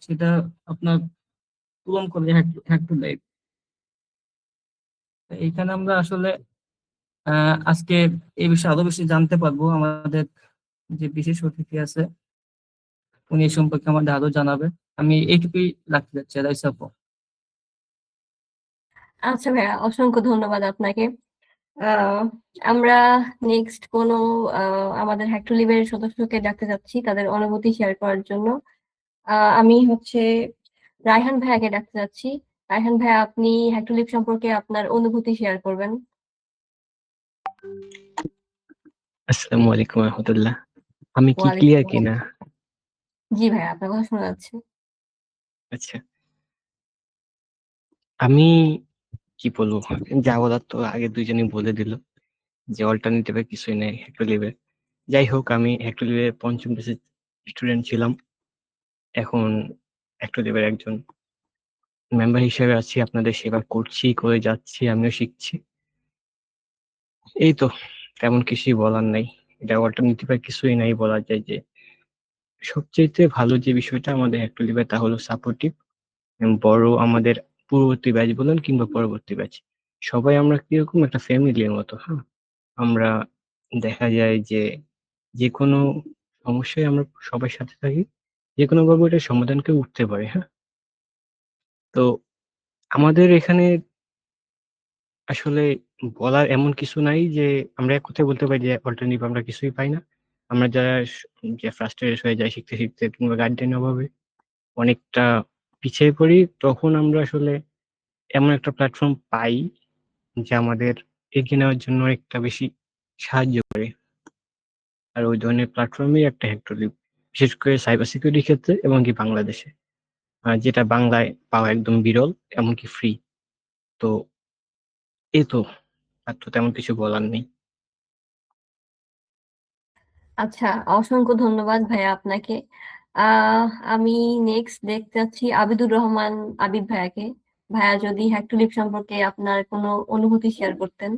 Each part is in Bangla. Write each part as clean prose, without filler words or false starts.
সেটা আপনার পূরণ করে হ্যাক টু লাইফ। এখানে আমরা আসলে আজকে এই বিষয়ে আরো বেশি জানতে পারবো। আমাদের যে বিশেষ অতিথি আছে উনি এই সম্পর্কে আমাদের আরো জানাবে। আমি এইটুকুই রাখতে চাচ্ছি, রাইসা আপু। আচ্ছা ভাইয়া, অসংখ্য ধন্যবাদ আপনাকে। আহ, আমরা নেক্সট কোনো আমাদের হ্যাক্টোলিভের সদস্যকে ডাকতে যাচ্ছি তাদের অনুভূতি শেয়ার করার জন্য। আমি হচ্ছে রায়হান ভাইয়াকে ডাকতে যাচ্ছি। রায়হান ভাইয়া, আপনি হ্যাক্টোলিভ সম্পর্কে আপনার অনুভূতি শেয়ার করবেন। আসসালামু আলাইকুম রহমতুল্লাহ। আমি কি ওয়ালাইকুম ক্লিয়ার আসসালাম। কিনা? জি ভাইয়া, আপনার কথা শোনা যাচ্ছে। আচ্ছা, আমি কি বলবো, যা বলার তো আগে দুইজনই বলে দিল যে অল্টারনেটিভে কিছুই নেই হেক্টোলিভে। যাই হোক, আমি হেক্টোলিভে পঞ্চম ব্যাচের স্টুডেন্ট ছিলাম, এখন হেক্টোলিভের একজন মেম্বার হিসেবে আছি, আপনাদের সেবা করছি, করে যাচ্ছি, আমিও শিখছি। এই তো, তেমন কিছুই বলার নাই। এটা অল্টারনেটিভে কিছুই নাই, বলা যায় যে সবচেয়ে ভালো যে বিষয়টা আমাদের হেক্টোলিভে তা হলো সাপোর্টিভ। বড় আমাদের পূর্ববর্তী ব্যাচ বলুন কিংবা পরবর্তী ব্যাচ, সবাই আমরা কিরকম একটা ফ্যামিলির মতো। হ্যাঁ, আমরা দেখা যায় যে যে কোনো সমস্যায় আমরা সবার সাথে থাকি, যে কোনো ভাবে ওটার সমাধান কেউ উঠতে পারে। হ্যাঁ, তো আমাদের এখানে আসলে বলার এমন কিছু নাই যে আমরা এক কথায় বলতে পারি যে অল্টারনেটিভ আমরা কিছুই পাই না। আমরা যারা যে ফ্রাস্ট্রেটেড হয়ে যায় শিখতে শিখতে কিংবা গাইডলাইন অভাবে অনেকটা পিছিয়ে পড়ি, তখন আমরা আসলে এমন একটা প্ল্যাটফর্ম পাই যা আমাদের এগিয়ে নেওয়ার জন্য অনেকটা বেশি সাহায্য করে। আর ওই ধরনের প্ল্যাটফর্মই একটা হেক্টোলিভ, বিশেষ করে সাইবার সিকিউরিটির ক্ষেত্রে এবং কি বাংলাদেশে, যেটা বাংলায় পাওয়া একদম বিরল, এমনকি ফ্রি। তো এই তো, আর তো তেমন কিছু বলার নেই। আচ্ছা, অসংখ্য ধন্যবাদ ভাইয়া আপনাকে। আমি নেক্সট দেখতে যাচ্ছি আবিদুর রহমান আবিদ ভাইয়াকে। ভাইয়া, যদি হ্যাক্টোলিভ সম্পর্কে আপনার কোনো অনুভূতি শেয়ার করতেন।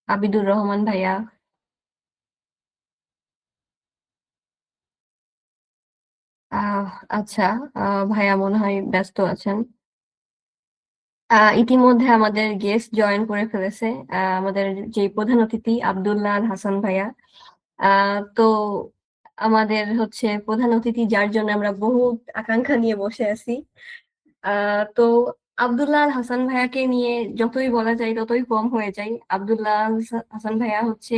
আবিদুর রহমান ভাইয়া। আহ আচ্ছা, ভাইয়া মনে হয় ব্যস্ত আছেন। ইতিমধ্যে আমাদের গেস্ট জয়েন করে ফেলেছে, আমাদের যে প্রধান অতিথি আব্দুল্লাহ আল হাসান ভাইয়া। তো আমাদের হচ্ছে প্রধান অতিথি, যার জন্য আমরা বহু আকাঙ্ক্ষা নিয়ে বসে আছি। তো আব্দুল্লাহ আল হাসান ভাইয়াকে নিয়ে যতই বলা যায় ততই কম হয়ে যায়। আব্দুল্লাহ আল হাসান ভাইয়া হচ্ছে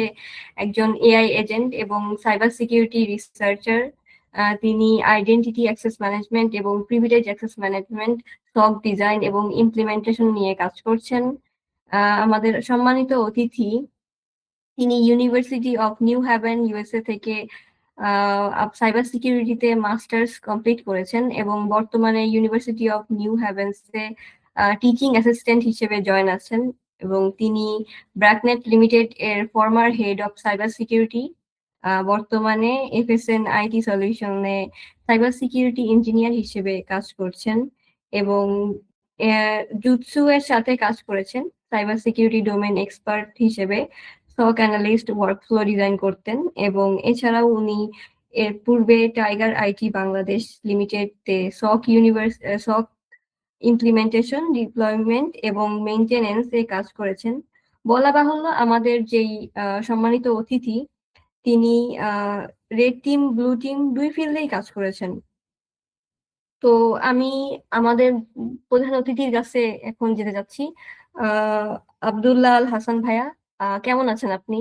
একজন এআই এজেন্ট এবং সাইবার সিকিউরিটি রিসার্চার। তিনি আইডেন্টিটি অ্যাক্সেস ম্যানেজমেন্ট এবং privilege access management, SOC design এবং ইমপ্লিমেন্টেশন নিয়ে কাজ করছেন। আমাদের সম্মানিত অতিথি, তিনি university of New Haven USA থেকে সাইবার সিকিউরিটিতে মাস্টার্স কমপ্লিট করেছেন এবং বর্তমানে ইউনিভার্সিটি অফ নিউ হ্যাভেন্সে টিচিং অ্যাসিস্ট্যান্ট হিসেবে জয়েন আছেন এবং তিনি ব্র্যাকনেট লিমিটেড এর former head of cyber security. বর্তমানে এফএসএন আইটি সলিউশনে সাইবার সিকিউরিটি ইঞ্জিনিয়ার হিসেবে কাজ করছেন এবং জুৎসু এর সাথে কাজ করেছেন সাইবার সিকিউরিটি ডোমেন এক্সপার্ট হিসেবে। সক অ্যানালিস্ট ওয়ার্কফ্লো ডিজাইন করতেন এবং এছাড়াও উনি এর পূর্বে টাইগার আইটি বাংলাদেশ লিমিটেড তে সক ইমপ্লিমেন্টেশন, ডিপ্লয়মেন্ট এবং মেইনটেনেন্স এ কাজ করেছেন। বলা বাহুল্য, আমাদের যেই সম্মানিত অতিথি, তিনি রেড টিম ব্লু টিম দুই ফিল্ডেই কাজ করেছেন। তো আমি আমাদের প্রধান অতিথির কাছে এখন যেতে যাচ্ছি। আহ আব্দুল্লাহ আল হাসান ভাইয়া, কেমন আছেন আপনি?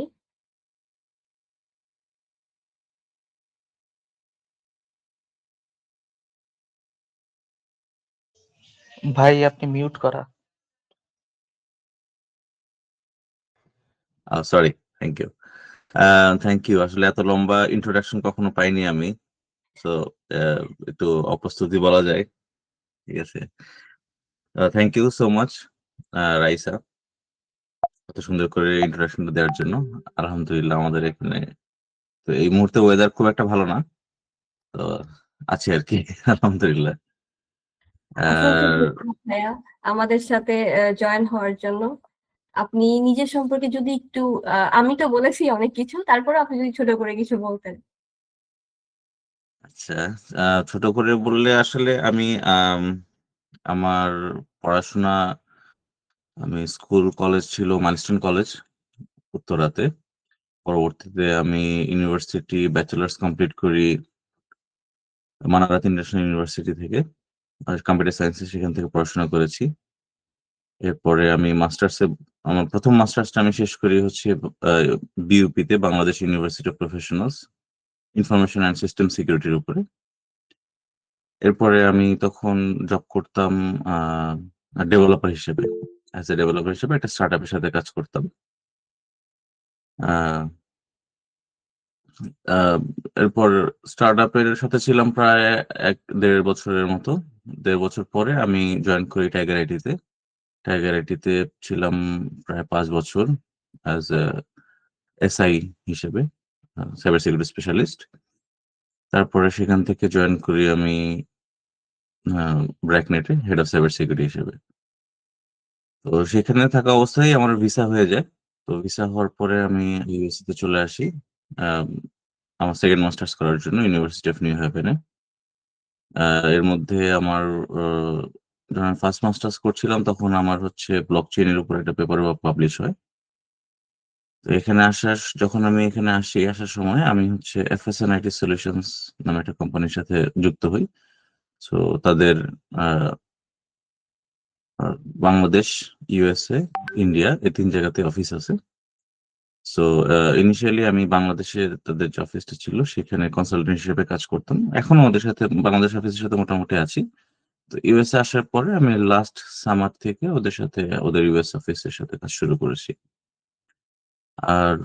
ভাই আপনি মিউট করা। Sorry, thank you. Thank you. আসলে এত লম্বা ইন্ট্রোডাকশন কখনো পাইনি আমি, তো একটু অপ্রস্তুতি বলা যায়। ঠিক আছে, thank you so much Raisa, এত সুন্দর করে ইন্ট্রোডাকশনটা দেওয়ার জন্য। আলহামদুলিল্লাহ, আমাদের এখানে তো এই মুহূর্তে ওয়েদার খুব একটা ভালো না, তো আছে আর কি। আলহামদুলিল্লাহ। অসংখ্য আর ধন্যবাদ ভাইয়া আমাদের সাথে জয়েন হওয়ার জন্য। আপনি নিজের সম্পর্কে যদি একটু আমি তো বলেছি অনেক কিছু, তারপরে আপনি যদি ছোট করে কিছু বলতেন। আচ্ছা, ছোট করে বললে আসলে আমি আমার পড়াশোনা, আমি স্কুল কলেজ ছিল মাইলস্টোন কলেজ উত্তরাতে। পরবর্তীতে আমি ইউনিভার্সিটি ব্যাচেলার্স কমপ্লিট করি মানারাত ইন্টারন্যাশনাল ইউনিভার্সিটি থেকে। কম্পিউটার সায়েন্সে সেখান থেকে পড়াশোনা করেছি। এরপরে আমি মাস্টার্সে, আমার প্রথম মাস্টার্সটা আমি শেষ করি হচ্ছে বিইউপিতে, Bangladesh university of professionals, information and system সিকিউরিটির উপরে। এরপরে আমি তখন জব করতাম ডেভেলপার হিসেবে। অ্যাজ এ ডেভেলপার হিসেবে একটা স্টার্টআপের সাথে কাজ করতাম। আহ, আহ, এরপর স্টার্টআপের সাথে ছিলাম প্রায় 1-1.5 বছরের মতো। 1.5 বছর পরে আমি জয়েন করি টাইগার আইটিতে। টাইগার আইটিতে ছিলাম প্রায় 5 বছর অ্যাজ এসআই হিসেবে, সাইবার সিকিউরিটি স্পেশালিস্ট। তারপরে সেখান থেকে জয়েন করি আমি ব্র্যাকনেটে হেড অফ সাইবার সিকিউরিটি হিসেবে। তো সেখানে থাকা অবস্থায় আমার ভিসা হয়ে যায়। তো ভিসা হওয়ার পরে আমি ইউএসএ তে চলে আসি আম, আমার সেকেন্ড মাস্টার্স করার জন্য ইউনিভার্সিটি অফ নিউ হ্যাভেনে। এর মধ্যে আমার যখন ফার্স্ট মাস্টার্স করছিলাম তখন আমার হচ্ছে ব্লক চেইনের উপর একটা পেপার পাবলিশ হয়। তো এখানে যখন আমি এখানে আসার সময় আমি হচ্ছে এফএসএন আইটি সলিউশনস নামে একটা কোম্পানির সাথে যুক্ত হই। সো তাদের আহ, আহ, বাংলাদেশ, ইউএসএ, ইন্ডিয়া, এই 3 জায়গাতে অফিস আছে। সো ইনিশিয়ালি আমি বাংলাদেশে তাদের যে অফিসটা ছিল সেখানে কনসালটেন্ট হিসেবে কাজ করতাম। এখনো ওদের সাথে বাংলাদেশ অফিসের সাথে মোটামুটি আছি। তো ইউএসএ আসার পরে আমি লাস্ট সামার থেকে ওদের সাথে, ওদের ইউএস অফিসের সাথে কাজ শুরু করেছি। আর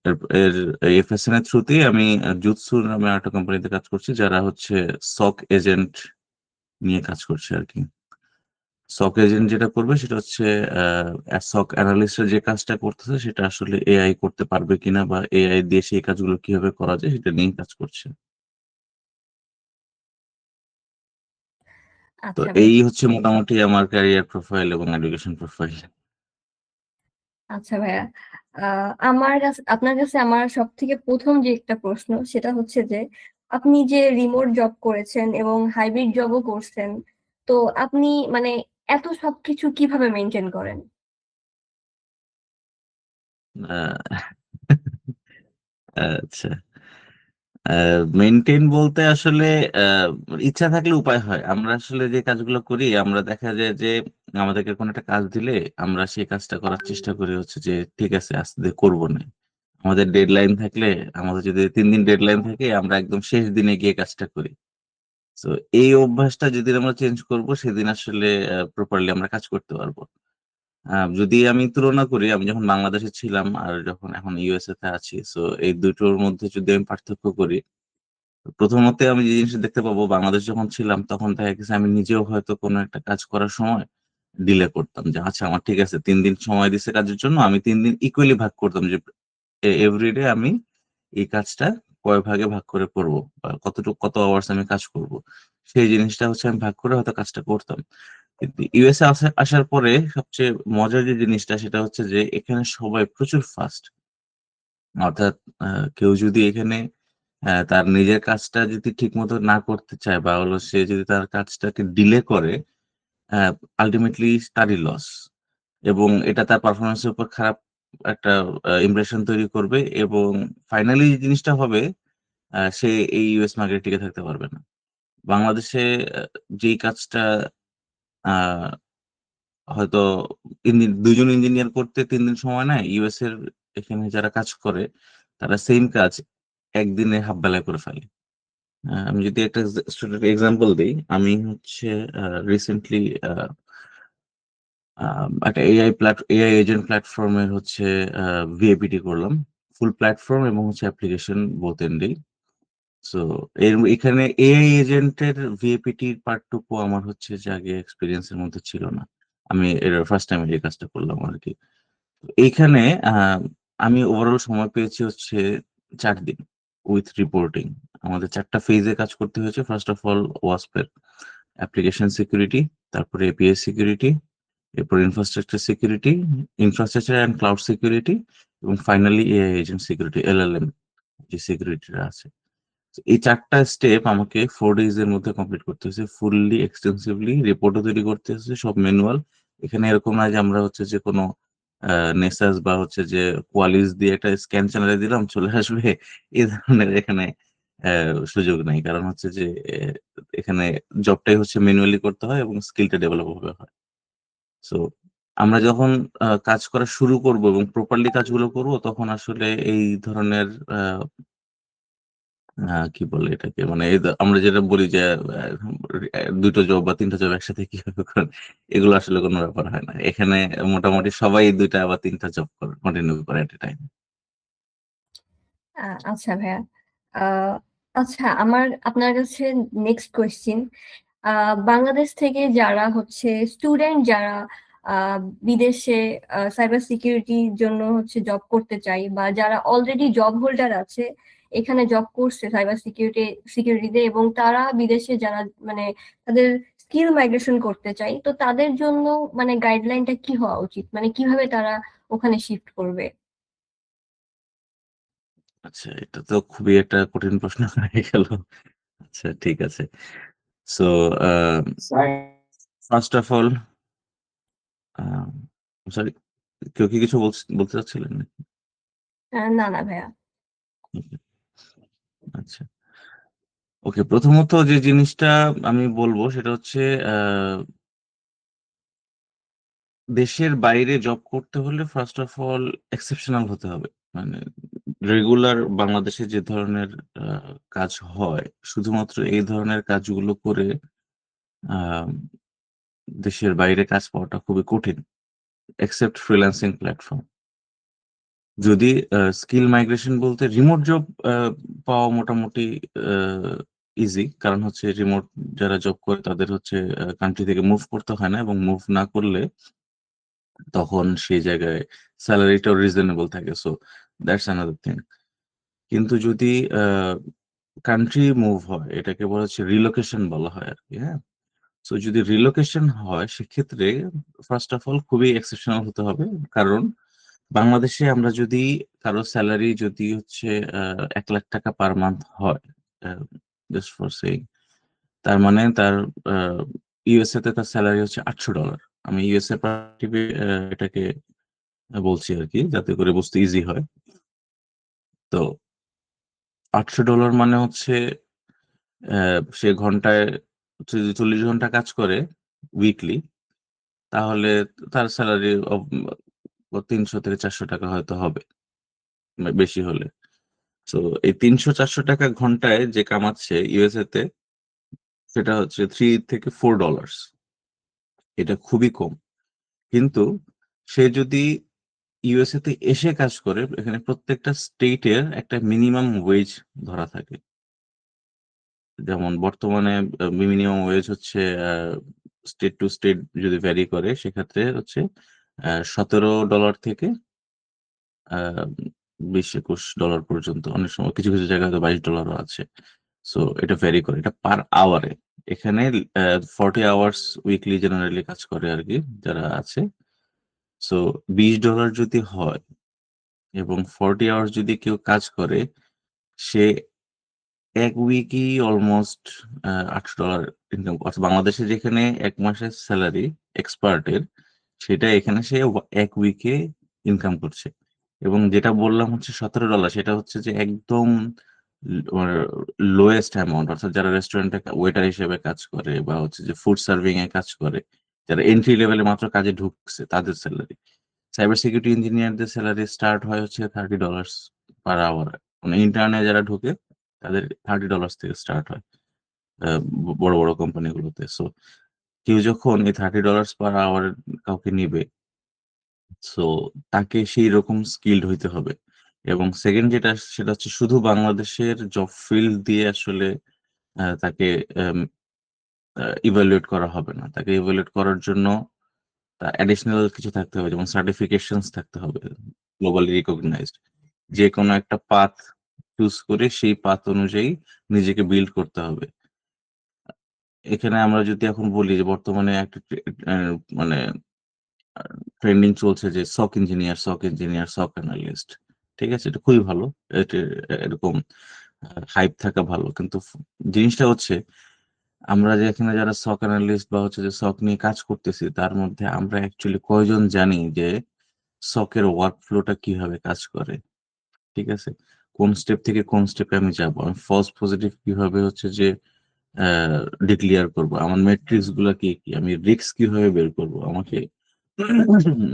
এর এর এফএসএন এর থ্রুতেই আমি জুতসু নামে একটা কোম্পানিতে কাজ করছি, যারা হচ্ছে সক এজেন্ট নিয়ে কাজ করছে আর কি। সক এজেন্ট যেটা করবে সেটা হচ্ছে সক অ্যানালিস্টরা যে কাজটা করতেছে সেটা আসলে এআই করতে পারবে কিনা, বা এআই দিয়ে সেই কাজগুলো কিভাবে করা যায় সেটা নিয়ে কাজ করছে। তো আচ্ছা ভাই। এই হচ্ছে মোটামুটি আমার ক্যারিয়ার প্রোফাইল এবং এডুকেশন প্রোফাইল। আচ্ছা ভাইয়া, আমার কাছে আপনার কাছে আমার সব থেকে প্রথম যে একটা প্রশ্ন সেটা হচ্ছে যে আপনি যে রিমোট জব করেছেন এবং হাইব্রিড জবও করছেন, তো আপনি মানে এত সবকিছু কিভাবে মেনটেন করেন? আচ্ছা, মেনটেন বলতে আসলে আহ, ইচ্ছা থাকলে উপায় হয়। আমরা আসলে যে কাজগুলো করি, আমরা দেখা যায় যে আমাদেরকে কোনো একটা কাজ দিলে আমরা সেই কাজটা করার চেষ্টা করি হচ্ছে যে ঠিক আছে আজকে দিয়ে করবো না। আমাদের ডেডলাইন থাকলে, আমাদের যদি 3 দিন ডেডলাইন থাকে, আমরা একদম শেষ দিনে গিয়ে কাজটা করি। তো এই অভ্যাসটা যেদিন আমরা চেঞ্জ করব সেদিন আসলে প্রপারলি আমরা কাজ করতে পারবো। যদি আমি তুলনা করি, আমি যখন বাংলাদেশে ছিলাম আর যখন এখন ইউএসএ তে আছি, সো এই দুটোর মধ্যে যদি আমি পার্থক্য করি, প্রথমত আমি যে জিনিসটা দেখতে পাবো, বাংলাদেশ যখন ছিলাম তখন দেখা গেছে আমি নিজেও হয়তো কোনো একটা কাজ করার সময় ডিলে করতাম, যে আচ্ছা আমার ঠিক আছে 3 দিন সময় দিছে কাজের জন্য, আমি 3 দিন ইকুয়ালি ভাগ করতাম যে এভরিডে আমি এই কাজটা কয় ভাগে ভাগ করে করবো, বা কত আওয়ার্স আমি কাজ করব। সেই জিনিসটা হচ্ছে আমি ভাগ করে হয়তো কাজটা করতাম। কিন্তু ইউএসএ আসার পরে সবচেয়ে মজার যে জিনিসটা সেটা হচ্ছে যে এখানে সবাই প্রচুর ফাস্ট। অর্থাৎ কেউ যদি এখানে তার নিজের কাজটা যদি ঠিক মতো না করতে চায়, বা হলো সে যদি তার কাজটাকে ডিলে করে, আলটিমেটলি তারই লস, এবং এটা তার পারফরমেন্সের উপর খারাপ একটা ইমপ্রেশন তৈরি করবে, এবং ফাইনালি যে জিনিসটা হবে, সে এই ইউএস মার্কেটে টিকে থাকতে পারবে না। বাংলাদেশে যেই কাজটা আহ, হয়তো 3 দিন 2 জন ইঞ্জিনিয়ার করতে 3 দিন সময় নেয়, ইউএস এর এখানে যারা কাজ করে তারা সেম কাজ একদিনে হাফ বেলায় করে ফেলে। আমি যদি একটা স্টুডেন্ট এক্সাম্পল দিই, আমি হচ্ছে রিসেন্টলি একটা এআই এজেন্ট প্ল্যাটফর্মের হচ্ছে ভিএপিটি করলাম, ফুল প্ল্যাটফর্ম এবং হচ্ছে অ্যাপ্লিকেশন বোথ এন্ডেই। সো এখানে এআই এজেন্টের ভিএপিটির পার্টটুকু আমার হচ্ছে যে আগে এক্সপিরিয়েন্সের মধ্যে ছিল না। আমি এর ফার্স্ট টাইম এই কাজটা করলাম আর কি। তো এইখানে আমি ওভারঅল সময় পেয়েছি হচ্ছে 4 দিন উইথ রিপোর্টিং। আমাদের 4টা ফেজে কাজ করতে হয়েছে। ফার্স্ট অফ অল ওয়াসপের অ্যাপ্লিকেশন সিকিউরিটি, তারপরে এপিআই সিকিউরিটি, এরপর ইনফ্রাস্ট্রাকচার অ্যান্ড ক্লাউড সিকিউরিটি, এবং finally AI agent security, LLM যে সিকিউরিটিটা আছে। তো এই 4টা স্টেপ আমাকে 4 ডেজ এর মধ্যে কমপ্লিট করতে হয়েছে, ফুললি এক্সটেন্সিভলি। রিপোর্টও তৈরি করতে হয়েছে, সব ম্যানুয়াল। এখানে এরকম না যে আমরা হচ্ছে যে কোনো নেসাস বা হচ্ছে যে কোয়ালিস দিয়ে একটা স্ক্যান চ্যানেলে দিলাম চলে আসবে, এই ধরনের এখানে সুযোগ নাই। কারণ হচ্ছে যে এখানে জবটাই হচ্ছে ম্যানুয়ালি করতে হয় এবং স্কিলটা ডেভেলপ হবে হয়। সো আমরা যখন কাজ করা শুরু করব এবং প্রপারলি কাজগুলো করব, তখন আসলে এই ধরনের কি বলে এটাকে, মানে আমরা যেটা বলি যে 2টো জব বা 3টা জব একসাথে কিভাবে করেন, এগুলো আসলে কোনো ব্যাপার হয় না। এখানে মোটামুটি সবাই 2টা বা 3টা জব করে, কন্টিনিউ করে এট এ টাইম। আচ্ছা ভাইয়া। আহ, আচ্ছা, আমার আপনার কাছে নেক্সট কোয়েশ্চেন, বাংলাদেশ থেকে যারা হচ্ছে স্টুডেন্ট, যারা আহ, বিদেশে সাইবার সিকিউরিটির জন্য হচ্ছে জব করতে চাই, বা যারা অলরেডি জব হোল্ডার আছে, এখানে জব করছে সাইবার সিকিউরিটিতে, এবং তারা বিদেশে যারা মানে তাদের স্কিল মাইগ্রেশন করতে চাই, তো তাদের জন্য মানে গাইডলাইনটা কি হওয়া উচিত, মানে কিভাবে তারা ওখানে শিফট করবে? আচ্ছা, এটা তো খুবই একটা কঠিন প্রশ্ন হয়ে গেল। আচ্ছা, ঠিক আছে। So first of all, sorry, কেউ কি কিছু বলতে চাচ্ছিলেন? না না ভাইয়া। আচ্ছা, ওকে। প্রথমত যে জিনিসটা আমি বলবো সেটা হচ্ছে দেশের বাইরে জব করতে হলে ফার্স্ট অফ অল এক্সেপশনাল হতে হবে। মানে রেগুলার বাংলাদেশে যে ধরনের কাজ হয়, শুধুমাত্র এই ধরনের কাজগুলো করে আহ, দেশের বাইরে কাজ পাওয়াটা খুবই কঠিন, এক্সেপ্ট ফ্রিল্যান্সিং প্ল্যাটফর্ম। যদি স্কিল মাইগ্রেশন বলতে রিমোট জব পাওয়া মোটামুটি ইজি, কারণ হচ্ছে রিমোট যারা জব করে তাদের হচ্ছে কান্ট্রি থেকে মুভ করতে হয় না, এবং মুভ না করলে তখন সেই জায়গায় স্যালারিটাও রিজনেবল থাকে। So that's another thing. কিন্তু যদি কান্ট্রি মুভ হয়, এটাকে বলা হচ্ছে রিলোকেশন বলা হয় আর কি, হ্যাঁ। সো যদি রিলোকেশন হয়, সেক্ষেত্রে ফার্স্ট অফ অল খুবই এক্সেপশনাল হতে হবে। কারণ বাংলাদেশে আমরা যদি কারো স্যালারি যদি হচ্ছে 1 লাখ টাকা পার মান্থ হয়, জাস্ট ফর সেইং, তার মানে তার ইউএসএ তে তার স্যালারি হচ্ছে $800। আমি ইউএসএ পার্সপেক্টিভে এটাকে বলছি আর কি, যাতে করে বুঝতে ইজি হয়। তো $800 মানে হচ্ছে সে ঘন্টায় যদি 40 ঘন্টা কাজ করে উইকলি, তাহলে তার স্যালারি 300 থেকে 400 টাকা হয়তো হবে, বেশি হলে। তো এই 300-400 টাকা ঘন্টায় যে কামাচ্ছে ইউএসএ তে, সেটা হচ্ছে $3 থেকে $4। এটা খুবই কম। কিন্তু সে যদি ইউএসএ তে এসে কাজ করে, এখানে প্রত্যেকটা স্টেটের একটা মিনিমাম ওয়েজ ধরা থাকে। যেমন বর্তমানে মিনিমাম ওয়েজ হচ্ছে স্টেট টু স্টেট যদি ভ্যারি করে, সেক্ষেত্রে হচ্ছে $17 থেকে $20-21 পর্যন্ত, অনেক সময় কিছু কিছু জায়গায় তো $22 আছে। সো এটা ভ্যারি করে, এটা পার আওয়ারে। এখানে 40 আওয়ার্স উইকলি জেনারেলি কাজ করে আর কি যারা আছে। সো $20 যদি হয় এবং 40 আওয়ার্স যদি কেউ কাজ করে, সে এক উইকই অলমোস্ট $800 ইনকাম করছে। বাংলাদেশে যেখানে 1 মাসের স্যালারি এক্সপার্টের, সেটা এখানে সে এক উইকে ইনকাম করছে। এবং যেটা বললাম হচ্ছে $17, সেটা হচ্ছে যে একদম লোয়েস্ট অ্যামাউন্ট, অর্থাৎ যারা রেস্টুরেন্টে ওয়েটার হিসেবে কাজ করে বা হচ্ছে যে ফুড সার্ভিং এ কাজ করে, যারা এন্ট্রি লেভেলে মাত্র কাজে ঢুকছে, তাদের স্যালারি। সাইবার সিকিউরিটি ইঞ্জিনিয়ারদের স্যালারি স্টার্ট হয় হচ্ছে $30 পার আওয়ার। মানে ইন্টার্নে যারা ঢুকে তাদের $30 থেকে স্টার্ট হয় বড় বড় কোম্পানিগুলোতে। সো কেউ যখন এই $30 পার আওয়ার কাউকে নিবে, সো তাকে সেই রকম স্কিলড হইতে হবে। এবং সেকেন্ড যেটা, সেটা হচ্ছে শুধু বাংলাদেশের জব ফিল্ড দিয়ে আসলে তাকে ইভালুয়েট করা হবে না। তাকে ইভালুয়েট করার জন্য অ্যাডিশনাল কিছু থাকতে হবে, যেমন সার্টিফিকেশনস থাকতে হবে, গ্লোবালি রিকগনাইজড। যে কোনো একটা পাথ চুজ করে সেই পাথ অনুযায়ী নিজেকে বিল্ড করতে হবে। এখানে আমরা যদি এখন বলি যে বর্তমানে একটা মানে ট্রেন্ডিং চলছে যে সক ইঞ্জিনিয়ার সক অ্যানালিস্ট, ঠিক আছে, এটা খুবই ভালো, এটা এরকম হাইপ থাকা ভালো, কিন্তু জিনিসটা হচ্ছে আমরা যে এখানে যারা সক অ্যানালিস্ট বা হচ্ছে যে সক নিয়ে কাজ করতেছি তার মধ্যে আমরা অ্যাকচুয়ালি কয়জন জানি যে সকের ওয়ার্ক ফ্লোটা কিভাবে কাজ করে, ঠিক আছে, কোন স্টেপ থেকে কোন স্টেপে আমি যাবো, আমি ফলস পজিটিভ কিভাবে হচ্ছে যে ডিক্লিয়ার করব, আমার মেট্রিক্স গুলা কি কি, আমি রিস্ক কিভাবে বের করব, আমাকে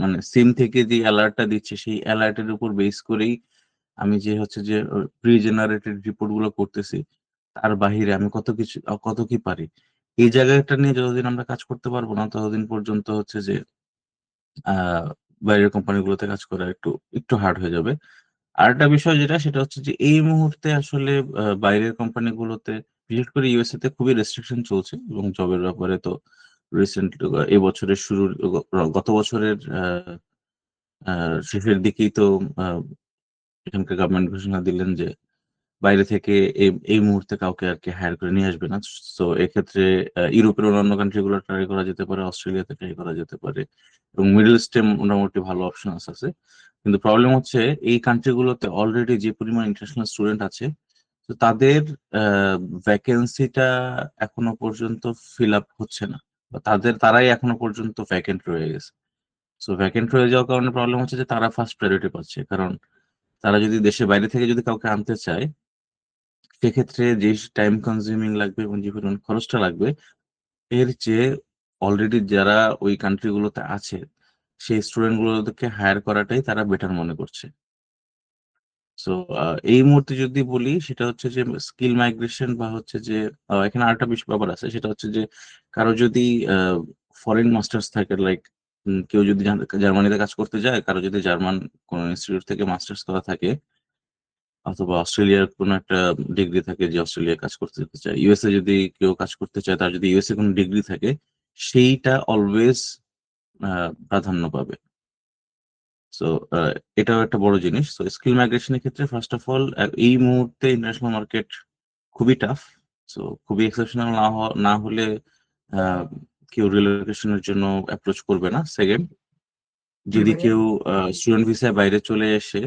মানে সিম থেকে যে অ্যালার্টটা দিচ্ছে সেই অ্যালার্টের উপর বেস করেই আমি যে হচ্ছে যে প্রি জেনারেটেড রিপোর্ট গুলো করতেছি তার বাহিরে আমি কত কি পারি, এই জায়গাটা নিয়ে যতদিন আমরা কাজ করতে পারবো না ততদিন পর্যন্ত হচ্ছে যে আহ বাইরের কোম্পানিগুলোতে কাজ করা একটু একটু হার্ড হয়ে যাবে। আরেকটা বিষয় যেটা সেটা হচ্ছে যে এই মুহূর্তে আসলে বাইরের কোম্পানিগুলোতে বিশেষ করে ইউএসএ তে খুবই রেস্ট্রিকশন চলছে এবং জবের ব্যাপারে তো রিসেন্ট এই বছরের শুরুর গত বছরের শেষের দিকেই তো আহ, এখানকার গভর্নমেন্ট ঘোষণা দিলেন যে বাইরে থেকে এই মুহূর্তে কাউকে আর কি হায়ার করে নিয়ে আসবে না। সো এক্ষেত্রে ইউরোপের অন্যান্য কান্ট্রি গুলো ট্রাই করা যেতে পারে, অস্ট্রেলিয়াতে ট্রাই করা যেতে পারে এবং মিডল ইস্টে মোটামুটি ভালো অপশন আছে। কিন্তু প্রবলেম হচ্ছে এই কান্ট্রি গুলোতে অলরেডি যে পরিমাণ ইন্টারন্যাশনাল স্টুডেন্ট আছে, তো তাদের ভ্যাকেন্সিটা এখনো পর্যন্ত ফিল আপ হচ্ছে না, বা তারাই এখনো পর্যন্ত ভ্যাকেন্ট রয়ে গেছে। সো ভ্যাকেন্ট রয়ে যাওয়ার কারণে প্রবলেম হচ্ছে যে তারা ফার্স্ট প্রায়োরিটি পাচ্ছে, কারণ তারা যদি দেশের বাইরে থেকে যদি কাউকে আনতে চায় সেক্ষেত্রে যে টাইম কনজিউমিং লাগবে এবং যে পরিমাণ খরচটা লাগবে এর চেয়ে অলরেডি যারা ওই কান্ট্রি গুলোতে আছে সেই স্টুডেন্ট গুলোকে হায়ার করাটাই তারা বেটার মনে করছে। সো এই মুহূর্তে যদি বলি সেটা হচ্ছে যে স্কিল মাইগ্রেশন বা হচ্ছে যে এখানে আরেকটা বিষয় ব্যাপার আছে, সেটা হচ্ছে যে কারো যদি ফরেন মাস্টার্স থাকে, লাইক কেউ যদি জার্মানিতে কাজ করতে যায়, কারো যদি জার্মান কোন ইনস্টিটিউট থেকে মাস্টার্স করা থাকে, অথবা অস্ট্রেলিয়ার কোনো একটা ডিগ্রি থাকে যে অস্ট্রেলিয়া কাজ করতে যেতে চায়, ইউএসএ যদি কেউ কাজ করতে চায় তার যদি ইউএসএ কোনো ডিগ্রি থাকে সেইটা অলওয়েজ প্রাধান্য পাবে। সো এটাও একটা বড় জিনিস। সো স্কিল মাইগ্রেশনের ক্ষেত্রে ফার্স্ট অফ অল এই মুহূর্তে ইন্টারন্যাশনাল মার্কেট খুবই টাফ। সো খুবই এক্সেপশনাল না হলে আহ, কেউ রিলোকেশনের জন্য অ্যাপ্রোচ করবে না। সেকেন্ড, যদি কেউ স্টুডেন্ট ভিসায় বাইরে চলে এসে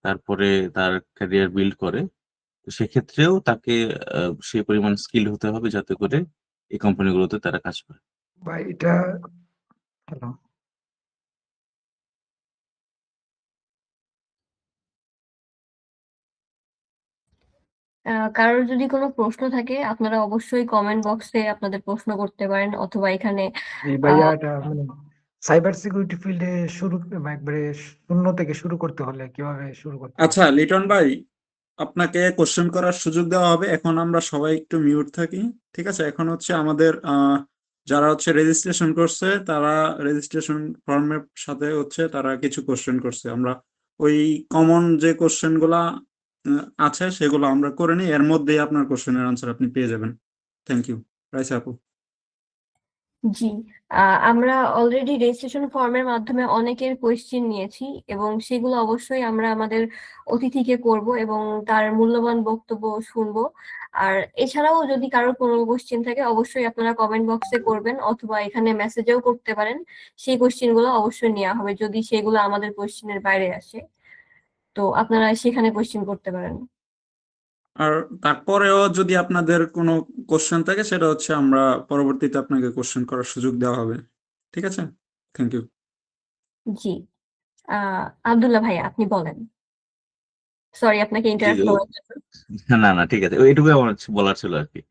তারপরে তার ক্যারিয়ার বিল্ড করে, তো সেক্ষেত্রেও তাকে সেই পরিমাণ স্কিল হতে হবে যাতে করে এই কোম্পানিগুলোতে তারা কাজ পায়। ভাই এটা হ্যালো কারোর যদি কোনো প্রশ্ন থাকে আপনারা অবশ্যই কমেন্ট বক্সে আপনাদের প্রশ্ন করতে পারেন, অথবা এখানে জি ভাইয়া, এটা মানে সাইবার সিকিউরিটি ফিল্ডে শুরু একবারে শূন্য থেকে শুরু করতে হলে কিভাবে শুরু করতে হবে? আচ্ছা লিটন ভাই, আপনাকে কোশ্চেন করার সুযোগ দেওয়া হবে। এখন আমরা সবাই একটু মিউট থাকি, ঠিক আছে? এখন হচ্ছে আমাদের যারা হচ্ছে রেজিস্ট্রেশন করছে তারা রেজিস্ট্রেশন ফর্মের সাথে হচ্ছে তারা কিছু কোশ্চেন করছে, আমরা ওই কমন যে কোশ্চেন গুলা আছে সেগুলো আমরা করে নিই, এর মধ্যেই আপনার কোশ্চেনের আনসার আপনি পেয়ে যাবেন। Thank you. রাইসা আপু। জি, আমরা অলরেডি রেজিস্ট্রেশন ফর্মের মাধ্যমে অনেকের কোয়েশ্চেন নিয়েছি এবং সেগুলো অবশ্যই আমরা আমাদের অতিথিকে করব এবং তার মূল্যবান বক্তব্য শুনবো। আর এছাড়াও যদি কারোর কোনো কোয়েশ্চেন থাকে অবশ্যই আপনারা কমেন্ট বক্সে করবেন, অথবা এখানে মেসেজেও করতে পারেন। সেই কোয়েশ্চেন গুলো অবশ্যই নেওয়া হবে যদি সেগুলো আমাদের কোয়েশ্চেনের বাইরে আসে, তো আপনারা সেখানে কোয়েশ্চেন করতে পারেন। আর তারপরেও যদি আপনাদের কোনো কোশ্চেন থাকে সেটা হচ্ছে আমরা পরবর্তীতে আপনাকে কোশ্চেন করার সুযোগ দেওয়া হবে, ঠিক আছে? Thank you. জি, আব্দুল্লাহ ভাই আপনি বলেন। সরি আপনাকে জি, ইন্টারাপ্ট করার জন্য। না না ঠিক আছে, এইটুকুই আমার বলার ছিল আর কি।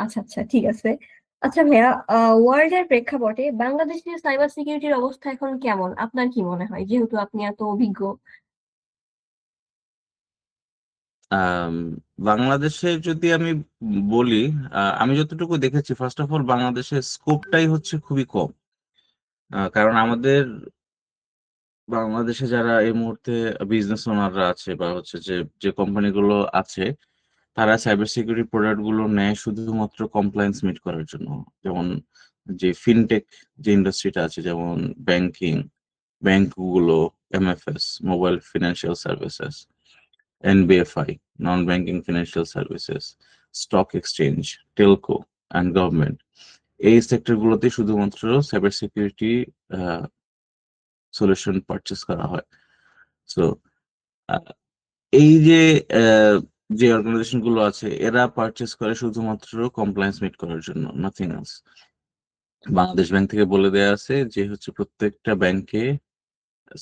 আচ্ছা আচ্ছা, ঠিক আছে। আচ্ছা ভাইয়া, ওয়ার্ল্ড এর প্রেক্ষাপটে বাংলাদেশের সাইবার সিকিউরিটির অবস্থা এখন কেমন আপনার কি মনে হয়, যেহেতু আপনি এত অভিজ্ঞ? আম, বাংলাদেশের যদি আমি বলি, আমি যতটুকু দেখেছি ফার্স্ট অফ অল বাংলাদেশের স্কোপটাই হচ্ছে খুবই কম। কারণ আমাদের বাংলাদেশে যারা এই মুহূর্তে বিজনেস ওনাররা আছে বা হচ্ছে যে যে কোম্পানিগুলো আছে তারা সাইবার সিকিউরিটি প্রোডাক্ট গুলো নেয় শুধুমাত্র কমপ্লায়েন্স মিট করার জন্য। যেমন যে ফিনটেক যে ইন্ডাস্ট্রিটা আছে, যেমন ব্যাংকিং, ব্যাংকগুলো, MFS, mobile financial services, NBFI, non banking financial services, stock exchange, Telco and government, এই সেক্টর গুলোতে শুধুমাত্র সাইবার সিকিউরিটি সলিউশন পারচেস করা হয়। সো এই যে যে অর্গানাইজেশন গুলো আছে এরা পারচেস করে শুধুমাত্র কমপ্লায়েন্স মিট করার জন্য, নাথিং এলস। বাংলাদেশ ব্যাংক থেকে বলে দেয়া আছে যে হচ্ছে প্রত্যেকটা ব্যাংকে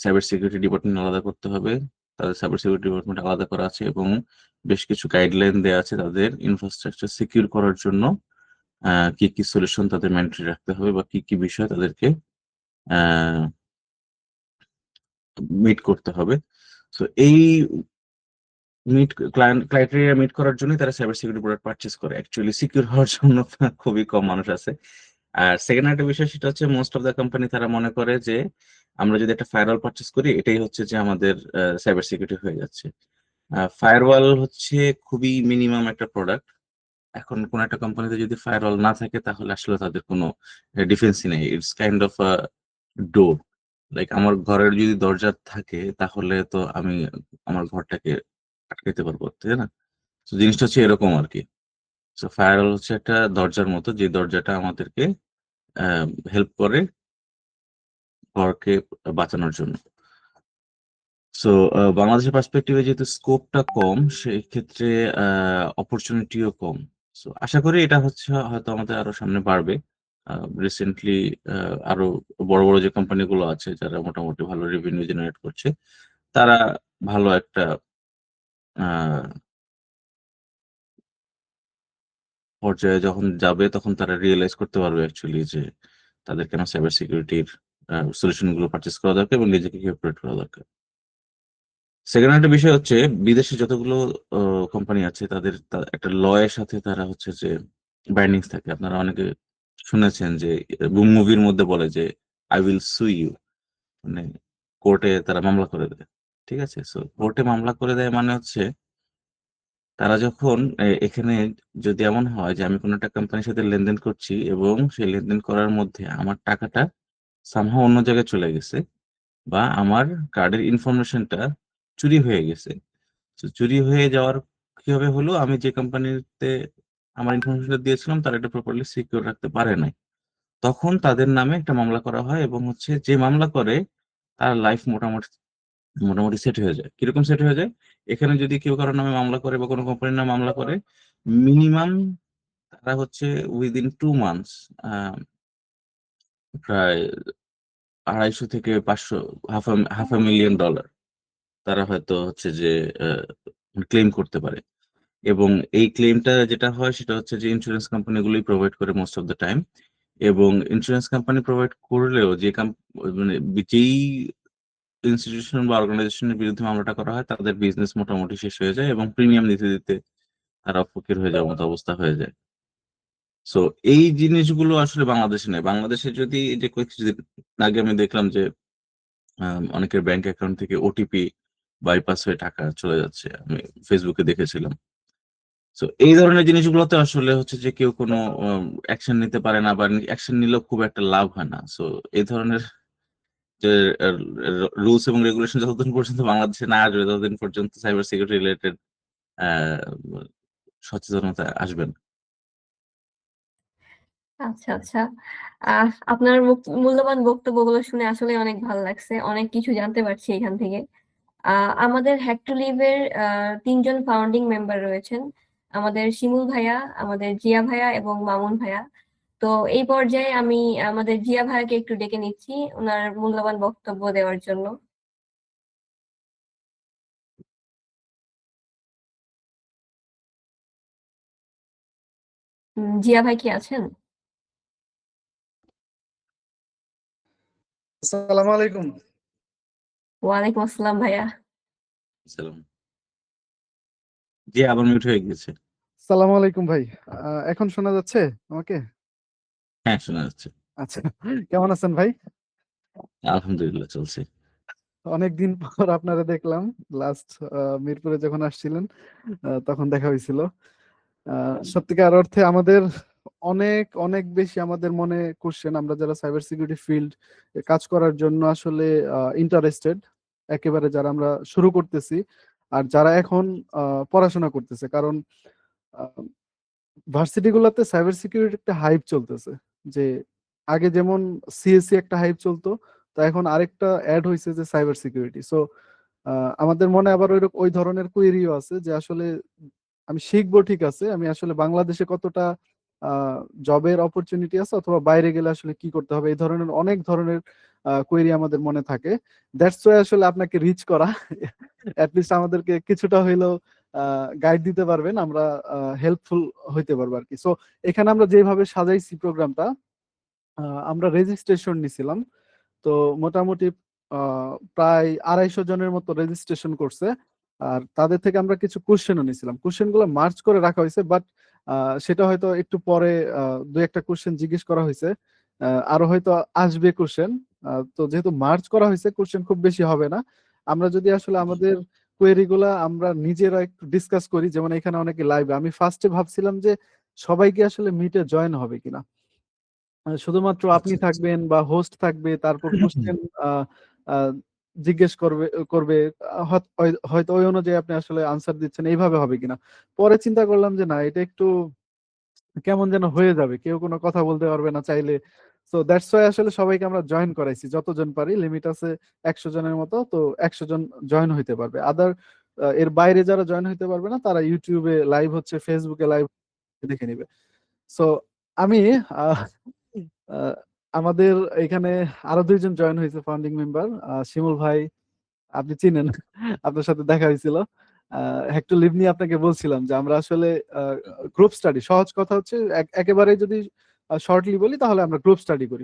সাইবার সিকিউরিটি ডিপার্টমেন্ট আলাদা করতে হবে, তাদের সাইবার সিকিউরিটি ডিপার্টমেন্ট আলাদা করা আছে এবং বেশ কিছু গাইডলাইন দেওয়া আছে তাদের ইনফ্রাস্ট্রাকচার সিকিউর করার জন্য কি কি সলিউশন তাদের ম্যান্ডেটরি রাখতে হবে বা কি কি বিষয় তাদেরকে মিট করতে হবে। সো এই ক্রাইটেরিয়া মিট করার জন্য তারা সাইবার সিকিউরিটি প্রোডাক্ট পারচেস করে। অ্যাকচুয়ালি সিকিউর হওয়ার জন্য খুবই কম মানুষ আছে। আর সেকেন্ড একটা বিষয় সেটা হচ্ছে মোস্ট অফ দ্য কোম্পানি তারা মনে করে যে আমরা যদি একটা ফায়ারওয়াল পারচেস করি এটাই হচ্ছে যে আমাদের সাইবার সিকিউরিটি হয়ে যাচ্ছে। ফায়ারওয়াল হচ্ছে খুবই মিনিমাম একটা প্রোডাক্ট। এখন কোন একটা কোম্পানিতে যদি ফায়ারওয়াল না থাকে তাহলে আসলে তাদের কোনো ডিফেন্সই নেই। It's kind of a door. Like আমার ঘরের যদি দরজা থাকে তাহলে তো আমি আমার ঘরটাকে আটকাইতে পারবো, তাই না? তো জিনিসটা হচ্ছে এরকম আরকি। সো ফায়ারওয়াল হচ্ছে একটা দরজার মতো যে দরজাটা আমাদেরকে হেল্প করে ঘরকে বাঁচানোর জন্য। সো বাংলাদেশের পার্সপেক্টিভে যেহেতু স্কোপটা কম সেই ক্ষেত্রে অপরচুনিটিও কম। সো আশা করি এটা হচ্ছে হয়তো আমাদের আরো সামনে বাড়বে। রিসেন্টলি আরো বড়, বড় যে কোম্পানিগুলো আছে যারা মোটামুটি ভালো রেভিনিউ জেনারেট করছে, তারা ভালো একটা আ পর্যায়ে যখন যাবে তখন তারা রিয়ালাইজ করতে পারবে অ্যাকচুয়ালি যে তাদের কেন সাইবার সিকিউরিটির সলিউশন গুলো পারচেজ করা দরকার এবং নিজেকে কিভাবে প্রোটেক্ট করা দরকার। সেকেন্ড একটা বিষয় হচ্ছে বিদেশে যতগুলো কোম্পানি আছে তাদের একটা ল এর সাথে তারা হচ্ছে যে বাইন্ডিংস থাকে। আপনারা অনেকে শুনেছেন যে মুভির মধ্যে বলে যে আই উইল সু ইউ, মানে কোর্টে তারা মামলা করে দেয়। ঠিক আছে? সো কোর্টে মামলা করে দেয় মানে হচ্ছে তারা যখন এখানে যদি এমন হয় যে আমি কোনো একটা কোম্পানির সাথে লেনদেন করছি এবং সেই লেনদেন করার মধ্যে আমার টাকাটা সামহাও অন্য জায়গায় চলে গেছে বা আমার কার্ডের ইনফরমেশনটা চুরি হয়ে গেছে। তো চুরি হয়ে যাওয়ার কিভাবে হলো? আমি যে কোম্পানিতে আমার ইনফরমেশনটা দিয়েছিলাম তারা এটা প্রপারলি সিকিউর রাখতে পারে নাই। তখন তাদের নামে একটা মামলা করা হয় এবং হচ্ছে যে মামলা করে তার লাইফ মোটামুটি সেট হয়ে যায়। কিরকম সেট হয়ে যায়? এখানে যদি কেউ কারো নামে মামলা করে বা কোনো কোম্পানির নামে মামলা করে, মিনিমাম তারা হচ্ছে উইদিন 2 মান্থস আ প্রায় ২৫০ থেকে ৫০০ হাফ আ মিলিয়ন ডলার তারা হয়তো হচ্ছে যে আ ক্লেইম করতে পারে। এবং এই ক্লেইমটা যেটা হয় সেটা হচ্ছে যে ইন্সুরেন্স কোম্পানিগুলোই প্রোভাইড করে মোস্ট অফ দ্যা টাইম। এবং ইন্সুরেন্স কোম্পানি প্রোভাইড করলেও যে মানে যেই ইনস্টিটিউশন বা অর্গানাইজেশনের বিরুদ্ধে মামলাটা করা হয় তাদের বিজনেস মোটামুটি শেষ হয়ে যায় এবং প্রিমিয়াম দিতে তারা ফকির হয়ে যাওয়ার মতো অবস্থা হয়ে যায়। সো এই জিনিসগুলো আসলে বাংলাদেশে নাই। বাংলাদেশে যদি এই যে কিছুদিন আগে আমি দেখলাম যে অনেকের ব্যাংক অ্যাকাউন্ট থেকে ওটিপি বাইপাস হয়ে টাকা চলে যাচ্ছে। আমি ফেসবুকে দেখেছিলাম। সো এই ধরনের জিনিসগুলোতে আসলে হচ্ছে যে কেউ কোনো অ্যাকশন নিতে পারে না বা অ্যাকশন নিলেও খুব একটা লাভ হয় না। সো এই ধরনের যে রুলস এবং রেগুলেশন যতদিন পর্যন্ত বাংলাদেশে না আসবে ততদিন পর্যন্ত সাইবার সিকিউরিটি রিলেটেড আ সচেতনতা আসবে না। আচ্ছা, আচ্ছা। আপনার মূল্যবান বক্তব্যগুলো শুনে আসলে অনেক ভালো লাগছে। অনেক কিছু জানতে পারছি এখান থেকে। আমাদের হ্যাক টু লিভ এর ৩ জন ফাউন্ডিং মেম্বার রয়েছেন। আমাদের শিমুল ভাইয়া, আমাদের জিয়া ভাইয়া এবং মামুন ভাইয়া। তো এই পর্যায়ে আমি আমাদের জিয়া ভাইয়াকে একটু ডেকে নিচ্ছি উনার মূল্যবান বক্তব্য দেওয়ার জন্য। জিয়া ভাই কি আছেন? আসসালামু আলাইকুম। ওয়ালাইকুম আসসালাম ভাইয়া। সালাম। জি, আবার মিউট হয়ে গিয়েছে। আসসালামু আলাইকুম ভাই। এখন শোনা যাচ্ছে আমাকে? হ্যাঁ, শোনা যাচ্ছে। আচ্ছা। কেমন আছেন ভাই? আলহামদুলিল্লাহ চলছে। অনেকদিন পর আপনারা দেখলাম। লাস্ট মিরপুরে যখন আসছিলেন তখন দেখা হয়েছিল। সত্যিকার অর্থে আমাদের অনেক, অনেক বেশি আমাদের মনে কোশ্চেন আমরা যারা সাইবার সিকিউরিটি ফিল্ড এ কাজ করার জন্য আসলে ইন্টারেস্টেড, একেবারে যারা আমরা শুরু করতেছি আর যারা এখন পড়াশোনা করতেছে। কারণ আ ভার্সিটি গুলাতে সাইবার সিকিউরিটি একটা হাইপ চলতেছে। যে আগে যেমন সিএসসি একটা হাইপ চলতো, তো এখন আরেকটা অ্যাড হয়েছে যে সাইবার সিকিউরিটি। সো আমাদের মনে আবার ওই ধরনের কোয়েরিও আছে যে আসলে আমি শিখবো ঠিক আছে, আমি আসলে বাংলাদেশে কতটা জবের অপরচুনিটি আছে অথবা বাইরে গেলে আসলে কি করতে হবে, এই ধরনের অনেক ধরনের কোয়েরি আমাদের মনে থাকে। দ্যাটস ওয়াই আসলে আপনাকে রিচ করা অ্যাটলিস্ট আমাদেরকে কিছুটা হইলেও গাইড দিতে পারবেন, আমরা হেল্পফুল হইতে পারবো আর কি। সো এখানে আমরা যেভাবে সাজাইছি প্রোগ্রামটা, আমরা রেজিস্ট্রেশন নিছিলাম। তো মোটামুটি প্রায় 250 জনের মতো রেজিস্ট্রেশন করছে। আর তাদের থেকে আমরা কিছু কোশ্চেনও নিছিলাম, কোশ্চেন গুলো মার্চ করে রাখা হয়েছে, বাট সেটা হয়তো একটু পরে দু একটা কোশ্চেন জিজ্ঞেস করা হয়েছে, আরো হয়তো আসবে কোশ্চেন। তো যেহেতু মার্চ করা হয়েছে, কোশ্চেন খুব বেশি হবে না। আমরা যদি আসলে আমাদের কোয়েরি গুলা আমরা নিজেরা একটু ডিসকাস করি, যেমন এখানে অনেকে লাইভে, আমি ফার্স্টে ভাবছিলাম যে সবাইকে আসলে মিটে জয়েন হবে কিনা, শুধুমাত্র আপনি আচ্ছা, থাকবেন বা হোস্ট থাকবে, তারপর কোশ্চেন জিজ্ঞেস করবে করবে হয়তো ওই অনুযায়ী আপনি আসলে আনসার দিচ্ছেন, এইভাবে হবে কিনা। পরে চিন্তা করলাম যে না, এটা একটু কেমন যেন হয়ে যাবে, কেউ কোনো কথা বলতে পারবে না চাইলে। সো দ্যাটস ওয়াই আসলে সবাইকে আমরা জয়েন করাইছি, যতজন পারি, লিমিট আছে 100 জনের মতো, তো 100 জন জয়েন হইতে পারবে। আদার এর বাইরে যারা জয়েন হইতে পারবে না, তারা ইউটিউবে লাইভ হচ্ছে, ফেসবুকে লাইভ দেখে নিবে। সো আমি আহ, আহ, আমাদের এখানে আরো 2জন জয়েন হয়েছে ফাউন্ডিং মেম্বার, শিমুল ভাই, আপনি চিনেন, আপনার সাথে দেখা হয়েছিল। হেক্টর লিভ নিয়ে আপনাকে বলছিলাম যে আমরা আসলে গ্রুপ স্টাডি, সহজ কথা হচ্ছে একেবারে যদি শর্টলি বলি তাহলে আমরা গ্রুপ স্টাডি করি,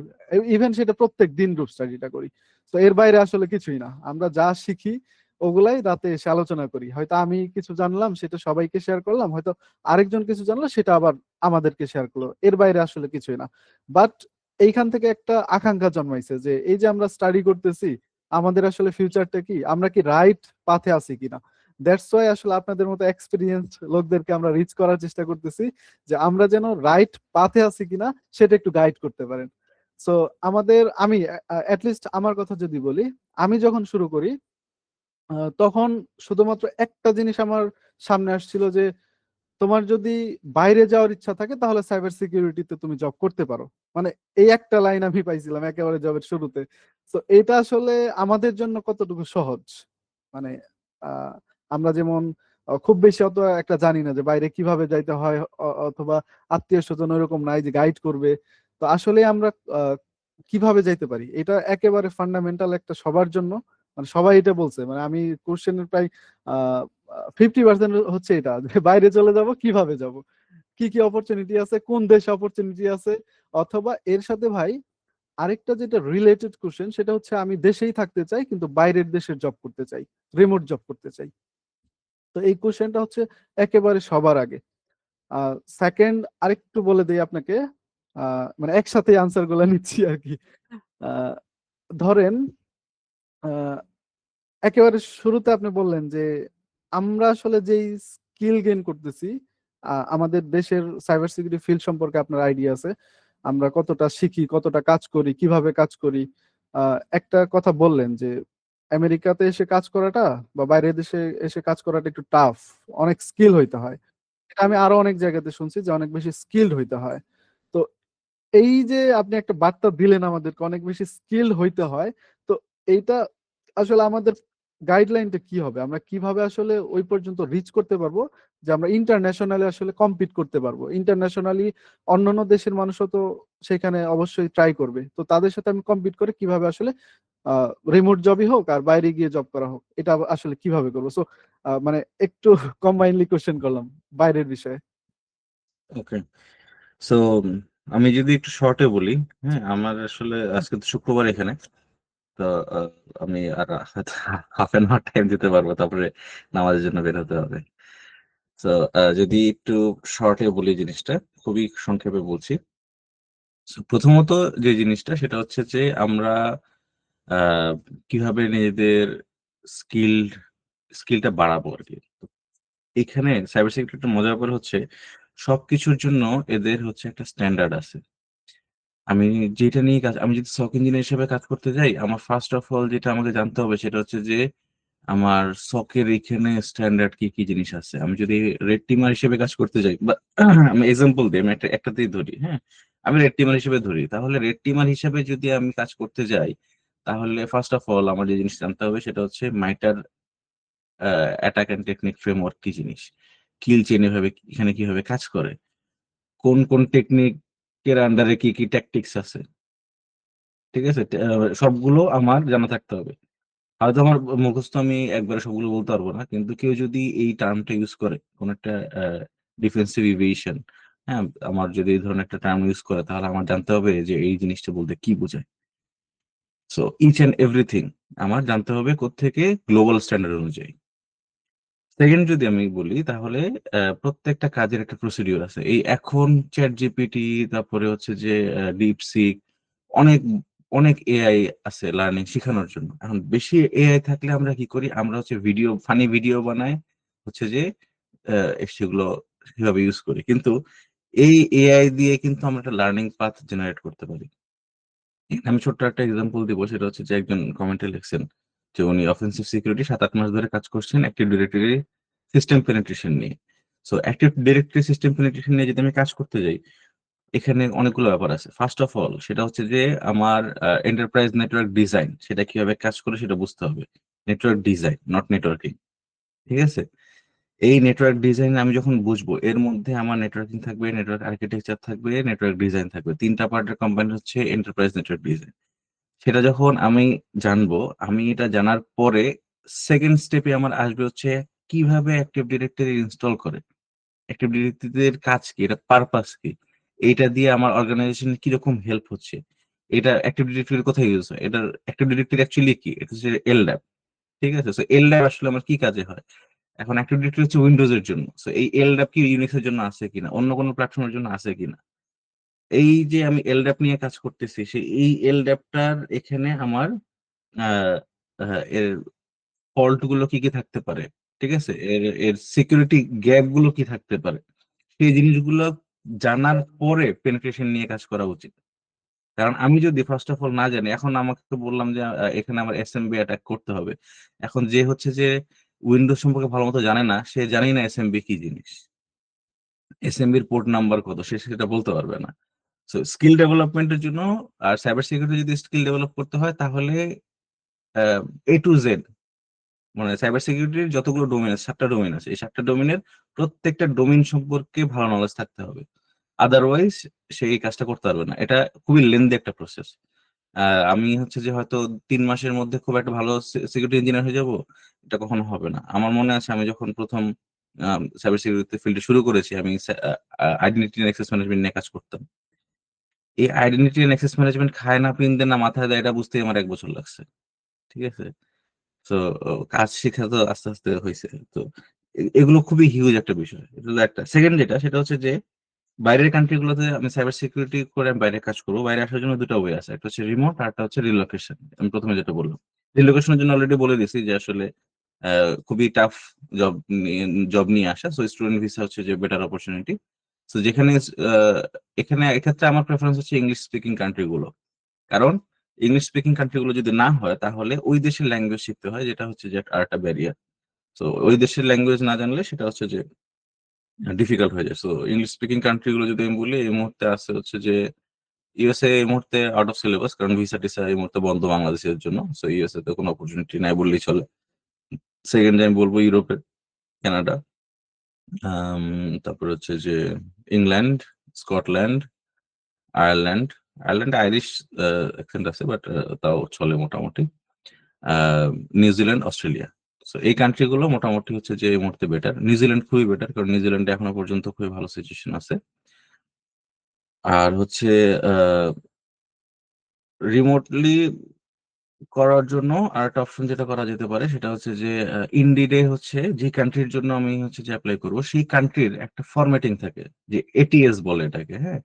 ইভেন সেটা প্রত্যেক দিন গ্রুপ স্টাডিটা করি। তো এর বাইরে আসলে কিছুই না, আমরা যা শিখি ওগুলাই রাতে এসে আলোচনা করি। হয়তো আমি কিছু জানলাম সেটা সবাইকে শেয়ার করলাম, হয়তো আরেকজন কিছু জানলো সেটা আবার আমাদেরকে শেয়ার করলো, এর বাইরে আসলে কিছুই না। বাট এইখান থেকে একটা আকাঙ্ক্ষা জন্মাইছে যে এই যে আমরা স্টাডি করতেছি, আমাদের আসলে ফিউচারটা কি, আমরা কি রাইট পাথে আছি কিনা। দ্যাটস ওয়াই আসলে আপনাদের মতো এক্সপিরিয়েন্স লোকদেরকে আমরা রিচ করার চেষ্টা করতেছি, যে আমরা যেন রাইট পাথে আছি কিনা সেটা একটু গাইড করতে পারেন। সো আমি অ্যাটলিস্ট আমার কথা যদি বলি, আমি যখন শুরু করি তখন শুধুমাত্র একটা জিনিস আমার সামনে আসছিল যে তোমার যদি বাইরে যাওয়ার ইচ্ছা থাকে তাহলে সাইবার সিকিউরিটিতে তুমি জব করতে পারো। মানে এই একটা লাইন আমি পাইছিলাম একেবারে জবের শুরুতে। তো এটা আসলে আমাদের জন্য কতটুকু সহজ, মানে আহ, আমরা যেমন খুব বেশি অত একটা জানি না যে বাইরে কিভাবে যাইতে হয়, অথবা আত্মীয় স্বজন ওরকম নাই যে গাইড করবে। তো আসলে আমরা কিভাবে যাইতে পারি, এটা একেবারে ফান্ডামেন্টাল একটা সবার জন্য। মানে সবাই এটা বলছে, মানে আমি কোশ্চেনের প্রায় 50% হচ্ছে এটা, যে বাইরে চলে যাব, কিভাবে যাব, কি কি অপরচুনিটি আছে, কোন দেশে অপরচুনিটি আছে, অথবা এর সাথে ভাই আরেকটা যেটা রিলেটেড কোশ্চেন, সেটা হচ্ছে আমি দেশেই থাকতে চাই কিন্তু বাইরের দেশের জব করতে চাই, রিমোট জব করতে চাই। তো এই কোশ্চেনটা হচ্ছে একেবারে সবার আগে। সেকেন্ড আরেকটু বলে দিই আপনাকে, মানে একসাথে আনসার গুলা নিচ্ছি আর কি। আহ, ধরেন একেবারে শুরুতে আপনি বললেন যে আমরা আসলে যেই স্কিল গেইন করতেছি, আমাদের দেশের সাইবার সিকিউরিটি ফিল্ড সম্পর্কে আপনার আইডিয়া আছে, আমরা কতটা শিখি, কতটা কাজ করি, কিভাবে কাজ করি। একটা কথা বললেন যে আমেরিকাতে এসে কাজ করাটা বা বাইরের দেশে এসে কাজ করাটা একটু টাফ, অনেক স্কিল হইতে হয়। এটা আমি আরো অনেক জায়গাতে শুনছি যে অনেক বেশি স্কিলড হইতে হয়। তো এই যে আপনি একটা বার্তা দিলেন আমাদেরকে অনেক বেশি স্কিল হইতে হয়, তো এইটা আসলে আমাদের গাইডলাইনটা কি হবে, আমরা কিভাবে আসলে ওই পর্যন্ত রিচ করতে পারবো যে আমরা ইন্টারন্যাশনালি আসলে কম্পিট করতে পারবো। ইন্টারন্যাশনালি অন্যান্য দেশের মানুষও তো সেখানে অবশ্যই ট্রাই করবে, তো তাদের সাথে আমি কম্পিট করে কিভাবে আসলে রিমোট জবই হোক আর বাইরে গিয়ে জব করা হোক, এটা আসলে কিভাবে করবো। সো মানে একটু কম্বাইনলি কোশ্চেন করলাম বাইরের বিষয়ে। ওকে। সো আমি যদি একটু শর্টে বলি, হ্যাঁ, আমার আসলে আজকে তো শুক্রবার এখানে, তো আহ, আমি আর হাফ এন আওয়ার টাইম দিতে পারবো, তারপরে নামাজের জন্য বের হতে হবে। তো যদি একটু শর্টে বলি জিনিসটা, খুবই সংক্ষেপে বলছি। So, প্রথমত যে জিনিসটা সেটা হচ্ছে যে আমরা আহ, কিভাবে নিজেদের স্কিল স্কিলটা বাড়াবো আর কি। এখানে সাইবার সিকিউরিটির মজার ব্যাপার হচ্ছে সবকিছুর জন্য এদের হচ্ছে একটা স্ট্যান্ডার্ড আছে। আমি যেটা নিয়ে কাজ, আমি যদি সক ইঞ্জিনিয়ার হিসেবে কাজ করতে যাই, আমার ফার্স্ট অফ অল যেটা আমাকে জানতে হবে সেটা হচ্ছে যে আমার সকের এখানে স্ট্যান্ডার্ড কি কি জিনিস আছে। আমি যদি রেড টিমার হিসেবে কাজ করতে যাই বা আমি এক্সাম্পল দিই, আমি একটাতেই ধরি, হ্যাঁ, আমি রেড টিমার হিসেবে ধরি, তাহলে রেড টিমার হিসেবে যদি আমি কাজ করতে যাই, তাহলে ফার্স্ট অফ অল আমার যে জিনিস জানতে হবে সেটা হচ্ছে mightier attack and technique framework কি জিনিস, কিল চেন এভাবে এখানে কিভাবে কাজ করে, কোন কোন টেকনিকের আন্ডারে কি কি ট্যাকটিক্স আছে, ঠিক আছে, সবগুলো আমার জানা থাকতে হবে। হয়তো আমার মুখস্থ আমি একবারে সবগুলো বলতে পারবো না, কিন্তু কেউ যদি এই টার্মটা ইউজ করে কোন একটা ডিফেন্সিভ এভিয়েশন, হ্যাঁ, আমার যদি এই ধরনের একটা টার্ম ইউজ করে, তাহলে আমার জানতে হবে যে এই জিনিসটা বলতে কি বোঝায়। সো ইচ অ্যান্ড এভরিথিং আমার জানতে হবে কোত্থেকে, গ্লোবাল স্ট্যান্ডার্ড অনুযায়ী। সেকেন্ড যদি আমি বলি, তাহলে প্রত্যেকটা কাজের একটা প্রসিডিউর আছে। এই এখন চ্যাট জিপিটি, তারপরে হচ্ছে যে ডিপসিক, অনেক অনেক এআই আছে লার্নিং শেখানোর জন্য। এখন বেশি এআই থাকলে আমরা কি করি, আমরা হচ্ছে ভিডিও, ফানি ভিডিও বানাই, হচ্ছে যে সেগুলো সেভাবে ইউজ করি। কিন্তু এই এআই দিয়ে কিন্তু আমরা একটা লার্নিং পাথ জেনারেট করতে পারি। এখানে আমি ছোট্ট একটা এক্সাম্পল দিব, সেটা হচ্ছে যে একজন কমেন্টে লিখছেন যে উনি অফেন্সিভ সিকিউরিটি ৭-৮ মাস ধরে কাজ করছেন অ্যাক্টিভ ডিরেক্টরি সিস্টেম পেনিট্রেশন নিয়ে। So active directory system penetration নিয়ে যদি আমি কাজ করতে যাই, এখানে অনেকগুলো ব্যাপার আছে। ফার্স্ট অফ অল সেটা হচ্ছে যে আমার এন্টারপ্রাইজ নেটওয়ার্ক ডিজাইন সেটা কিভাবে কাজ করে সেটা বুঝতে হবে। Network design, not networking. ঠিক আছে? এই নেটওয়ার্ক ডিজাইন আমি যখন বুঝবো, এর মধ্যে আমার নেটওয়ার্কিং থাকবে, নেটওয়ার্ক আর্কিটেকচার থাকবে, নেটওয়ার্ক ডিজাইন থাকবে। ৩ টা পার্টের কোম্পানি হচ্ছে এন্টারপ্রাইজ নেটওয়ার্ক ডিজাইন। সেটা যখন আমি জানবো, আমি এটা জানার পরে সেকেন্ড স্টেপে আমার আসবে হচ্ছে কিভাবে অ্যাক্টিভ ডিরেক্টরি ইনস্টল করে। অ্যাক্টিভ ডিরেক্টরির কাজ কি? এটার পারপাস কি? এইটা দিয়ে আমার অর্গানাইজেশনে কিরকম হেল্প হচ্ছে? এটা অ্যাক্টিভ ডিরেক্টরি কোথায় ইউজ হয়? এটার অ্যাক্টিভ ডিরেক্টরি অ্যাকচুয়ালি কি? এটা হচ্ছে এলডাপ। ঠিক আছে? সো এলডাপ আসলে আমার কি কাজে হয়? এখন অ্যাক্টিভ ডিরেক্টরি হচ্ছে উইন্ডোজ এর জন্য। সো এই এলডাপ কি ইউনিক্স এর জন্য আছে কিনা? অন্য কোনো প্ল্যাটফর্মের জন্য আছে কিনা? এই যে আমি এলডাপ নিয়ে কাজ করতেছি, এই এলডাপটার এখানে আমার আ আ এর ফল্ট গুলো কি, কি থাকতে পারে? ঠিক আছে? এর সিকিউরিটি গ্যাপ গুলো কি থাকতে পারে? সেই জিনিসগুলো জানার পরে পেনিট্রেশন নিয়ে কাজ করা উচিত। কারণ আমি যদি ফার্স্ট অফ অল না জানি, এখন আমাকে তো বললাম যে এখানে আমার এসএমবি অ্যাটাক করতে হবে। এখন যে হচ্ছে যে উইন্ডোজ সম্পর্কে ভালোমতো জানে না, সে জানেই না এসএমবি কি জিনিস। এসএমবির পোর্ট নাম্বার কত সে সেটা বলতে পারবে না। সো স্কিল ডেভেলপমেন্ট এর জন্য আর সাইবার সিকিউরিটি যদি স্কিল ডেভেলপ করতে হয়, তাহলে আ A to Z, মানে সাইবার সিকিউরিটির যতগুলো ডোমেইন আছে, ৭ টা ডোমেইন আছে। এই ৭ টা ডোমেইনের প্রত্যেকটা ডোমেইন সম্পর্কে ভালো নলেজ থাকতে হবে। আদারওয়াইজ সে এই কাজটা করতে পারবে না। এটা খুবই লেন্দি একটা প্রসেস। আ আমি হচ্ছে যে হয়তো ৩ মাসের মধ্যে খুব একটা ভালো সিকিউরিটি ইঞ্জিনিয়ার হয়ে যাবো, এটা কখনো হবে না। আমার মনে আছে আমি যখন ১ম সাইবার সিকিউরিটি ফিল্ডে শুরু করেছি, আমি আইডেন্টিটি অ্যান্ড অ্যাক্সেস ম্যানেজমেন্ট নিয়ে কাজ করতাম। এই আইডেন্টিটি অ্যান্ড অ্যাক্সেস ম্যানেজমেন্ট খায় না, পিন দেয় না, মাথায় দেয়, এটা বুঝতেই আমার ১ বছর লাগছে। ঠিক আছে? সো কাজ শিখা তো আস্তে, আস্তে হইছে। তো এগুলো খুবই হিউজ একটা বিষয়। এটা হলো একটা। সেকেন্ড যেটা, সেটা হচ্ছে যে বাইরের কান্ট্রি গুলোতে আমি সাইবার সিকিউরিটি করে আমি বাইরে কাজ করব। বাইরে আসার জন্য ২ টা ওয়ে আছে। একটা হচ্ছে রিমোট, আরেকটা হচ্ছে রিলোকেশন। আমি ১ম এ যেটা বললাম। রিলোকেশন এর জন্য অলরেডি বলে দিছি যে আসলে আ খুবই টাফ জব জব নিয়ে আসা। সো স্টুডেন্ট ভিসা হচ্ছে যে বেটার অপরচুনিটি। সো যেখানে আ এখানে এক্ষেত্রে আমার প্রেফারেন্স হচ্ছে ইংলিশ স্পিকিং কান্ট্রি গুলো। কারণ ইংলিশ স্পিকিং কান্ট্রি গুলো যদি না হয়, তাহলে ওই দেশের ল্যাঙ্গুয়েজ শিখতে হয়, যেটা হচ্ছে যে আরেকটা ব্যারিয়ার। সো ওই দেশের ল্যাঙ্গুয়েজ না জানলে সেটা হচ্ছে যে ডিফিকাল্ট হয়ে যায়। সো ইংলিশ স্পিকিং কান্ট্রি গুলো যদি আমি বলি, এই মুহূর্তে আছে হচ্ছে যে ইউএসএ এই মুহূর্তে আউট অফ সিলেবাস, কারণ ভিসা-টিসা এই মুহূর্তে বন্ধ বাংলাদেশের জন্য। সো ইউএসএ তে কোনো অপরচুনিটি নাই বললেই চলে। সেকেন্ড আমি বলব ইউরোপে, কানাডা, আম তারপরে হচ্ছে যে ইংল্যান্ড, স্কটল্যান্ড, আয়ারল্যান্ড। আয়ারল্যান্ডে আইরিশ অ্যাকসেন্ট আছে, বাট তাও চলে মোটামুটি। আ নিউজিল্যান্ড, অস্ট্রেলিয়া। সো এই কান্ট্রি গুলো মোটামুটি হচ্ছে যে এই মুহূর্তে বেটার। নিউজিল্যান্ড খুবই বেটার, কারণ নিউজিল্যান্ডে এখনো পর্যন্ত খুবই ভালো সিচুয়েশন আছে। আর হচ্ছে আ রিমোটলি করার জন্য আরেকটা অপশন যেটা করা যেতে পারে, সেটা হচ্ছে যে Indeed এ হচ্ছে যে কান্ট্রির জন্য আমি হচ্ছে যে এপ্লাই করব, সেই কান্ট্রির একটা ফরম্যাটিং থাকে, যে এটিএস বলে এটাকে, হ্যাঁ?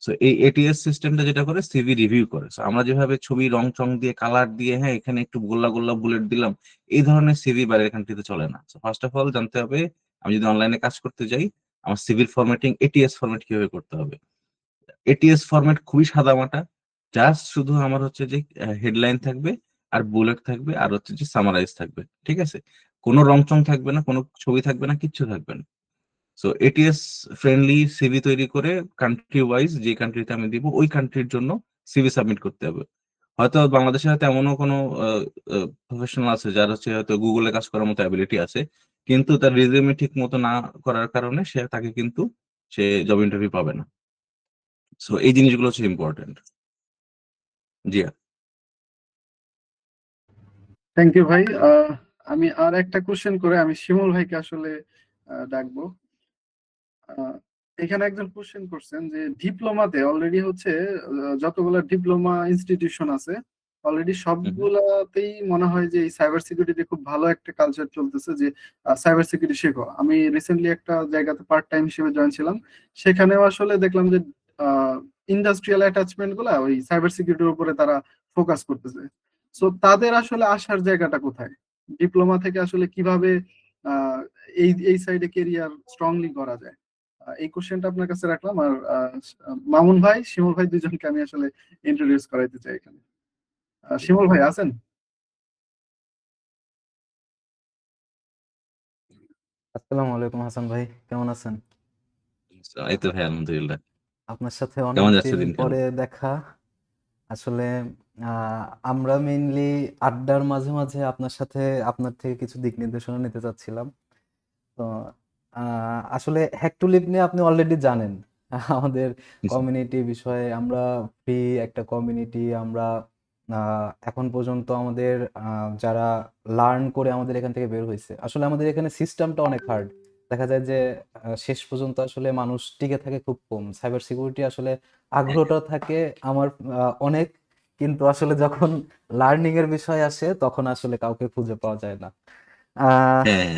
সো এই এটিএস সিস্টেমটা যেটা করে সিভি রিভিউ করে। সো আমরা যেভাবে ছবি রং-চং দিয়ে কালার দিয়ে, হ্যাঁ, এখানে একটু গোল্লা, গোল্লা বুলেট দিলাম, এই ধরনের সিভি বাইরের কান্ট্রিতে চলে না। সো ফার্স্ট অফ অল জানতে হবে, আমি যদি অনলাইনে কাজ করতে যাই, আমার সিভির ফরম্যাটিং এটিএস ফরম্যাট কিভাবে করতে হবে। এটিএস ফরম্যাট খুবই সাদামাটা। জাস্ট শুধু আমার হচ্ছে যে হেডলাইন থাকবে, আর বুলেট থাকবে, আর হচ্ছে যে সামারাইজ থাকবে, ঠিক আছে? কোনো রংচং থাকবে না, কোনো ছবি থাকবে না, কিচ্ছু থাকবে না। সো এটিএস ফ্রেন্ডলি সিভি তৈরি করে কান্ট্রি ওয়াইজ যে কান্ট্রিতে আমি দিব ওই কান্ট্রির জন্য সিভি সাবমিট করতে হবে। হয়তো বাংলাদেশে হয়তো এমনও কোনো প্রফেশনাল আছে যার হচ্ছে হয়তো গুগলে কাজ করার মতো অ্যাবিলিটি আছে, কিন্তু তার রিজিউমে ঠিক মতো না করার কারণে তাকে কিন্তু সে জব ইন্টারভিউ পাবে না। সো এই জিনিসগুলো হচ্ছে ইম্পর্টেন্ট। জি থ্যাংক ইউ ভাই। আমি আর একটা কোশ্চেন করে আমি শিমুল ভাইকে আসলে ডাকবো। আহ, এখানে একজন কোশ্চেন করছেন যে ডিপ্লোমাতে অলরেডি হচ্ছে যতগুলো ডিপ্লোমা ইনস্টিটিউশন আছে অলরেডি সবগুলাতেই মনে হয় যে এই সাইবার সিকিউরিটি খুব ভালো একটা কালচার চলতেছে, যে সাইবার সিকিউরিটি শেখো। আমি রিসেন্টলি একটা জায়গাতে পার্ট টাইম হিসেবে জয়েন ছিলাম, সেখানেও আসলে দেখলাম যে ইন্ডাস্ট্রিয়াল অ্যাটাচমেন্ট গুলা ওই সাইবার সিকিউরিটির উপরে তারা ফোকাস করতেছে। সো তাদের আসলে আসার জায়গাটা কোথায়? ডিপ্লোমা থেকে আসলে কিভাবে আহ, এই সাইডে কেরিয়ার স্ট্রংলি করা যায়? এই কোশ্চেনটা আপনার কাছে রাখলাম। আর মামুন ভাই, শিমুল ভাই দুজনকে আমি আসলে ইন্ট্রোডিউস করাইতে চাই এখানে। শিমুল ভাই আছেন? আসসালামু আলাইকুম হাসান ভাই, কেমন আছেন? এই তো ভাই, আলহামদুলিল্লাহ। আপনার সাথে কেমন অনেক যাচ্ছে দিন দিনকাল? পরে দেখা। আসলে আমরা মেইনলি আড্ডার মাঝে মাঝে আপনার সাথে আপনার থেকে কিছু দিক নির্দেশনা নিতে চাচ্ছিলাম। তো আসলে হ্যাক টু লিভ নিয়ে আপনি অলরেডি জানেন আমাদের কমিউনিটি বিষয়ে। আমরা ফ্রি একটা কমিউনিটি। আমরা এখন পর্যন্ত আমাদের যারা লার্ন করে আমাদের এখান থেকে বের হয়েছে, আসলে আমাদের এখানে সিস্টেমটা অনেক হার্ড। দেখা যায় যে শেষ পর্যন্ত আসলে মানুষ টিকে থাকে খুব কম। সাইবার সিকিউরিটি আসলে আগ্রহটা থাকে আমার অনেক, কিন্তু আসলে যখন লার্নিং এর বিষয় আসে তখন আসলে কাউকে খুঁজে পাওয়া যায় না। আহ হ্যাঁ,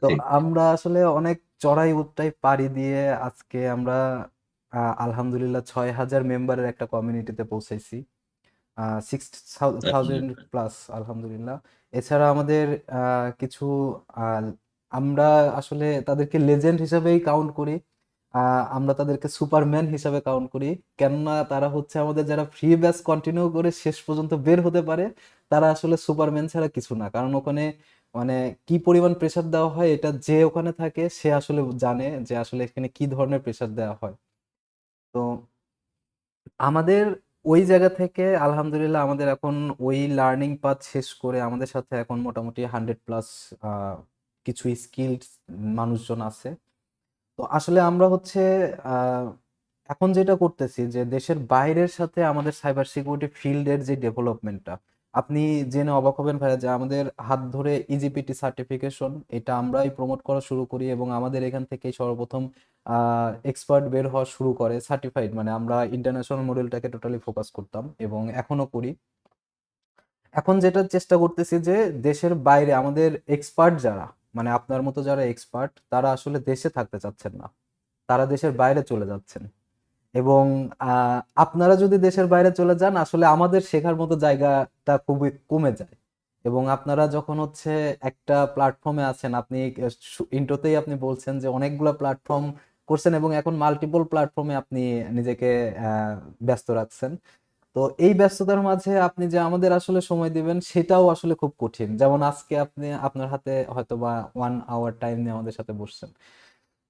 তো ঠিক। আমরা আসলে অনেক চড়াই উতরাই পাড়ি দিয়ে আজকে আমরা আলহামদুলিল্লাহ 6,000 মেম্বারের একটা কমিউনিটিতে পৌঁছাইছি। 6,000 আলহামদুলিল্লাহ। প্লাস আলহামদুলিল্লাহ। এছাড়া আমাদের কিছু আহ, আমরা আসলে তাদেরকে লেজেন্ড হিসাবেই কাউন্ট করি। আমরা তাদেরকে সুপারম্যান হিসাবে কাউন্ট করি, কেননা তারা হচ্ছে আমাদের যারা ফ্রি ব্যাচ কন্টিনিউ করে শেষ পর্যন্ত বের হতে পারে, তারা আসলে সুপারম্যান ছাড়া কিছু না। কারণ ওখানে মানে কি পরিমাণ প্রেসার দেওয়া হয় এটা যে ওখানে থাকে সে আসলে জানে যে আসলে এখানে কি ধরনের প্রেসার দেওয়া হয়। তো আমাদের ওই জায়গা থেকে আলহামদুলিল্লাহ আমাদের এখন ওই লার্নিং পাথ শেষ করে আমাদের সাথে এখন মোটামুটি 100+ কিছু স্কিলড মানুষজন আছে। তো আসলে আমরা হচ্ছে আহ, এখন যেটা করতেছি যে দেশের বাইরের সাথে আমাদের সাইবার সিকিউরিটি ফিল্ডের যে ডেভেলপমেন্টটা, আপনি জেনে অবাক হবেন ভাইয়া যে আমাদের হাত ধরে ইজিপিটি সার্টিফিকেশন এটা আমরাই প্রমোট করা শুরু করি, এবং আমাদের এখান থেকেই সর্বপ্রথম এক্সপার্ট বের হওয়া শুরু করে সার্টিফাইড। মানে আমরা ইন্টারন্যাশনাল মডেলটাকে টোটালি ফোকাস করতাম এবং এখনো করি। এখন যেটা চেষ্টা করতেছি যে দেশের বাইরে আমাদের এক্সপার্ট যারা, মানে আপনার মতো যারা এক্সপার্ট, তারা আসলে দেশে থাকতে চাচ্ছেন না, তারা দেশের বাইরে চলে যাচ্ছেন। এবং আপনারা যদি দেশের বাইরে চলে যান আসলে আমাদের শেখার মতো জায়গাটা খুবই কমে যায়। এবং আপনারা যখন হচ্ছে একটা প্ল্যাটফর্মে আছেন, আপনি ইন্ট্রোতেই আপনি বলছেন যে অনেকগুলো প্ল্যাটফর্ম করছেন এবং এখন মাল্টিপল প্ল্যাটফর্মে আপনি নিজেকে ব্যস্ত রাখছেন। তো এই ব্যস্ততার মাঝে আপনি যে আমাদের আসলে সময় দিবেন সেটাও আসলে খুব কঠিন। যেমন আজকে আপনি আপনার হাতে হয়তো বা 1 আওয়ার টাইম নিয়ে আমাদের সাথে বসছেন।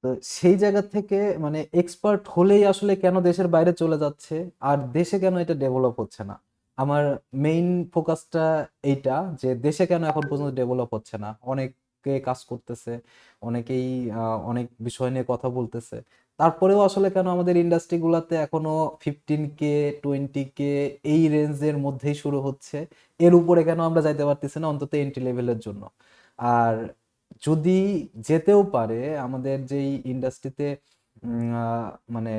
তো সেই জায়গা থেকে মানে এক্সপার্ট হলেই আসলে কেন দেশের বাইরে চলে যাচ্ছে আর দেশে কেন এটা ডেভেলপ হচ্ছে না? আমার মেইন ফোকাসটা এইটা, যে দেশে কেন এখন পর্যন্ত ডেভেলপ হচ্ছে না। অনেকে কাজ করতেছে, অনেকেই অনেক বিষয় নিয়ে কথা বলতেছে, তারপরেও আসলে কেন আমাদের ইন্ডাস্ট্রি গুলাতে এখনো 15K 20K এই রেঞ্জের মধ্যেই শুরু হচ্ছে, এর উপরে কেন আমরা যাইতে পারতেছি না অন্তত এন্ট্রি লেভেলের জন্য? আর যদি যেতেও পারে আমাদের যেই ইন্ডাস্ট্রিতে মানে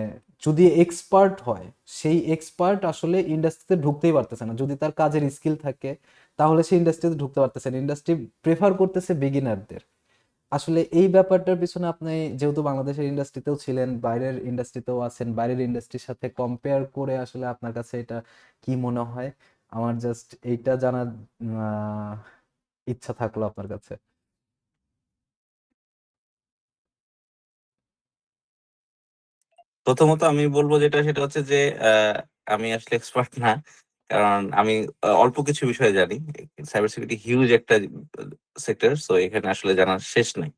যদি এক্সপার্ট হয়, সেই এক্সপার্ট আসলে ইন্ডাস্ট্রিতে ঢুকতেই পারতেছে না। যদি তার কাজের স্কিল থাকে তাহলে সে ইন্ডাস্ট্রিতে ঢুকতে পারতেছে না, ইন্ডাস্ট্রি প্রেফার করতেছে বিগিনারদের। আসলে এই ব্যাপারটার পিছনে আপনি যেহেতু বাংলাদেশের ইন্ডাস্ট্রিতেও ছিলেন, বাইরের ইন্ডাস্ট্রিতেও আছেন, বাইরের ইন্ডাস্ট্রির সাথে কম্পেয়ার করে আসলে আপনার কাছে এটা কি মনে হয়? আমার জাস্ট এইটা জানার আহ, ইচ্ছা থাকলো আপনার কাছে। প্রথমত আমি বলবো যেটা সেটা হচ্ছে যে আহ, আমি আসলে এক্সপার্ট না। কারণ আমি অল্প কিছু বিষয়ে জানি। সাইবার সিকিউরিটি হিউজ একটা সেক্টর, সো এখানে আসলে জানার শেষ নাই।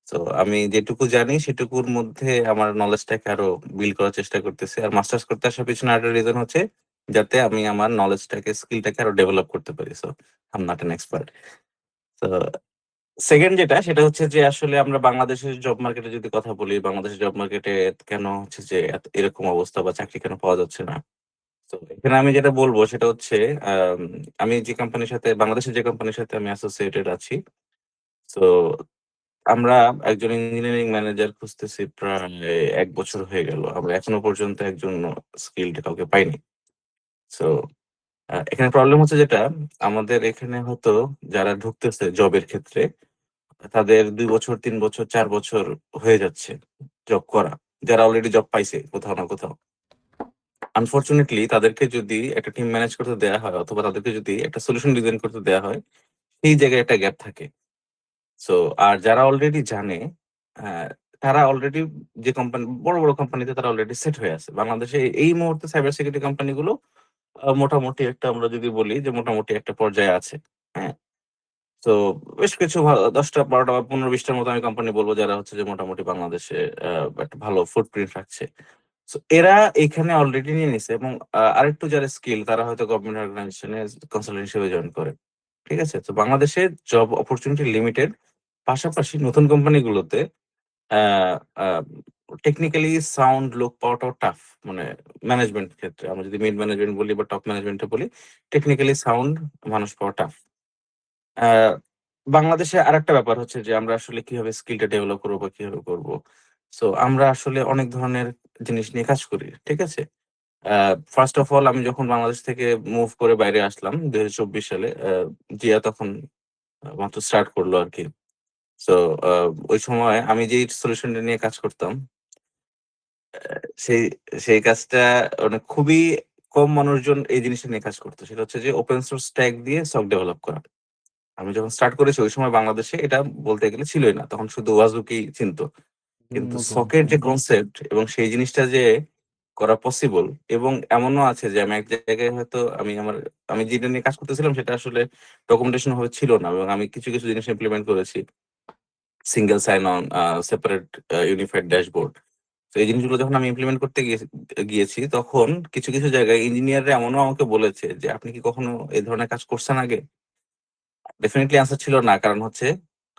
তো আমি যেটুকু জানি সেটুকুর মধ্যে আমার নলেজটাকে আরো বিল্ড করার চেষ্টা করতেছি। আর মাস্টার্স করতে আসার পিছনে আরেকটা রিজন হচ্ছে যাতে আমি আমার নলেজটাকে, স্কিলটাকে আরো ডেভেলপ করতে পারি। So I am not an expert. তো সেকেন্ড যেটা সেটা হচ্ছে যে আসলে আমরা বাংলাদেশের জব মার্কেটে যদি কথা বলি, বাংলাদেশের জব মার্কেটে কেন হচ্ছে যে এরকম অবস্থা বা চাকরি কেন পাওয়া যাচ্ছে না? তো এখানে আমি যেটা বলবো সেটা হচ্ছে আম আমি যে কোম্পানির সাথে, বাংলাদেশের যে কোম্পানির সাথে আমি অ্যাসোসিয়েটেড আছি, তো আমরা একজন ইঞ্জিনিয়ারিং ম্যানেজার খুঁজতেছি প্রায় ১ বছর হয়ে গেল। আমরা এখনো পর্যন্ত একজন স্কিলড কাউকে পাইনি। সো এখানে প্রবলেম হচ্ছে যেটা, আমাদের এখানে হয়তো যারা ঢুকতেছে জবের ক্ষেত্রে তাদের ২ বছর, ৩ বছর, ৪ বছর হয়ে যাচ্ছে জব করা। যারা অলরেডি জব পাইছে কোথাও না কোথাও। আনফরচুনেটলি তাদেরকে যদি একটা টিম ম্যানেজ করতে দেয়া হয় অথবা তাদেরকে যদি একটা সলিউশন ডিজাইন করতে দেয়া হয়, সেই জায়গায় একটা গ্যাপ থাকে। সো আর যারা অলরেডি জানে, আ তারা অলরেডি যে কোম্পানি, বড়, বড় কোম্পানিতে তারা অলরেডি সেট হয়ে আছে। বাংলাদেশে এই মুহূর্তে সাইবার সিকিউরিটি কোম্পানিগুলো মোটামুটি একটা, আমরা যদি বলি যে মোটামুটি একটা পর্যায়ে আছে। হ্যাঁ? তো বেশ কিছু ১০ টা, ১২ টা বা ১৫-২০ টার মতো আমি কোম্পানি বলব যারা হচ্ছে যে মোটামুটি বাংলাদেশে একটা ভালো ফুটপ্রিন্ট রাখছে। সো এরা এখানে অলরেডি নিয়ে নিছে এবং আরেকটু যারা স্কিল তারা হয়তো গভর্নমেন্ট অর্গানাইজেশন এ কনসালটেন্ট হিসেবে জয়েন করে। ঠিক আছে? তো বাংলাদেশে জব অপরচুনিটি লিমিটেড। পাশাপাশি নতুন কোম্পানিগুলোতে আ আ টেকনিক্যালি সাউন্ড লোক পাওয়াটাও টাফ। মানে ম্যানেজমেন্ট ক্ষেত্রে আমরা যদি মিড ম্যানেজমেন্ট বলি বা টপ ম্যানেজমেন্ট এ বলি, টেকনিক্যালি সাউন্ড মানুষ পাওয়া টাফ। আ বাংলাদেশে আরেকটা ব্যাপার হচ্ছে যে আমরা আসলে কিভাবে স্কিলটা ডেভেলপ করব বা কিভাবে করব। সো আমরা আসলে অনেক ধরনের জিনিস নিয়ে কাজ করি। ঠিক আছে? আ ফার্স্ট অফ অল আমি যখন বাংলাদেশ থেকে মুভ করে বাইরে আসলাম ২০২৪ সালে, জিয়া তখন মাত্র স্টার্ট করলো আরকি। সো আ ওই সময় আমি যেই সলিউশনটা নিয়ে কাজ করতাম, সেই সেই কাজটা মানে খুবই কম মানুষজন এই জিনিসটা নিয়ে কাজ করত। সেটা হচ্ছে যে ওপেন সোর্স ট্যাগ দিয়ে সক ডেভেলপ করা। আমি যখন স্টার্ট করেছি ওই সময় বাংলাদেশে এটা বলতে গেলে ছিলই না। তখন শুধু ওয়াজুকি চিনত। কিন্তু নতুন। সকের যে কনসেপ্ট এবং সেই জিনিসটা যে করা পসিবল, এবং এমনও আছে যে আমি এক জায়গায় হয়তো আমি যেটা নিয়ে কাজ করতেছিলাম সেটা আসলে ডকুমেন্টেশন ভাবে ছিল না এবং আমি কিছু, কিছু জিনিস ইমপ্লিমেন্ট করেছি। Single sign on, separate unified dashboard. তো এই জিনিসগুলো যখন আমি ইমপ্লিমেন্ট করতে গিয়েছি তখন কিছু, কিছু জায়গায় ইঞ্জিনিয়াররা এমনও আমাকে বলেছে যে, "আপনি কি কখনো এই ধরনের কাজ করছেন আগে?" ডেফিনিটলি অ্যান্সার ছিল না। কারণ হচ্ছে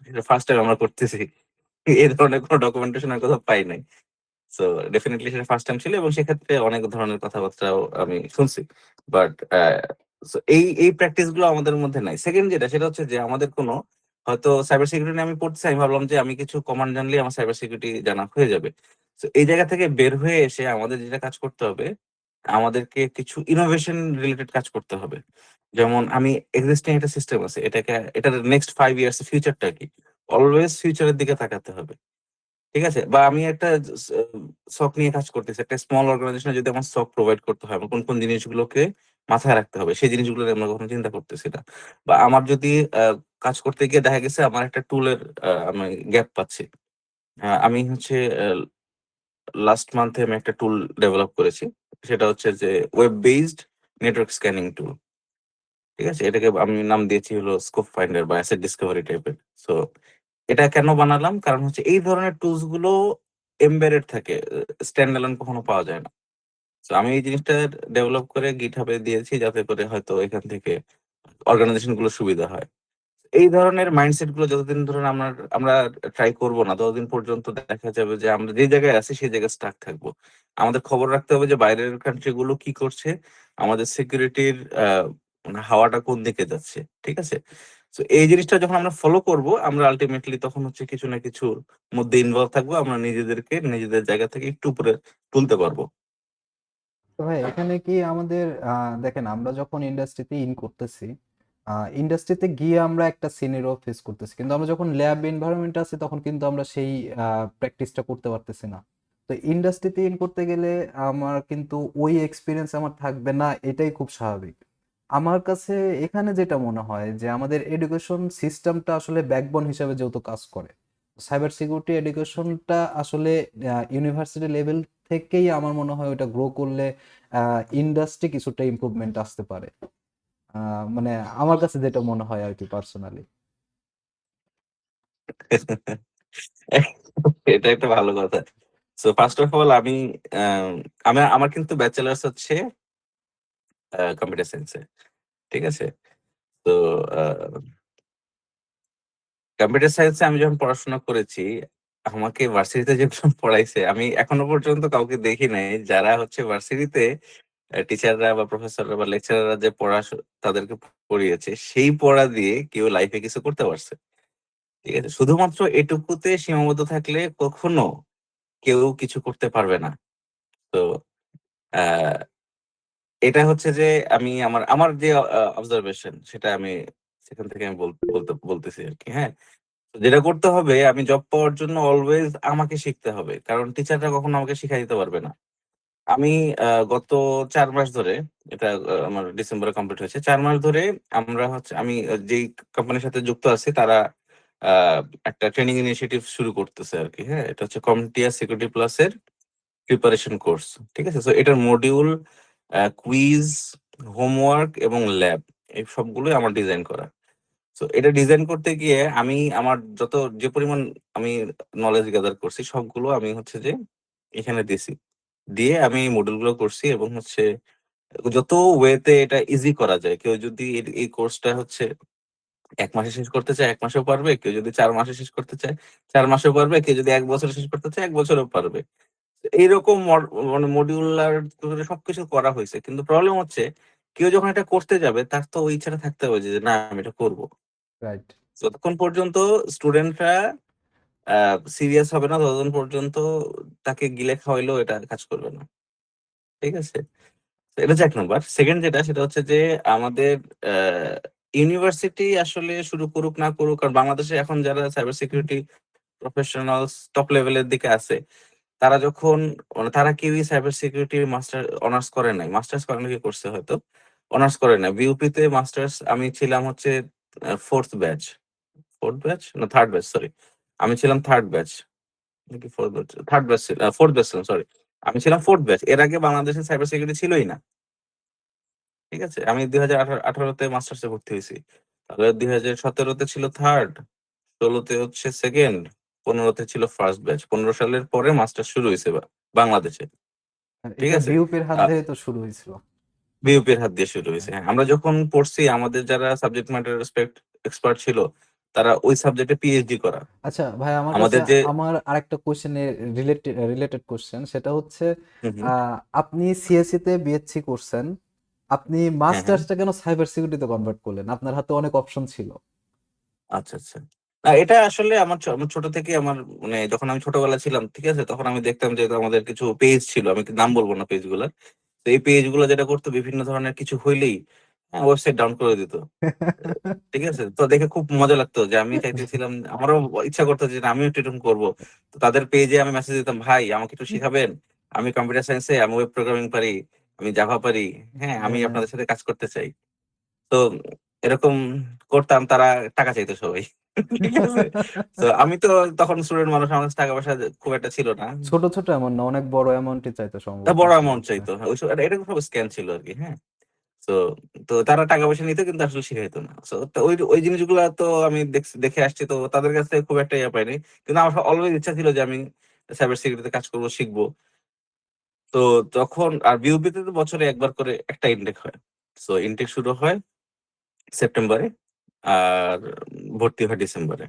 এটা ফার্স্ট টাইম আমরা করতেছি। এই ধরনের কোন ডকুমেন্টেশন আমি কোথাও পাই নাই। সো ডেফিনিটলি সেটা ফার্স্ট টাইম ছিল এবং সেক্ষেত্রে অনেক ধরনের কথাবার্তাও আমি শুনছি। বাট সো এই প্র্যাকটিস গুলো আমাদের মধ্যে নাই। সেকেন্ড যেটা সেটা হচ্ছে যে আমাদের কোনো, হয়তো সাইবার সিকিউরিটি নিয়ে আমি পড়তেছি, আমি ভাবলাম যে আমি কিছু কমান্ড জানলেই আমার সাইবার সিকিউরিটি জানা হয়ে যাবে। সো এই জায়গা থেকে বের হয়ে এসে আমাদের যেটা কাজ করতে হবে, আমাদেরকে কিছু ইনোভেশন রিলেটেড কাজ করতে হবে। যেমন আমি এক্সিস্টিং একটা সিস্টেম আছে। এটার নেক্সট 5 ইয়ার্স এর ফিউচারটা কি? অলওয়েজ ফিউচার এর দিকে তাকাতে হবে। ঠিক আছে? বা আমি একটা SOC নিয়ে কাজ করতেছি। একটা স্মল অর্গানাইজেশন এ যদি আমার SOC প্রোভাইড করতে হয়, আমার কোন, কোন জিনিসগুলোকে মাথায় রাখতে হবে, সেই জিনিসগুলো নিয়ে আমরা কখনো চিন্তা করতেছি না। বা আমার যদি আ কাজ করতে গিয়ে দেখা গেছে আমার একটা টুলের আমি গ্যাপ পাচ্ছি। আমি হচ্ছে লাস্ট মান্থে আমি একটা টুল ডেভেলপ করেছি। সেটা হচ্ছে যে ওয়েব বেসড নেটওয়ার্ক স্ক্যানিং টুল। ঠিক আছে? এটাকে আমি নাম দিয়েছি হলো স্কোপ ফাইন্ডার বা অ্যাসেট ডিসকভারি টাইপের। সো এটা কেন বানালাম? কারণ হচ্ছে এই ধরনের টুলস গুলো এমবেডেড থাকে। স্ট্যান্ড এলোন কখনো পাওয়া যায় না। সো আমি এই জিনিসটা ডেভেলপ করে GitHub এ দিয়েছি যাতে করে হয়তো এখান থেকে অর্গানাইজেশন গুলো সুবিধা হয়। এই ধরনের মাইন্ডসেট গুলো যতদিন ধরে আমরা ট্রাই করব না, ততদিন পর্যন্ত দেখা যাবে যে আমরা যে জায়গায় আছি সেই জায়গায় স্টাক থাকবো। আমাদের খবর রাখতে হবে যে বাইরের কান্ট্রি গুলো কি করছে, আমাদের সিকিউরিটির মানে হাওয়াটা কোন দিকে যাচ্ছে। ঠিক আছে? সো এই জিনিসটা যখন আমরা ফলো করব, আমরা আল্টিমেটলি তখন হচ্ছে কিছু না কিছুর মধ্যে ইনভলভ থাকবো। আমরা নিজেদেরকে নিজেদের জায়গা থেকে একটু উপরে তুলতে পারবো। তো ভাই এখানে কি আমাদের দেখেন আমরা যখন ইন্ডাস্ট্রিতে ইন করতেছি, ইন্ডাস্ট্রিতে গিয়ে আমরা একটা সিনারিও ফেস করতেছি, কিন্তু আমরা যখন ল্যাব এনভায়রনমেন্টে আছি তখন কিন্তু আমরা সেই প্র্যাকটিসটা করতে পারতেছি না। তো ইন্ডাস্ট্রিতে ইন করতে গেলে আমার কিন্তু ওই এক্সপিরিয়েন্স আমার থাকবে না, এটাই খুব স্বাভাবিক। আমার কাছে এখানে যেটা মনে হয় যে আমাদের এডুকেশন সিস্টেমটা আসলে ব্যাকবোন হিসেবে যেহেতু কাজ করে, সাইবার সিকিউরিটি এডুকেশনটা আসলে ইউনিভার্সিটি লেভেল থেকেই আমার মনে হয় ওটা গ্রো করলে ইন্ডাস্ট্রি কিছুটা ইমপ্রুভমেন্ট আসতে পারে। মানে আমার কাছে যেটা মনে হয় আর কি পার্সোনালি। এটা একটা ভালো কথা। সো ফার্স্ট অফ অল আমি আমার কিন্তু ব্যাচেলার্স হচ্ছে কম্পিউটার সায়েন্সে, ঠিক আছে? তো কম্পিউটার সায়েন্সে আমি যখন পড়াশোনা করেছি, আমাকে ভার্সিটিতে যেরকম পড়াইছে, আমি এখনো পর্যন্ত কাউকে দেখি নাই যারা হচ্ছে ভার্সিটিতে টিচাররা বা প্রফেসররা বা লেকচারাররা যে তাদেরকে পড়িয়েছে, সেই পড়া দিয়ে কেউ লাইফে কিছু করতে পারছে। ঠিক আছে? শুধুমাত্র এটুকুতে সীমাবদ্ধ থাকলে কখনো কেউ কিছু করতে পারবে না। তো আহ এটা হচ্ছে যে আমি আমার আমার যে অবজারভেশন, সেটা আমি সেখান থেকে আমি বলতেছি আরকি। হ্যাঁ? যেটা করতে হবে, আমি জব পাওয়ার জন্য অলওয়েজ আমাকে শিখতে হবে। কারণ টিচাররা কখনো আমাকে শিখাই দিতে পারবে না। আমি গত ৪ মাস ধরে, এটা আমার ডিসেম্বরে কমপ্লিট হয়েছে। ৪ মাস ধরে আমরা হচ্ছে আমি যেই কোম্পানির সাথে যুক্ত আছি তারা আ একটা ট্রেনিং ইনিশিয়েটিভ শুরু করতেছে আরকি। হ্যাঁ? এটা হচ্ছে কমটিয়া সিকিউরিটি প্লাস এর প্রিপারেশন কোর্স। ঠিক আছে? সো এটার মডিউল, কুইজ, হোমওয়ার্ক এবং ল্যাব, এই সবগুলোই আমার ডিজাইন করা। সো এটা ডিজাইন করতে গিয়ে আমি আমার যে পরিমাণ আমি নলেজ গ্যাদার করছি সবগুলো আমি হচ্ছে যে এখানে দিছি। দিয়ে আমি মডিউলগুলো করছি এবং হচ্ছে যত ওয়েতে এটা ইজি করা যায়। কেউ যদি এই কোর্সটা হচ্ছে ১ মাসে শেষ করতে চায় ১ মাসেও পারবে। কেউ যদি ৪ মাসে শেষ করতে চায় ৪ মাসেও পারবে। কেউ যদি ১ বছরে শেষ করতে চায় ১ বছরেও পারবে। এইরকম মানে মডিউলার করে সবকিছু করা হইছে। কিন্তু প্রবলেম হচ্ছে কেউ যখন এটা করতে যাবে তার তো ওই ইচ্ছাটা থাকতে হবে যে, "না, আমি এটা করব।" রাইট। যতক্ষণ পর্যন্ত স্টুডেন্টরা আ সিরিয়াস হবে না, ততদিন পর্যন্ত তাকে গিলে খাওয়াইলেও এটা কাজ করবে না। ঠিক আছে? তো এটা হচ্ছে ১ নাম্বার। 2nd যেটা, সেটা হচ্ছে যে আমাদের আ ইউনিভার্সিটি আসলে শুরু করুক না করুক, কারণ বাংলাদেশে এখন যারা সাইবার সিকিউরিটি প্রফেশনালস টপ লেভেলের দিকে আছে, তারা যখন মানে তারা কেউই সাইবার সিকিউরিটি অনার্স করে নাই। মাস্টার্স করে অনেকে করছে হয়তো। অনার্স করে নাই। বিউপিতে মাস্টার্স আমি ছিলাম হচ্ছে 4th ব্যাচ। 4th batch? না 3rd ব্যাচ, সরি। আমি ছিলাম 3rd ব্যাচ। নাকি 4th batch? 3rd batch 4th batch ছিলাম, সরি। আমি ছিলাম 4th ব্যাচ। এর আগে বাংলাদেশে সাইবার সিকিউরিটি ছিলই না। ঠিক আছে? আমি ২০১৮ তে মাস্টার্সে ভর্তি হইছি। তাহলে ২০১৭ তে ছিল 3rd, ১৬ তে হচ্ছে 2nd, ১৫ তে ছিল 1st ব্যাচ। ১৫ সালের পরে মাস্টার্স শুরু হইছে বাংলাদেশে। ঠিক এটা আছে? বিউপির হাত আ ধরে তো শুরু হয়েছিল। বিউপির হাত দিয়ে শুরু হইছে। হ্যাঁ, আমরা যখন পড়ছি আমাদের যারা সাবজেক্ট ম্যাটার এক্সপার্ট ছিল, তারা ওই সাবজেক্টে পিএইচডি করা। আচ্ছা ভাই, আমার কাছে আমাদের যে আমার আরেকটা কোশ্চেনের রিলেটেড কোশ্চেন, সেটা হচ্ছে হু, হু। আপনি সিএসসি তে বিএসসি করছেন, আপনি হ্যাঁ, হ্যাঁ। মাস্টার্সটা কেন সাইবার সিকিউরিটিতে কনভার্ট করলেন? আপনার হাতে অনেক অপশন ছিল। আচ্ছা, আচ্ছা। না, এটা আসলে আমার ছোট থেকেই আমার মানে যখন আমি ছোটবেলায় ছিলাম, ঠিক আছে? তখন আমি দেখতাম যে আমাদের কিছু পেজ ছিল। আমি নাম বলব না পেজগুলার। তো এই পেজগুলো যেটা করতো, বিভিন্ন ধরনের কিছু হইলেই ওয়েবসাইট ডাউন করে দিত। ঠিক আছে? তো দেখে খুব মজা লাগতো যে আমি চাইতেছিলাম, আমারও ইচ্ছা করতো যে না, আমিও একটু এরকম করব। তো তাদের পেজে আমি মেসেজ দিতাম, "ভাই, আমাকে একটু শিখাবেন? আমি কম্পিউটার সায়েন্সে, আমি ওয়েব প্রোগ্রামিং পারি, আমি জাভা পারি। হ্যাঁ, আমি হ্যাঁ। আপনাদের সাথে কাজ করতে চাই।" তো এরকম করতাম, তারা টাকা চাইতো সবাই। ঠিক আছে? তো আমি তো তখন স্টুডেন্ট মানুষ, আমার কাছে টাকা-পয়সা খুব একটা ছিল না। ছোট ছোট এমন না, অনেক বড় অ্যামাউন্টই চাইতো সম্ভবত বড় আসলে। অ্যামাউন্ট চাইতো। এটা সব স্ক্যাম ছিল আরকি, হ্যাঁ? তো তো তারা টাকা-পয়সা নিত কিন্তু আসলে শিখাইতো না। সো তো ওই জিনিসগুলা তো আমি দেখে আসছি, তো তাদের কাছ থেকে খুব একটা ইয়ে পাইনি। কিন্তু আমার অলওয়েজ ইচ্ছা ছিল যে আমি সাইবার সিকিউরিটিতে কাজ করব, শিখবো। তো তখন আর বিউপিতে তো বছরে ১ বার করে একটা ইনটেক হয়। সো ইনটেক শুরু হয় সেপ্টেম্বরে, আর ভর্তি হয় ডিসেম্বরে।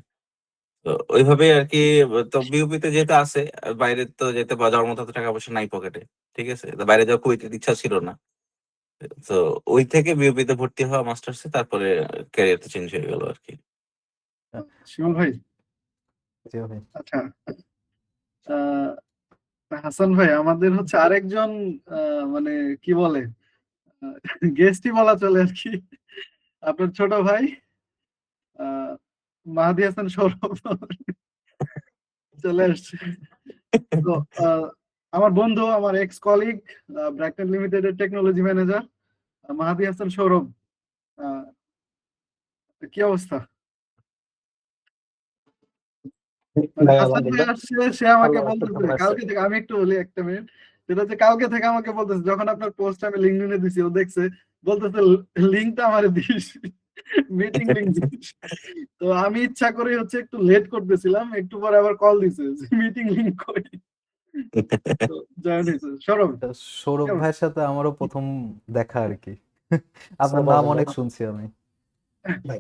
তো ওইভাবেই আরকি। তো বিউপিতে যেহেতু আছে, বাইরে তো যেতে যাওয়ার মতো এত টাকা-পয়সা নাই পকেটে। ঠিক আছে? তো বাইরে যাওয়ার খুব ইচ্ছা ছিল না। তো ওই থেকে বিউপিতে ভর্তি হওয়া মাস্টার্সে, তারপরে ক্যারিয়ারটা চেঞ্জ হয়ে গেল আরকি। শিমুল ভাই, জি ভাই। আচ্ছা, আহ, হাসান ভাই আমাদের হচ্ছে আরেকজন মানে কি বলে গেস্টই বলা চলে আর কি, আপনার ছোট ভাই আহ, মাহাদি হাসান সৌরভ চলে আসছে। তো আমার বন্ধু, আমার এক্স কলিগ, ব্র্যাকটেন লিমিটেডের টেকনোলজি ম্যানেজার মাহাদি হাসান সৌরভ, আহ, কি অবস্থা? মানে ভাই হাসান ভাই আলহামদুলিল্লাহ আসছে, সে আমাকে আল্লাহ রাখছে, বলতেছে ভালো আছে। কালকে থেকে, আমি একটু বলি একটা মিনিট, সেটা হচ্ছে কালকে থেকে আমাকে বলতেছে, যখন আপনার পোস্ট আমি লিঙ্কডইনে দিছি ও দেখছে, বলতেছে লিঙ্কটা আমারে দিস, মিটিং লিঙ্ক দিস। তো আমি ইচ্ছা করে হচ্ছে একটু লেট করতেছিলাম, একটু পরে আবার কল দিছে যে মিটিং লিঙ্ক কই। তো জয়েন হয়েছে সৌরভ। তা সৌরভ কেমন? ভাইয়ের সাথে আমারও প্রথম দেখা আর কি। আপনার আসসালামু নাম আলাইকুম অনেক ভাই। শুনছি আমি। ভাই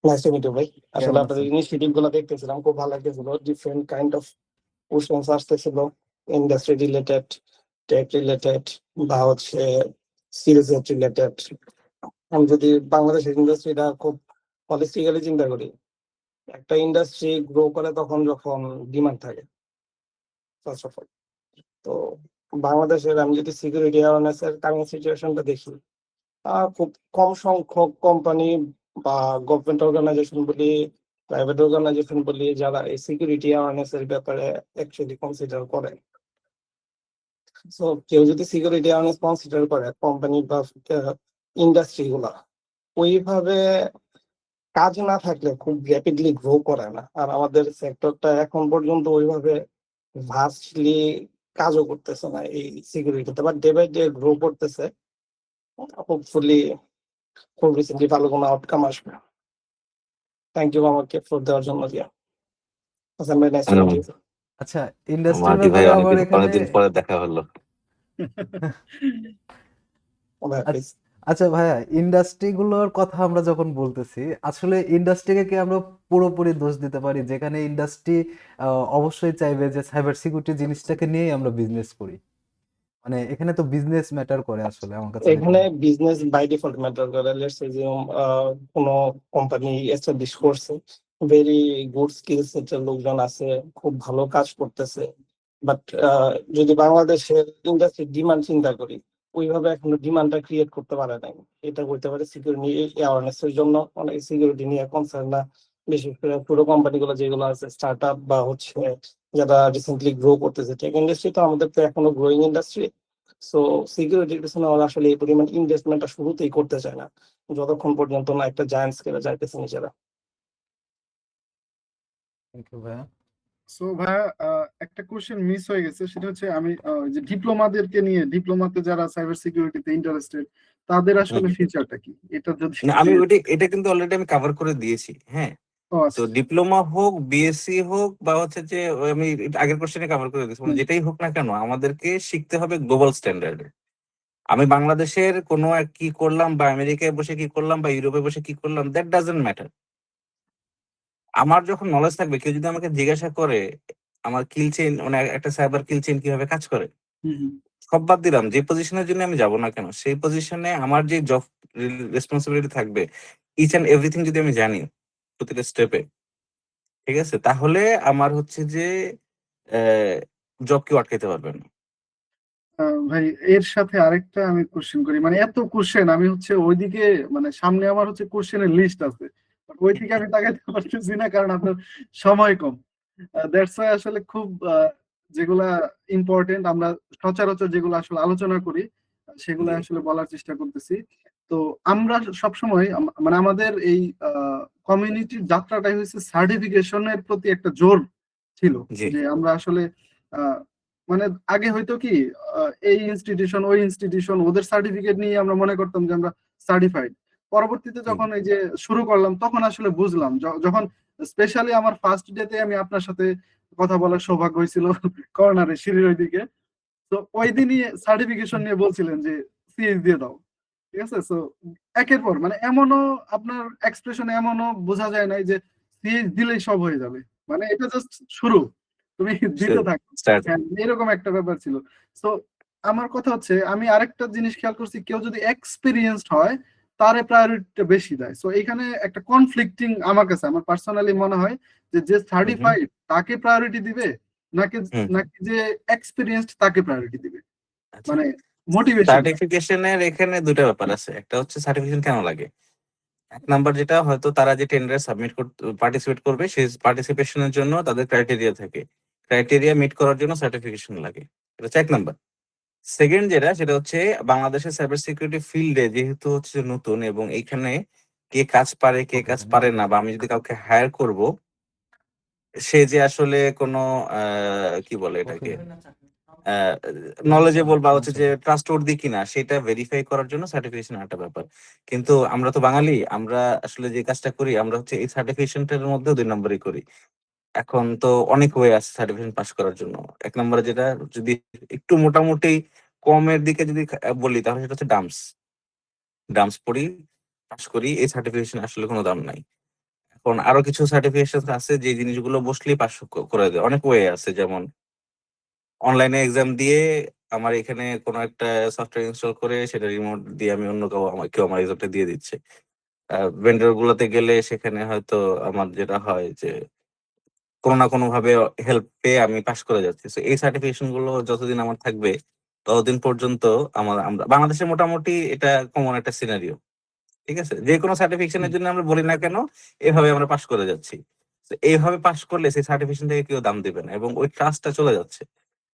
নাইস টু মিট ইউ ভাই। আসলে কেমন আপনাদের আছেন? ইনিশিয়েটিভ গুলো দেখতেছিলাম, খুব ভালো লাগতেছিল। ডিফারেন্ট কাইন্ড অফ কোশ্চেন্স আসতেছিল, ইন্ডাস্ট্রি রিলেটেড, টেক রিলেটেড, বা হচ্ছে সিরিজ রিলেটেড। আমি যদি বাংলাদেশের ইন্ডাস্ট্রিটা খুব হলিস্টিক্যালি চিন্তা করি, একটা ইন্ডাস্ট্রি গ্রো করে তখন যখন ডিমান্ড থাকে, ফার্স্ট অফ অল। তো বাংলাদেশের আমি যদি সিকিউরিটি অ্যাওয়ারনেস এর কারেন্ট সিচুয়েশনটা দেখি, খুব কম সংখ্যক কোম্পানি বা গভর্নমেন্ট অর্গানাইজেশন বলি, প্রাইভেট অর্গানাইজেশন বলি, যারা এই সিকিউরিটি অ্যাওয়ারনেস এর ব্যাপারে অ্যাকচুয়ালি কনসিডার করে। সো কেউ যদি সিকিউরিটি অ্যাওয়ারনেস কনসিডার করে, কোম্পানি বা ইন্ডাস্ট্রি গুলা ওইভাবে কাজ না থাকলে খুব র্যাপিডলি গ্রো করে না। আর আমাদের সেক্টরটা এখন পর্যন্ত ওইভাবে ভাস্টলি কাজও করতেছে না এই সিকিউরিটিতে, but day by day grow করতেছে। হোপফুলি খুব রিসেন্টলি ভালো কোনো আউটকাম আসবে। থ্যাংক ইউ আমাকে ফোর দেওয়ার জন্য দিয়া। হাসান ভাই, নাইস টু মিট ইউ। আচ্ছা, ইন্ডাস্ট্রির মাটি ভাই, ব্যাপারে আমার এখানে অনেকদিন পরে দেখা হলো। আল্লাহ আচ্ছা হাফিজ। আচ্ছা ভাইয়া, ইন্ডাস্ট্রি গুলোর কথা আমরা যখন বলতেছি, আসলে ইন্ডাস্ট্রিকে কি আমরা পুরোপুরি দোষ দিতে পারি? যেখানে ইন্ডাস্ট্রি অবশ্যই চাইবে যে সাইবার সিকিউরিটি জিনিসটাকে নিয়েই আমরা বিজনেস করি। মানে এখানে তো বিজনেস ম্যাটার করে আসলে আমার কাছে যেটা এখানে মনে হয়। বিজনেস বাই ডিফল্ট ম্যাটার করে। লেটস সে যে কোনো কোম্পানি এস্টাবলিশ করছে, ভেরি গুড স্কিল সেটের লোকজন আছে, খুব ভালো কাজ করতেছে, বাট যদি বাংলাদেশের ইন্ডাস্ট্রি ডিমান্ড চিন্তা করি, ওইভাবে এখনো ডিমান্ডটা ক্রিয়েট করতে পারে নাই। এটা করতে পারে সিকিউরিটি অ্যাওয়ারনেস এর জন্য, অনেক সিকিউরিটি নিয়ে কনসার্ন না, বিশেষ করে পুরো কোম্পানিগুলো যেগুলো আছে স্টার্ট আপ বা হচ্ছে যারা রিসেন্টলি গ্রো করতেছে। টেক ইন্ডাস্ট্রি তো আমাদের তো এখনো গ্রোয়িং ইন্ডাস্ট্রি। সো সিকিউরিটির পিছনে ওরা আসলে এই পরিমাণ ইনভেস্টমেন্টটা শুরুতেই করতে চায় না, যতক্ষণ পর্যন্ত না একটা জায়ান্ট স্কেলে যাইতেছে নিজেরা। থ্যাংক ইউ ভাইয়া। সো ভাইয়া, একটা কোশ্চেন মিস হয়ে গেছে, সেটা হচ্ছে আমি যে ডিপ্লোমাদেরকে নিয়ে, ডিপ্লোমাতে যারা সাইবার সিকিউরিটিতে ইন্টারেস্টেড, তাদের আসলে ফিচারটা কি, এটা যদি না, আমি এটা কিন্তু অলরেডি আমি কভার করে দিয়েছি। হ্যাঁ, ও তো আচ্ছা। ডিপ্লোমা হোক, বিএসসি হোক, বা হচ্ছে যে আমি এটা আগের কোশ্চেনে কভার করে দিয়েছি, মানে যেটাই হোক না কেন আমাদেরকে শিখতে হবে গ্লোবাল স্ট্যান্ডার্ডে। আমি বাংলাদেশের কোনো এক কি করলাম, বা আমেরিকায় বসে কি করলাম, বা ইউরোপে বসে কি করলাম, দ্যাট ডাজন্ট ম্যাটার। আমার যখন নলেজ থাকবে, কেউ যদি আমাকে জিজ্ঞাসা করে আমার কিল চেইন, মানে একটা সাইবার কিল চেইন কিভাবে কাজ করে, সব বাদ দিলাম, যে পজিশনের জন্য আমি যাব না কেন, সেই পজিশনে আমার যে জব রেসপন্সিবিলিটি থাকবে, ইচ অ্যান্ড এভরিথিং যদি আমি জানি প্রতিটা স্টেপে, ঠিক আছে, তাহলে আমার হচ্ছে যে জব কেউ আটকাইতে পারবে না। ভাই, এর সাথে আরেকটা আমি কোশ্চেন করি, মানে এত কোশ্চেন আমি হচ্ছে ওইদিকে, মানে সামনে আমার হচ্ছে কোশ্চেনের লিস্ট আছে, but ওইদিকে আমি তাকাইতে পারতেছি না কারণ আপনার সময় কম। দ্যাটস ওয়াই আসলে খুব যেগুলা ইম্পর্টেন্ট, আমরা সচরাচর যেগুলো আসলে আলোচনা করি সেগুলো আসলে বলার চেষ্টা করতেছি। তো আমরা সবসময় মানে আমাদের এই কমিউনিটির যাত্রাটাই হচ্ছে সার্টিফিকেশনের প্রতি একটা জোর ছিল, জি। যে আমরা আসলে মানে আগে হয়তো কি এই ইনস্টিটিউশন ওই ইনস্টিটিউশন ওদের সার্টিফিকেট নিয়ে আমরা মনে করতাম যে আমরা সার্টিফাইড। পরবর্তীতে যখন এই যে শুরু করলাম তখন আসলে বুঝলাম, যখন স্পেশালি আমার ফার্স্ট ডেতে আমি আপনার সাথে কথা বলার সৌভাগ্য হয়েছিল কর্নারে সিঁড়ির ওইদিকে, তো ওই দিনই সার্টিফিকেশন নিয়ে বলছিলেন যে সিএস দিয়ে দাও, ঠিক আছে। সো একের পর মানে এমনও আপনার এক্সপ্রেশনে এমনও বোঝা যায় নাই যে সিএস দিলেই সব হয়ে যাবে, মানে এটা জাস্ট শুরু, তুমি দিতে থাকো। হ্যাঁ, এরকম একটা ব্যাপার ছিল। সো আমার কথা হচ্ছে, আমি আরেকটা জিনিস খেয়াল করছি, কেউ যদি এক্সপিরিয়েন্সড হয় তারে প্রায়োরিটিটা বেশি দেয়। সো এখানে একটা কনফ্লিক্টিং আমার কাছে, আমার পার্সোনালি মনে হয় যে সার্টিফাইড তাকে প্রায়োরিটি দিবে, নাকি নাকি যে এক্সপিরিয়েন্সড তাকে প্রায়োরিটি দিবে, মানে মোটিভেশন। সার্টিফিকেশনের এখানে দুটো ব্যাপার আছে। একটা হচ্ছে সার্টিফিকেশন কেন লাগে। এক নাম্বার যেটা, হয়তো তারা যে টেন্ডার সাবমিট পার্টিসিপেট করবে, সেই পার্টিসিপেশনের জন্য তাদের ক্রাইটেরিয়া থাকে, ক্রাইটেরিয়া মিট করার জন্য সার্টিফিকেশন লাগে। এটা হচ্ছে এক নাম্বার। সেকেন্ড যেটা, সেটা হচ্ছে বাংলাদেশের সাইবার সিকিউরিটি ফিল্ডে যেহেতু হচ্ছে নতুন, এবং এইখানে কে কাজ পারে কে কাজ পারে না, বা আমি যদি কাউকে হায়ার করব, সে যে আসলে কোনো কি বলে এটাকে, নলেজেবল বা হচ্ছে যে ট্রাস্টওয়ার্দি কিনা সেটা ভেরিফাই করার জন্য সার্টিফিকেশন একটা ব্যাপার। কিন্তু আমরা তো বাঙালি, আমরা আসলে যে কাজটা করি আমরা হচ্ছে এই সার্টিফিকেশনটার মধ্যেও 2 নম্বরই করি। এখন তো অনেক ওয়ে আছে সার্টিফিকেশন পাস করার জন্য। 1 নম্বরে যেটা যদি একটু মোটামুটি কমের দিকে যদি বলি তাহলে সেটা হচ্ছে ডাম্পস পড়ি, পাস করি, এই সার্টিফিকেশন আসলে কোনো দাম নাই। এখন আরো কিছু সার্টিফিকেশন আছে যে জিনিসগুলো বসলেই পাস করে দেয়, অনেক ওয়ে আছে, যেমন অনলাইনে এক্সাম দিয়ে আমার এখানে কোনো একটা সফটওয়্যার ইনস্টল করে সেটা রিমোট দিয়ে আমি অন্য কেউ আমার এক্সামটা দিয়ে দিচ্ছে। ভেন্ডর গুলোতে গেলে সেখানে হয়তো আমার যেটা হয় যে কোনো না কোনো ভাবে হেল্প পেয়ে আমি পাস করে যাচ্ছি। So, এই সার্টিফিকেশন গুলো যতদিন আমার থাকবে ততদিন পর্যন্ত আমরা বাংলাদেশে মোটামুটি এটা কমন একটা সিনারিও। ঠিক আছে, যে কোনো সার্টিফিকেশনের জন্য আমরা বলি না কেন এভাবে আমরা পাস করে যাচ্ছি। তো এইভাবে পাস করলে সেই সার্টিফিকেশন থেকে কেউ দাম দিবে না এবং ওই ট্রাস্টটা চলে যাচ্ছে।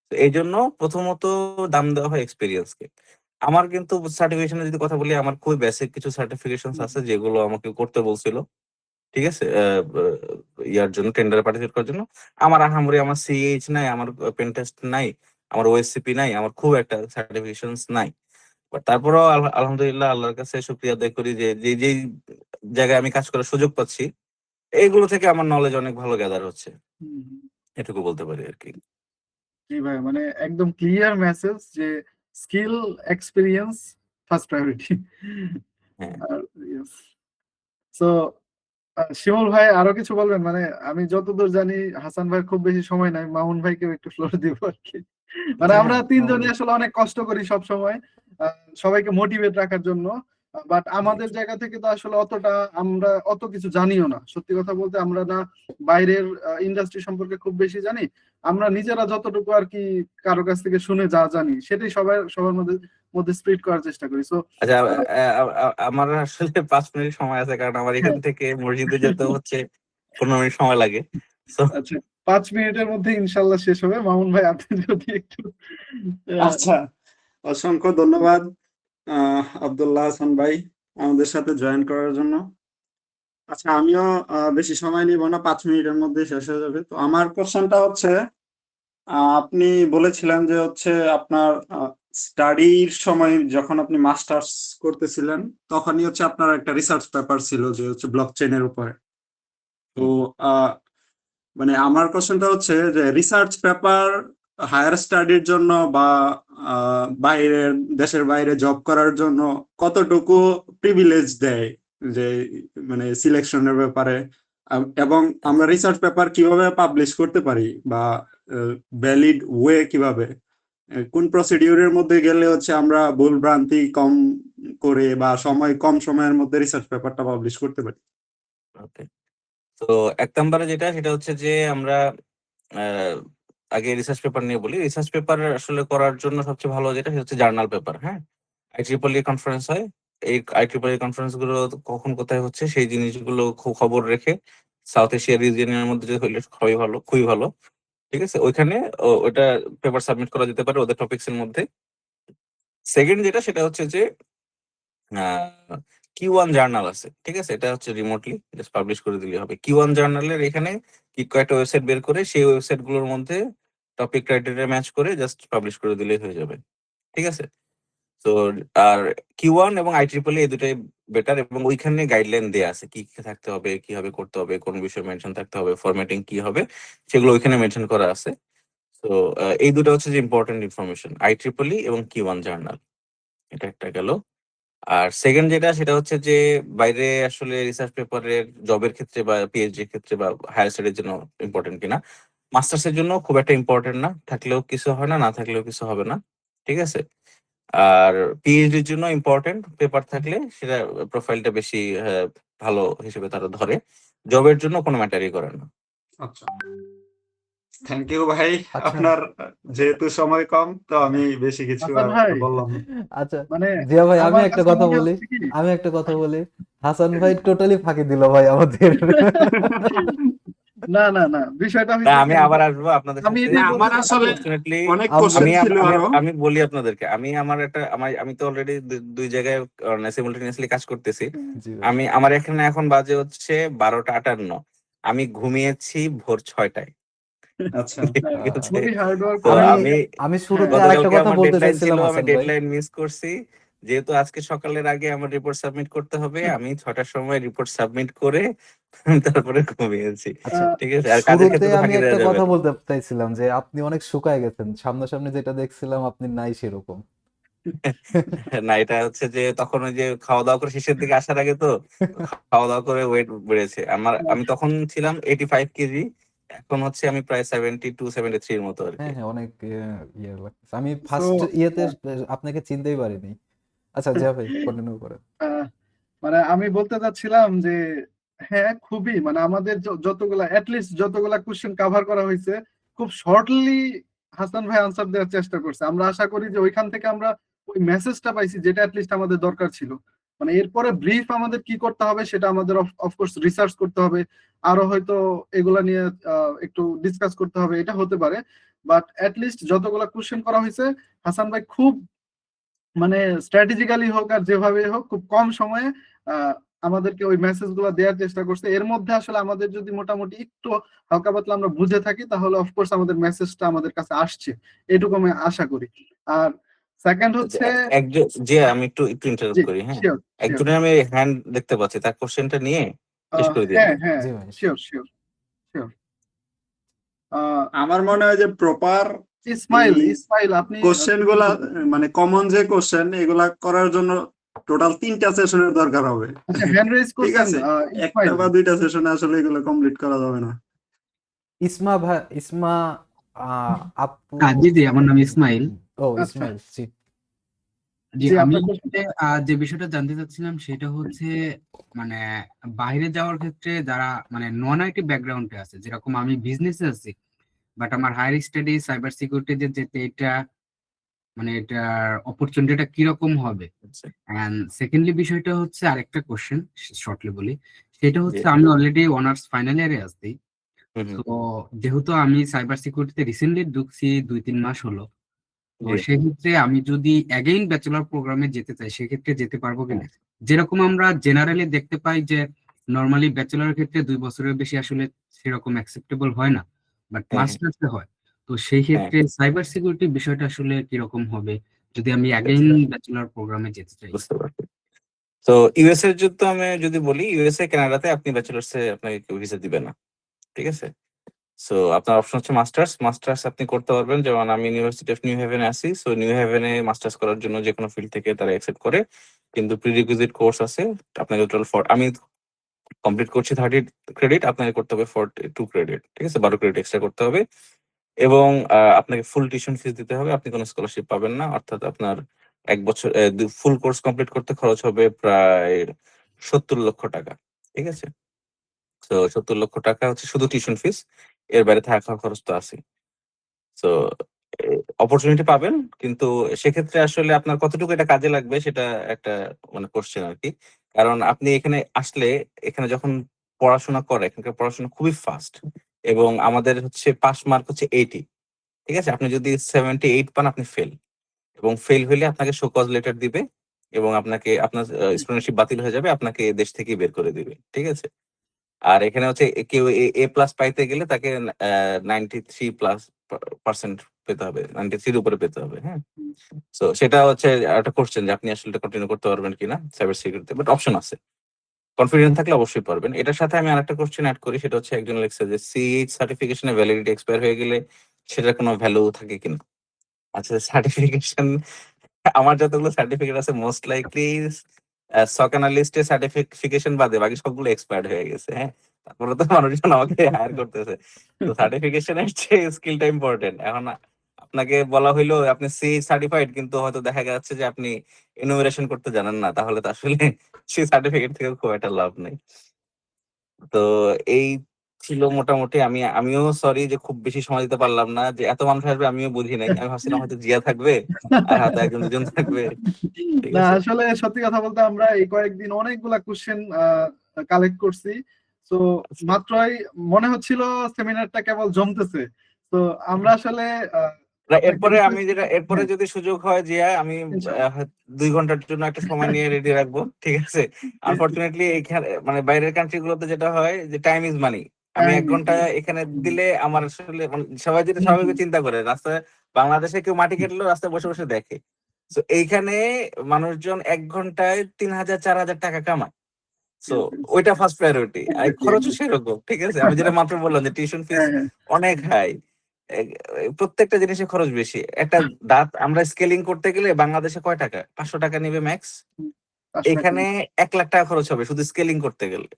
তো এই জন্য প্রথমত দাম দেওয়া হয় এক্সপিরিয়েন্সকে। আমার কিন্তু সার্টিফিকেশনের যদি কথা বলি, আমার খুবই বেসিক কিছু সার্টিফিকেশন আছে যেগুলো আমাকে করতে বলছিল। ঠিক আছে, ইয়ার জন্য টেন্ডারে পার্টিসিপেট করার জন্য। আমার আহামরি আমার সিএইচ নাই, আমার পেন টেস্ট নাই, আমার ওএসসিপি নাই, আমার খুব একটা সার্টিফিকেশন নাই। বাট তারপরেও আলহামদুলিল্লাহ আল্লাহর কাছে শুকরিয়া আদায় করি যে যেই জায়গায় আমি কাজ করার সুযোগ পাচ্ছি এইগুলো থেকে আমার নলেজ অনেক ভালো গ্যাদার হচ্ছে, হুম, হুম। এটুকু বলতে পারি আর কি। জি ভাই, মানে একদম ক্লিয়ার মেসেজ যে স্কিল এক্সপিরিয়েন্স ফার্স্ট প্রায়োরিটি। হ্যাঁ, আর ইয়েস, সো শিমুল ভাই আরো কিছু বলবেন? মানে আমি যতদূর জানি হাসান ভাই খুব বেশি সময় নাই, মামুন ভাইকেও একটু ফ্লোর দিব আর কি। মানে আমরা তিনজনই আসলে অনেক কষ্ট করি সব সময় সবাইকে মোটিভেট রাখার জন্য, বাট আমাদের জায়গা থেকে তো আসলে অতটা আমরা অত কিছু জানিও না। সত্যি কথা বলতে আমরা না বাইরের ইন্ডাস্ট্রি সম্পর্কে খুব বেশি জানি, আমরা নিজেরা যতটুকু আর কি কারো কাছ থেকে শুনে যা জানি সেটাই সবার মধ্যে মধ্যে স্প্রেড করার চেষ্টা করি। সো আচ্ছা, আমার আসলে 5 মিনিট সময় আছে, কারণ আমার এখান থেকে মসজিদে যেতে হচ্ছে 15 মিনিট সময় লাগে। So, আচ্ছা, 5 মিনিটের মধ্যে ইনশাল্লাহ শেষ হবে। মামুন ভাই আপনি যদি একটু আচ্ছা, অসংখ্য ধন্যবাদ আব্দুল্লাহ হাসান ভাই আমাদের সাথে জয়েন করার জন্য। আচ্ছা, আমিও বেশি সময় নিব না, 5 মিনিটের মধ্যে শেষ হয়ে যাবে। তো আমার কোশ্চেনটা হচ্ছে, আপনি বলেছিলেন যে হচ্ছে আপনার স্টাডির সময় যখন আপনি মাস্টার্স করতেছিলেন তখনই হচ্ছে আপনার একটা রিসার্চ পেপার ছিল যে হচ্ছে ব্লকচেনের উপরে। তো মানে আমার কোশ্চেনটা হচ্ছে যে রিসার্চ পেপার হায়ার স্টাডির জন্য বা দেশের বাইরে জব করার জন্য কতটুকু প্রিভিলেজ দেয়, যে মানে সিলেকশনের ব্যাপারে, এবং আমরা রিসার্চ পেপার কিভাবে পাবলিশ করতে পারি বা ভ্যালিড ওয়ে কিভাবে, কোন প্রসিডিউরের মধ্যে গেলে হচ্ছে আমরা ভুল ভ্রান্তি কম করে বা কম সময়ের মধ্যে রিসার্চ পেপারটা পাবলিশ করতে পারি। ওকে, তো 1 নম্বরে যেটা সেটা হচ্ছে যে আমরা আগে রিসার্চ পেপার নিয়ে বলি। রিসার্চ পেপার আসলে করার জন্য সবচেয়ে ভালো যেটা সেটা হচ্ছে জার্নাল পেপার। হ্যাঁ, IEEE কনফারেন্স হয়, এই IEEE কনফারেন্স গুলো কখন কোথায় হচ্ছে সেই জিনিসগুলো খুব খবর রেখে সাউথ এশিয়া রিজিয়নের মধ্যে যদি হইলে খুবই ভালো। ঠিক আছে, ওইখানে ওইটা পেপার সাবমিট করা যেতে পারে ওদের টপিকস এর মধ্যে। সেকেন্ড যেটা সেটা হচ্ছে যে Q1 জার্নাল আছে, ঠিক আছে, এটা হচ্ছে রিমোটলি জাস্ট পাবলিশ করে দিলে হবে। Q1 জার্নালের এখানে কি কয়েকটা ওয়েবসাইট বের করে সেই ওয়েবসাইট গুলোর মধ্যে টপিক ক্রাইটেরিয়া ম্যাচ করে জাস্ট পাবলিশ করে দিলেই হয়ে যাবে। ঠিক আছে, তো আর Q1 এবং IEEE এই দুটাই বেটার, এবং ওইখানে গাইডলাইন দেয়া আছে কি কি থাকতে হবে, কিভাবে করতে হবে, কোন বিষয় মেনশন থাকতে হবে, ফরম্যাটিং কি হবে, সেগুলো ওইখানে মেনশন করা আছে। তো এই দুটো হচ্ছে যে ইম্পর্টেন্ট ইনফরমেশন, IEEE এবং Q1 জার্নাল, এটা একটা গেল। আর সেকেন্ড যেটা সেটা হচ্ছে যে বাইরে আসলে রিসার্চ পেপারের জবের ক্ষেত্রে বা পিএইচডি এর ক্ষেত্রে বা হায়ার স্টাডির জন্য ইম্পর্টেন্ট কিনা, মাস্টার্স এর জন্য খুব একটা ইম্পর্টেন্ট না, থাকলেও কিছু হয় না, না থাকলেও কিছু হবে না। ঠিক আছে, আর পিএইচডির জন্য ইম্পর্টেন্ট পেপার থাকলে সেটা প্রোফাইলটা বেশি ভালো হিসেবে তারা ধরে। জবের জন্য কোনো ম্যাটারই করে না। আচ্ছা, থ্যাংক ইউ ভাই। আচ্ছা আপনার যেহেতু সময় কম তো আমি বেশি কিছু হাসান আর ভাই, বললাম না। আচ্ছা, মানে জিয়া ভাই আমার কাছে মনে হচ্ছে কি, আমি একটা কথা বলি, হাসান ভাই টোটালি ফাঁকি দিল ভাই আমাদের। না না না, বিষয়টা না, হয়েছে কি, আমি আবার আসবো আপনাদের আমি সাথে। এটাই আমার বলতে আসলে Unfortunately, অনেক আম- কোশ্চেন আমি ছিল আমি আরো। আমি বলি আপনাদেরকে, আমি তো অলরেডি দুই জায়গায় সিমultaneously কাজ করতেছি। জি ভাই, আমার এখানে এখন বাজে হচ্ছে 12টা 58। আমি ঘুমিয়েছি ভোর 6টায়। আচ্ছা ঠিক আহ, আছে। খুবই হার্ড ওয়ার্ক তো করে। আমি আমি শুরুতে হ্যাঁ, আরেকটা গতকালকে কথা আমার বলতে ডেডলাইন ছিল, চাইছিলাম আমি হাসান ভাই। ডেডলাইন মিস করছি। যেহেতু আজকে সকালের আগে আমার রিপোর্ট সাবমিট করতে হবে, আমি 6টার সময় রিপোর্ট সাবমিট করে তারপরে ঘুমিয়েছি। আচ্ছা, ঠিক আছে, আর কাজের শুরুতে ক্ষেত্রে তো আমি ফাঁকি একটা দেওয়া যাবে কথা না। বলতে চাইছিলাম যে আপনি অনেক শুকায় গেছেন, সামনাসামনি যেটা দেখছিলাম আপনি নাই সেরকম। না, এটা হচ্ছে যে তখন ওই যে খাওয়া দাওয়া করে শেষের দিকে আসার আগে তো খাওয়া দাওয়া করে ওয়েট বেড়েছে আমার। আমি তখন ছিলাম 85 কেজি, এখন হচ্ছে আমি প্রায় 72-73 এর মতো আর কি। হ্যাঁ হ্যাঁ, অনেক ইয়ে লাগতেছে। আমি সো ফার্স্ট ইয়েতে আপনাকে চিনতেই পারিনি। আচ্ছা, জিয়া ভাই কন্টিনিউ করেন। মানে আমি বলতে চাচ্ছিলাম যে হ্যাঁ, খুবই মানে আমাদের যতগুলা অ্যাটলিস্ট যতগুলা কোশ্চেন কভার করা হয়েছে খুব শর্টলি হাসান ভাই আনসার দেওয়ার চেষ্টা করছে। আমরা আশা করি যে ওইখান থেকে আমরা ওই মেসেজটা পাইছি যেটা অ্যাটলিস্ট আমাদের দরকার ছিল। মানে এরপরে ব্রিফ আমাদের কি করতে হবে সেটা আমাদের অফকোর্স রিসার্চ করতে হবে, আরো হয়তো এগুলা নিয়ে একটু ডিসকাস করতে হবে, এটা হতে পারে। বাট অ্যাটলিস্ট যতগুলা কোশ্চেন করা হয়েছে হাসান ভাই খুব মানে স্ট্র্যাটেজিক্যালি হোক আর যেভাবে হোক খুব কম সময়ে আহ, আমাদেরকে ওই মেসেজ গুলো দেওয়ার চেষ্টা করছে। এর মধ্যে আসলে আমাদের যদি মোটামুটি একটু হালকা পাতলা আমরা বুঝে থাকি তাহলে অফকোর্স আমাদের মেসেজটা আমাদের কাছে আসছে, এটুকু আমি আশা করি। আর সেকেন্ড হচ্ছে একজন যে আমি একটু একটু ইন্টারাপ্ট জি করি, হ্যাঁ। শিওর শিওর একজনের আমি হ্যান্ড দেখতে পাচ্ছি, তার কোশ্চেনটা নিয়ে শেষ করে দিন। হ্যাঁ হ্যাঁ জি ভাই। শিওর শিওর শিওর আমার মনে হয় যে প্রপার ইসমাইল এই ইসমাইল আপনি কোশ্চেন গুলা মানে কমন যে কোশ্চেন এগুলা করার জন্য টোটাল 3টা সেশনের দরকার হবে। আচ্ছা হ্যান্ড রেজ ঠিক করছেন আছে, একটা ইসমাইল। বা 2টা সেশনে আসলে এগুলো কমপ্লিট করা যাবে না। ইসমা ভাই, ইসমা আপু। জি জি, আমার নাম ইসমাইল। ও আচ্ছা ইসমাইল, জি। জি, জি আমি আপনার question। যে বিষয়টা জানতে চাচ্ছিলাম সেটা হচ্ছে মানে বাইরে যাওয়ার ক্ষেত্রে যারা মানে নন আইটি ব্যাকগ্রাউন্ডে আছে, যেরকম আমি বিজনেসে আছি, বাট আমার হায়ার স্টাডি সাইবার সিকিউরিটি যে যেতে, এটা মানে এটার অপরচুনিটিটা কিরকম হবে। আচ্ছা, এন্ড সেকেন্ডলি বিষয়টা হচ্ছে আরেকটা কোশ্চেন, শর্টলি বলি, সেটা জি। হচ্ছে আমি অলরেডি অনার্স ফাইনাল ইয়ারে আছি। হুম হুম, তো যেহেতু আমি সাইবার সিকিউরিটিতে রিসেন্টলি ঢুকছি, 2-3 মাস হলো, তো জি। সেক্ষেত্রে আমি যদি অ্যাগেইন ব্যাচেলর প্রোগ্রামে যেতে চাই সেক্ষেত্রে যেতে পারবো কিনা। যেরকম আমরা জেনারেলি দেখতে পাই যে নর্মালি ব্যাচেলরের ক্ষেত্রে 2 বছরের বেশি আসলে সেরকম অ্যাকসেপ্টেবল হয় না, বাট হ্যাঁ হ্যাঁ মাস্টার্সে হয়। তো সেই হ্যাঁ, ক্ষেত্রে সাইবার সিকিউরিটি বিষয়টা আসলে কিরকম হবে যদি আমি অ্যাগেইন আচ্ছা, ব্যাচেলর প্রোগ্রামে যেতে চাই। বুঝতে পারছি। তো ইউএস এর জন্য আমি যদি বলি, ইউএসএ কানাডাতে আপনি ব্যাচেলার্স এ আপনাকে কেউ ভিসা দিবে না। ঠিক আছে, সো আপনার অপশন হচ্ছে মাস্টার্স। মাস্টার্স আপনি করতে পারবেন, যেমন আমি ইউনিভার্সিটি অফ নিউ হেভেনে আছি, সো নিউ হেভেনে মাস্টার্স করার জন্য যে কোনো ফিল্ড থেকে তারা অ্যাকসেপ্ট করে, কিন্তু প্রিরিকুইজিট কোর্স আছে। আপনাকে টোটাল আমি কমপ্লিট করছি 30 ক্রেডিট, আপনাকে করতে হবে 42 ক্রেডিট। ঠিক আছে, 12 ক্রেডিট এক্সট্রা করতে হবে, এবং আপনাকে ফুল টিউশন ফিস দিতে হবে। আপনি কোনো স্কলারশিপ পাবেন না, অর্থাৎ আপনার 1 বছর ফুল কোর্স কমপ্লিট করতে খরচ হবে প্রায় 70 লক্ষ টাকা। ঠিক আছে, তো 70 লক্ষ টাকা হচ্ছে শুধু টিউশন ফিস, এর বাইরে থাকা খরচ তো আছে। তো অপরচুনিটি পাবেন, কিন্তু সেক্ষেত্রে আসলে আপনার কতটুকু এটা কাজে লাগবে সেটা একটা মানে কোশ্চেন আর কি। কারণ আপনি এখানে আসলে, এখানে যখন পড়াশোনা করে, এখানকার পড়াশোনা খুবই ফাস্ট, এবং আমাদের হচ্ছে পাস মার্ক হচ্ছে 80। ঠিক আছে, আপনি যদি 78 পান আপনি ফেল, এবং ফেল হলে আপনাকে শো কজ লেটার দিবে, এবং আপনাকে আপনার স্টুডেন্টশিপ বাতিল হয়ে যাবে, আপনাকে দেশ থেকে বের করে দিবে। ঠিক আছে, আর এখানে হচ্ছে কেউ এ প্লাস পাইতে গেলে তাকে 93+% পেতে হবে, 93 উপরে পেতে হবে। হ্যাঁ, তো সেটা হচ্ছে একটা কোশ্চেন যে আপনি আসলে কন্টিনিউ করতে পারবেন কিনা সাইবার সিকিউরিটি, বাট অপশন আছে। কনফিডেন্ট থাকলে অবশ্যই পারবেন। এটার সাথে আমি আরেকটা কোশ্চেন অ্যাড করি, সেটা হচ্ছে একজন লিখছে যে সিএইচ সার্টিফিকেশনের ভ্যালিডিটি এক্সপায়ার হয়ে গেলে সেটার কোনো ভ্যালু থাকে কিনা। আচ্ছা, সার্টিফিকেশন, আমার যতগুলো সার্টিফিকেট আছে মোস্ট লাইকলি সক অ্যানালিস্টের সার্টিফিকেশন বাদে বাকি সবগুলো এক্সপায়ার্ড হয়ে গেছে। হ্যাঁ, তারপরে তো মানুষজন আমাকে হায়ার করতেছে। তো সার্টিফিকেশনের চেয়ে স্কিলটা ইম্পর্টেন্ট। এখন আপনাকে বলা হইলো আপনি সি সার্টিফাইড, কিন্তু হয়তো দেখা যাচ্ছে যে আপনি ইনোভেশন করতে জানেন না, তাহলে তো আসলে সেই সার্টিফিকেট থেকে খুব একটা লাভ নেই। তো এই ছিল মোটামুটি। আমিও সরি যে খুব বেশি সময় দিতে পারলাম না, যে এত মানুষ আসবে আমিও বুঝি নাই। আমি ভাবছিলাম হয়তো জিয়া থাকবে আর হয়তো 1-2 জন থাকবে। ঠিক না আছে, আসলে সত্যি কথা বলতে আমরা এই কয়েকদিন অনেকগুলা কোশ্চেন কালেক্ট করছি। তো মাত্রই মনে হচ্ছিল সেমিনারটা কেবল জমতেছে। তো আমরা আসলে আপনাকে এরপরে আমি request যেটা, এরপরে হ্যাঁ, যদি সুযোগ হয় যে আমি ইনশাআল্লাহ। 2 ঘন্টার জন্য একটা সময় নিয়ে রেডি রাখবো। ঠিক আছে, আনফরচুনেটলি এইখানে মানে বাইরের কান্ট্রি গুলোতে যেটা হয় যে টাইম ইজ মানি। আমি 1 ঘন্টা এখানে দিলে আমার আসলে মানে সবাই যেটা স্বাভাবিক চিন্তা করে রাস্তায় বাংলাদেশে কেউ মাটি কাটলেও রাস্তায় বসে বসে দেখে। তো এইখানে মানুষজন 1 ঘন্টায় 3,000 4,000 টাকা কামায়। সো ওইটা ফার্স্ট প্রায়োরিটি। আর খরচও সেরকম, ঠিক আছে? আমি যেটা মাত্র বললাম যে টিউশন ফিস অনেক হাই, প্রত্যেকটা জিনিসের খরচ বেশি। একটা দাঁত আমরা স্কেলিং করতে গেলে বাংলাদেশে কয় টাকা? 500 টাকা নেবে ম্যাক্স। এখানে 1 লাখ টাকা খরচ হবে শুধু স্কেলিং করতে গেলে।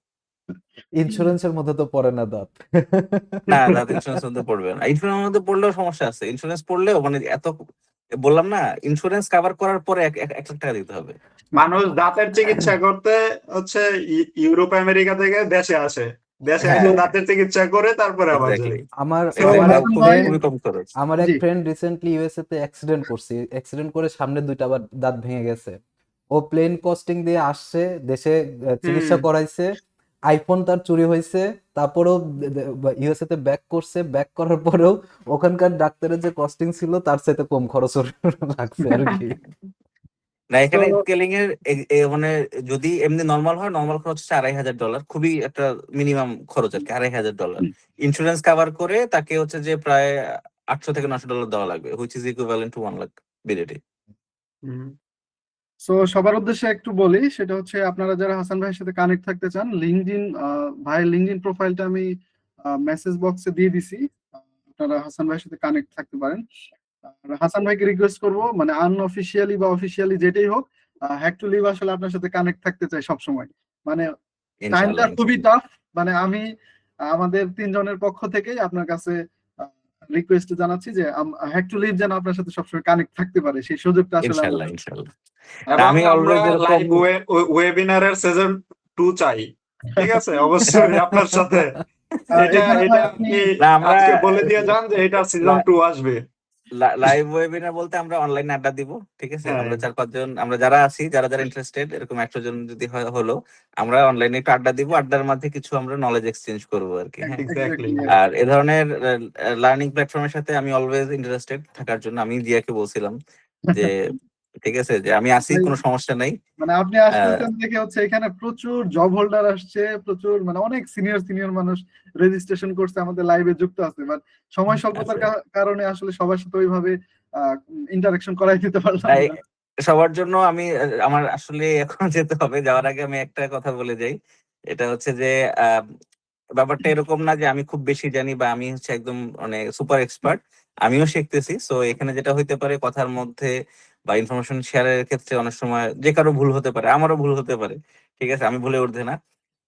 ইন্স্যুরেন্সের মধ্যে তো পড়ে না দাঁত। না, দাঁত ইন্স্যুরেন্স মধ্যে পড়বে না। ইন্স্যুরেন্স মধ্যে পড়লেও সমস্যা আছে। ইন্স্যুরেন্স পড়লেও মানে এত বললাম না, ইন্স্যুরেন্স কভার করার পরে 1 লাখ টাকা দিতে হবে। মানুষ দাঁতের চিকিৎসা করতে হচ্ছে ইউরোপ আমেরিকা থেকে দেশে আসে, দেশে এসে হ্যাঁ, দাঁতের চিকিৎসা করে তারপরে আবার যায়। এক্স্যাক্টলি। আমার এখানে আমার এক খুবই ফ্রেন্ড খুবই কম খরচ। আমার এক ফ্রেন্ড রিসেন্টলি ইউএসএ তে অ্যাক্সিডেন্ট করছে, অ্যাক্সিডেন্ট করে সামনে 2টা দাঁত ভেঙে গেছে। ও প্লেন কস্টিং দিয়ে আসছে দেশে, চিকিৎসা করাইছে, আইফোন তার চুরি হয়েছে, তারপরেও ইউএসএ তে ব্যাক করছে, ব্যাক করার পরেও ওখানকার ডাক্তারের যে কস্টিং ছিল তার চাইতে কম খরচ ওর লাগছে আর কি। না, এখানে স্কেলিং এর মানে যদি এমনি নরমাল হয়, নরমাল খরচ হচ্ছে $2,500, খুবই একটা মিনিমাম খরচ আর কি, $2,500। ইন্স্যুরেন্স কভার করে তাকে হচ্ছে যে প্রায় $800 থেকে $900 দেওয়া লাগবে, which is equivalent to 1 lakh BDT. So সবার উদ্দেশ্যে একটু বলি, সেটা হচ্ছে আপনারা যারা হাসান ভাইয়ের সাথে কানেক্ট থাকতে চান, লিঙ্কডইন ভাইয়ের লিঙ্কডইন প্রোফাইলটা আমি মেসেজ বক্সে দিয়ে দিছি, আপনারা হাসান ভাইয়ের সাথে কানেক্ট থাকতে পারেন। আর হাসান ভাইকে রিকোয়েস্ট করব, মানে আনঅফিসিয়ালি বা অফিসিয়ালি যেটাই হোক, হ্যাক টু লিভ আসলে আপনার সাথে কানেক্ট থাকতে চাই সব সময়। মানে টাইমটা ইনশাআল্লাহ, খুবই টাফ, মানে আমি আমাদের 3 জনের পক্ষ থেকেই আপনার কাছে রিকোয়েস্ট জানাচ্ছি যে হ্যাক টু লিভ যেন আপনার সাথে সবসময় কানেক্ট থাকতে পারে, সেই সুযোগটা আসলে ইনশাআল্লাহ, আমরা ইনশাআল্লাহ। এবং আমি আমরা অলওয়েজ লাইভ এরকম ওয়েবিনারের সিজন 2 চাই, ঠিক আছে? অবশ্যই আপনার সাথে এটা এখানে এটা ভাই আপনি আপনি না, আমরা আজকে বলে দিয়ে যান যে এটা সিজন 2 আসবে। লাইভ ওয়েবিনার বলতে আমরা অনলাইনে আড্ডা দিব, ঠিক আছে? হ্যাঁ, আমরা 4-5 জন, আমরা যারা আছি, যারা যারা ইন্টারেস্টেড, এরকম 100 জন যদি হলো, আমরা অনলাইনে একটু আড্ডা দিব, আড্ডার মধ্যে কিছু আমরা নলেজ এক্সচেঞ্জ করবো আর কি। হ্যাঁ, এক্স্যাক্টলি। আর এ ধরনের লার্নিং প্ল্যাটফর্মের সাথে আমি অলওয়েজ ইন্টারেস্টেড থাকার জন্য আমি জিয়াকে বলছিলাম যে ঠিক আছে, যে আমি আসি, কোনো সমস্যা নাই। মানে আপনি আসতেছেন দেখে হচ্ছে এখানে প্রচুর জব হোল্ডার আসছে, প্রচুর মানে অনেক সিনিয়র মানুষ রেজিস্ট্রেশন করছে, আমাদের লাইভে যুক্ত আছে, বাট সময় স্বল্পতার কারণে আসলে সবার সাথে ওইভাবে ইন্টারাকশন করাই দিতে পারলাম তাই না। সবার জন্য আমি আমার আসলে এখন যেতে হবে, যাওয়ার আগে আমি একটা কথা বলে যাই। এটা হচ্ছে যে ব্যাপারটা এরকম না যে আমি খুব বেশি জানি বা আমি হচ্ছে একদম মানে সুপার এক্সপার্ট, আমিও শিখতেছি। সো এখানে যেটা হইতে পারে কথার মধ্যে বা ইনফরমেশন শেয়ারের ক্ষেত্রে অনেক সময় যে কারো ভুল হতে পারে, আমারও ভুল হতে পারে, ঠিক আছে? আমি ভুলে উঠতে না।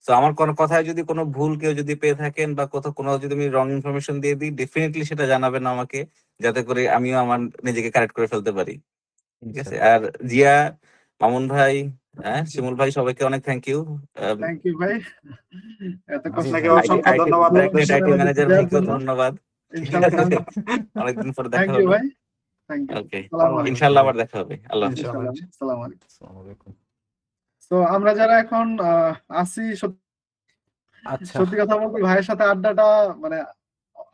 তো আমার কোনো কথায় যদি কোনো ভুল কেউ যদি পেয়ে থাকেন বা কোথাও কোনো যদি আমি রং ইনফরমেশন দিয়ে দিই, ডেফিনেটলি সেটা জানাবেন আমাকে, যাতে করে আমিও আমার নিজেকে কারেক্ট করে ফেলতে পারি, ঠিক আছে? আর জিয়া, মামুন ভাই, হ্যাঁ, শিমুল ভাই, সবাইকে অনেক থ্যাংক ইউ। থ্যাংক ইউ ভাই, এত কষ্ট আপনাকে করে অসংখ্য ধন্যবাদ। আইটি ম্যানেজার দেওয়ার ভাইকে জন্য। ধন্যবাদ। ইনশাআল্লাহ, অনেকদিন পরে থ্যাংক দেখা ইউ হলো। ভাই, থ্যাংক ইউ। ওকে, আসসালামু আলাইকুম। ইনশাআল্লাহ আবার দেখা হবে। আল্লাহ হাফেজ। ইনশাআল্লাহ, আসসালামু আলাইকুম। আসসালামু আলাইকুম। তো আমরা যারা এখন আসি, আচ্ছা, সত্যি কথা বলতে ভাইয়ের সাথে আড্ডাটা মানে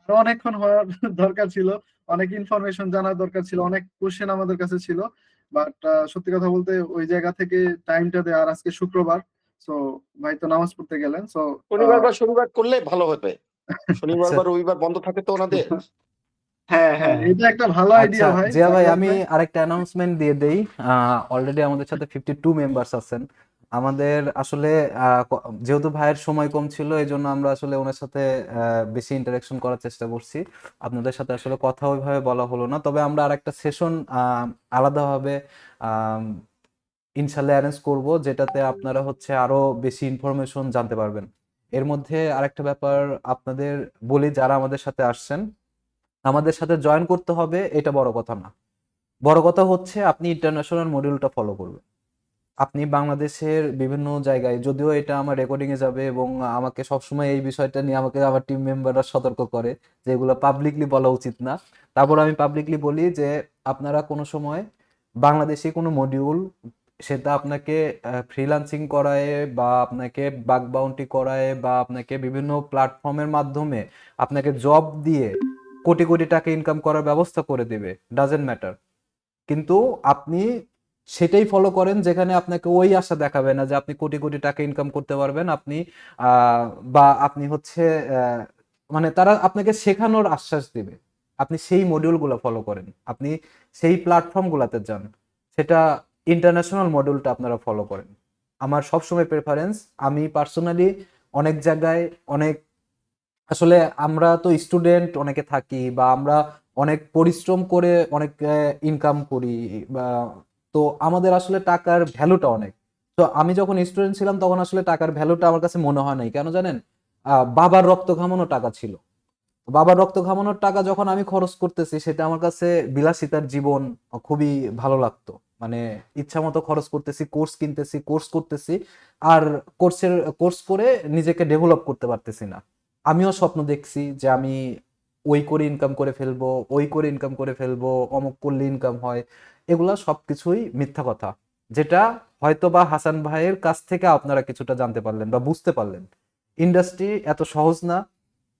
আরো অনেকক্ষণ হওয়ার দরকার ছিল, অনেক ইনফরমেশন জানার দরকার ছিল, অনেক কোশ্চেন আমাদের কাছে ছিল, বাট সত্যি কথা বলতে ওই জায়গা থেকে টাইমটা দেয়। আর আজকে শুক্রবার, সো ভাই তো নামাজ পড়তে গেলেন, সো শনিবার বা শনিবার করলে ভালো হবে। শনিবার আচ্ছা, বা রবিবার বন্ধ থাকে তো ওনাদের। হ্যাঁ, হ্যাঁ, এটা একটা ভালো আইডিয়া আচ্ছা ভাই। জিয়া ভাই, জাকাত আমি ভাই, আরেকটা অ্যানাউন্সমেন্ট দিয়ে দেই। অলরেডি আমাদের সাথে 52 মেম্বার্স আছেন। আমাদের আসলে যেহেতু ভাইয়ের সময় কম ছিল, এই জন্য আমরা আসলে ওনার সাথে বেশি ইন্টারাকশন করার চেষ্টা করছি। আপনাদের সাথে আসলে কথা ওইভাবে বলা হলো না, তবে আমরা আরেকটা সেশন আলাদাভাবে ইনশাল্লাহ অ্যারেঞ্জ করব, যেটাতে আপনারা হচ্ছে আরো বেশি ইনফরমেশন জানতে পারবেন। এর মধ্যে আরেকটা ব্যাপার আপনাদের বলি, যারা আমাদের সাথে আসছেন, আমাদের সাথে জয়েন করতে হবে এটা বড় কথা না। বড় কথা হচ্ছে আপনি ইন্টারন্যাশনাল মডিউলটা ফলো করবেন। আপনি বাংলাদেশের বিভিন্ন জায়গায়, যদিও এটা আমার রেকর্ডিং এ যাবে এবং আমাকে সবসময় এই বিষয়টা নিয়ে আমাকে আমার টিম মেম্বাররা সতর্ক করে যে এগুলো পাবলিকলি বলা উচিত না, তারপর আমি পাবলিকলি বলি যে আপনারা কোনো সময় বাংলাদেশি কোনো মডিউল, সেটা আপনাকে ফ্রিল্যান্সিং করায় বা আপনাকে বাগ বাউন্টি করায় বা আপনাকে বিভিন্ন প্ল্যাটফর্মের মাধ্যমে আপনাকে জব দিয়ে কোটি কোটি টাকা ইনকাম করার ব্যবস্থা করে দেবে, ডাজেন্ট ম্যাটার, কিন্তু আপনি সেটাই ফলো করেন, যেখানে আপনাকে ওই আশা দেখাবে না যে আপনি কোটি কোটি টাকা ইনকাম করতে পারবেন, আপনি বা আপনি হচ্ছে মানে তারা আপনাকে শেখানোর আশ্বাস দিবে। আপনি সেই মডিউলগুলো ফলো করেন, আপনি সেই প্ল্যাটফর্মগুলোতে যান, সেটা ইন্টারন্যাশনাল মডিউলটা আপনারা ফলো করেন। আমার সবসময় প্রেফারেন্স, আমি পার্সোনালি অনেক জায়গায় অনেক, আসলে আমরা তো স্টুডেন্ট অনেকে থাকি, বা আমরা অনেক পরিশ্রম করে অনেক ইনকাম করি, বা তো আমাদের আসলে টাকার ভ্যালুটা অনেক। তো আমি যখন স্টুডেন্ট ছিলাম তখন আসলে টাকার ভ্যালুটা আমার কাছে মনে হয় নাই, কেন জানেন? বাবার রক্ত ঘামানো টাকা ছিল। বাবার রক্ত ঘামানোর টাকা যখন আমি খরচ করতেছি, সেটা আমার কাছে বিলাসিতার জীবন খুবই ভালো লাগতো। মানে ইচ্ছা মতো খরচ করতেছি, কোর্স কিনতেছি, কোর্স করতেছি, আর কোর্স করে নিজেকে ডেভেলপ করতে পারতেছি না। আমিও স্বপ্ন দেখছি যে আমি ওই করে ইনকাম করে ফেলবো, ওই করে ইনকাম করে ফেলবো, অমুক করলে ইনকাম হয়। এগুলা সবকিছুই মিথ্যা কথা, যেটা হয়তো বা হাসান ভাইয়ের কাছ থেকে আপনারা কিছুটা জানতে পারলেন বা বুঝতে পারলেন। ইন্ডাস্ট্রি এত সহজ না,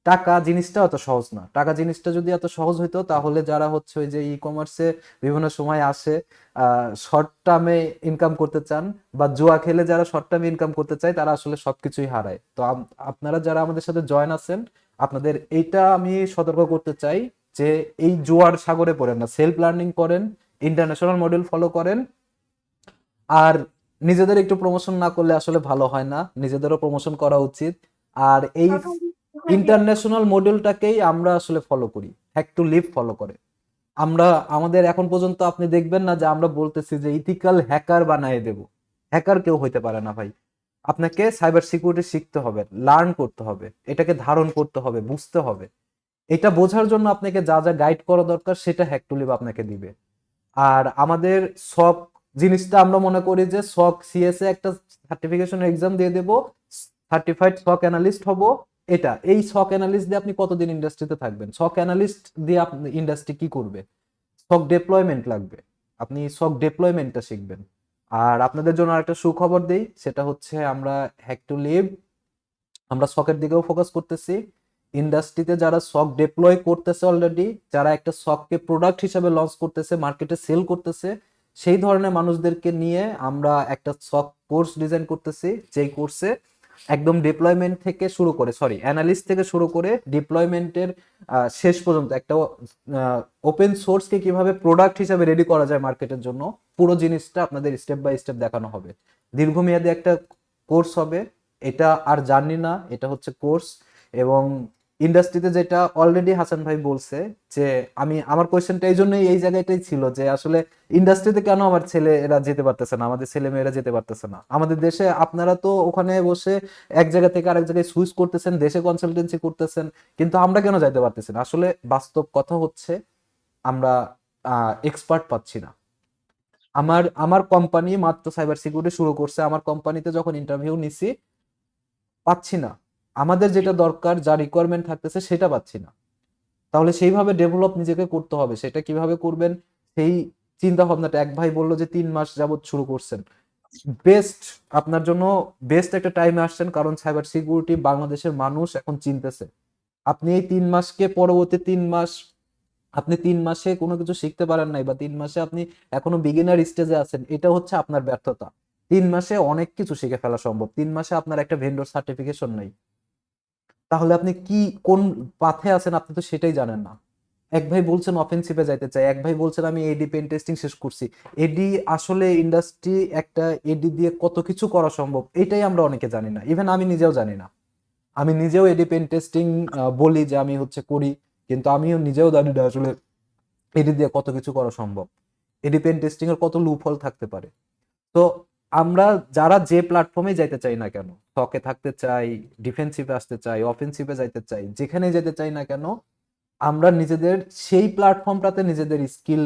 টাকা জিনিসটা অত সহজ না। টাকা জিনিসটা যদি এত সহজ হইতো, তাহলে যারা হচ্ছে ওই যে ই কমার্সে বিভিন্ন সময় আসে, শর্ট টার্মে ইনকাম করতে চান, বা জুয়া খেলে যারা শর্ট টার্মে ইনকাম করতে চায়, তারা আসলে সবকিছুই হারায়। তো আপনারা যারা আমাদের সাথে জয়েন আছেন, আপনাদের এইটা আমি সতর্ক করতে চাই যে এই জুয়ার সাগরে পড়েন না, সেলফ লার্নিং করেন, ইন্টারন্যাশনাল মডেল ফলো করেন। আর নিজেদের একটু প্রমোশন না করলে আসলে ভালো হয় না, নিজেদেরও প্রমোশন করা উচিত। আর এই ইন্টারন্যাশনাল মডেলটাকেই আমরা আসলে ফলো করি, হ্যাক টু লিভ ফলো করে। আমরা আমাদের এখন পর্যন্ত আপনি দেখবেন না যে আমরা বলতেছি যে ইথিক্যাল হ্যাকার বানায় দেব। হ্যাকার কেউ হইতে পারে না ভাই। আপনাকে সাইবার সিকিউরিটি শিখতে হবে, লার্ন করতে হবে, এটাকে ধারণ করতে হবে, বুঝতে হবে। এটা বোঝার জন্য আপনাকে যা যা গাইড করা দরকার সেটা হ্যাক টু লিভ আপনাকে দিবে। আর আমাদের সক জিনিসটা আমরা মনে করি যে সক সিএসএ একটা সার্টিফিকেশন এক্সাম দিয়ে দেব, সার্টিফাইড সক অ্যানালিস্ট হব। এই সক অ্যানালিস্ট দিয়ে আপনি কতদিন ইন্ডাস্ট্রিতে থাকবেন? সক অ্যানালিস্ট দিয়ে আপনি ইন্ডাস্ট্রি কি করবে? সক ডেপ্লয়মেন্ট লাগবে, আপনি সক ডেপ্লয়মেন্টটা শিখবেন। আর আপনাদের জন্য আরেকটা সুখবর দেই, সেটা হচ্ছে আমরা হ্যাক টু লিভ, আমরা সকের দিকেও ফোকাস করতেছি। ইন্ডাস্ট্রিতে যারা সক ডেপ্লয় করতেছে অলরেডি, যারা একটা সককে প্রোডাক্ট হিসেবে লঞ্চ করতেছে, মার্কেটে সেল করতেছে, সেই ধরনের মানুষদেরকে নিয়ে আমরা একটা সক কোর্স ডিজাইন করতেছি, যেই কোর্সে একদম ডিপ্লয়মেন্ট থেকে শুরু করে, অ্যানালিস্ট থেকে শুরু করে ডিপ্লয়মেন্টের শেষ পর্যন্ত একটা ওপেন সোর্সকে কিভাবে প্রোডাক্ট হিসেবে রেডি করা যায় মার্কেটের জন্য, পুরো জিনিসটা আপনাদের স্টেপ বাই স্টেপ দেখানো হবে। দীর্ঘমেয়াদী একটা কোর্স হবে, এটা আর জার্নি না, এটা হচ্ছে কোর্স। এবং ইন্ডাস্ট্রিতে যেটা অলরেডি হাসান ভাই বলছে, যে আমার কোয়েশ্চেনটা এই জন্যই এই জায়গাটাই ছিল যে আসলে ইন্ডাস্ট্রিতে কেন আমার ছেলেরা যেতে পারতেছে না, আমাদের ছেলে মেয়েরা যেতে পারতেছে না। আমাদের দেশে আপনারা তো ওখানে বসে এক জায়গা থেকে আরেক জায়গায় সুইচ করতেছেন, দেশে কনসালটেন্সি করতেছেন, কিন্তু আমরা কেন যাইতে পারতেছি না? আসলে বাস্তব কথা হচ্ছে আমরা এক্সপার্ট পাচ্ছি না। আমার কোম্পানি মাত্র সাইবার সিকিউরিটি শুরু করছে, আমার কোম্পানিতে যখন ইন্টারভিউ নিছি পাচ্ছি না, আমাদের যেটা দরকার, যা রিকোয়ারমেন্ট থাকতেছে সেটা পাচ্ছি না। তাহলে সেইভাবে ডেভেলপ নিজেকে করতে হবে। সেটা কিভাবে করবেন সেই চিন্তা ভাবনাটা, এক ভাই বললো যে 3 মাস যাবত শুরু করছেন, বেস্ট, আপনার জন্য বেস্ট একটা টাইমে আসছেন, কারণ সাইবার সিকিউরিটি বাংলাদেশের মানুষ এখন চিনতেছে। আপনি এই 3 মাসকে পরবর্তী 3 মাস, আপনি 3 মাসে কোনো কিছু শিখতে পারেন নাই, বা 3 মাসে আপনি এখনো বিগিনার স্টেজে আছেন, এটা হচ্ছে আপনার ব্যর্থতা। 3 মাসে অনেক কিছু শিখে ফেলা সম্ভব। 3 মাসে আপনার একটা ভেন্ডর সার্টিফিকেশন নাই, তাহলে আপনি কোন পাথে আছেন আপনি তো সেটাই জানেন না। এক ভাই বলছেন অফেন্সিভে যাইতে চাই, এক ভাই বলছেন আমি এডি পেন টেস্টিং শেষ করছি। এডি আসলে ইন্ডাস্ট্রি একটা এডি দিয়ে কত কিছু করা সম্ভব এটাই আমরা অনেকে জানি না, ইভেন আমি নিজেও জানি না। আমি নিজেও এডি পেন টেস্টিং বলি যে আমি হচ্ছে করি, কিন্তু আমিও নিজেও জানি না আসলে এডি দিয়ে কত কিছু করা সম্ভব, এডি পেন টেস্টিং এর কত লুপহোল থাকতে পারে। তো আমরা যারা যে প্ল্যাটফর্মে যাইতে চাই না কেন, সকে থাকতে চাই, ডিফেন্সিভে আসতে চাই, অফেন্সিভে যাইতে চাই, যেখানে যেতে চাই না কেন, আমরা নিজেদের সেই প্ল্যাটফর্মটাতে নিজেদের স্কিল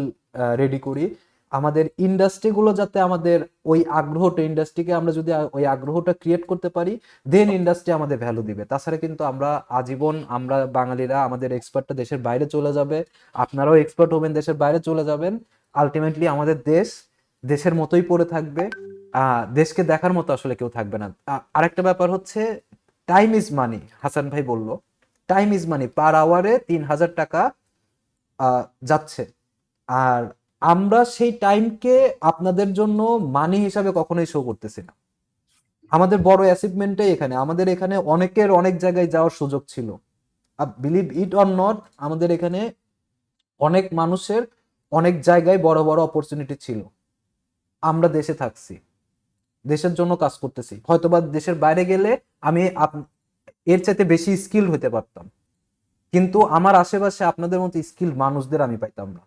রেডি করি। আমাদের ইন্ডাস্ট্রিগুলো যাতে আমাদের ওই আগ্রহটা, ইন্ডাস্ট্রিকে আমরা যদি ওই আগ্রহটা ক্রিয়েট করতে পারি, দেন ইন্ডাস্ট্রি আমাদের ভ্যালু দিবে। তাছাড়া কিন্তু আমরা আজীবন, আমরা বাঙালিরা আমাদের এক্সপার্টটা দেশের বাইরে চলে যাবে, আপনারাও এক্সপার্ট হবেন, দেশের বাইরে চলে যাবেন, আলটিমেটলি আমাদের দেশের মতোই পড়ে থাকবে। দেশকে দেখার মতো আসলে কেউ থাকবে না। আরেকটা ব্যাপার হচ্ছে টাইম ইজ মানি, হাসান ভাই বলল টাইম ইজ মানি, পার আওয়ারে 3000 টাকা যাচ্ছে। আর আমরা সেই টাইমকে আপনাদের জন্য মানি হিসাবে কখনোই শো করতেছি না। আমাদের বড় অ্যাচিভমেন্টটাই এখানে, আমাদের এখানে অনেকের অনেক জায়গায় যাওয়ার সুযোগ ছিল। বিলিভ ইট অর নট, আমাদের এখানে অনেক মানুষের অনেক জায়গায় বড় বড় অপরচুনিটি ছিল। আমরা দেশে থাকছি, দেশের জন্য কাজ করতেছি। হয়তোবা দেশের বাইরে গেলে আমি এর চাইতে বেশি স্কিল হতে পারতাম, কিন্তু আমার আশেপাশে আপনাদের মতো স্কিল মানুষদের আমি পাইতাম না,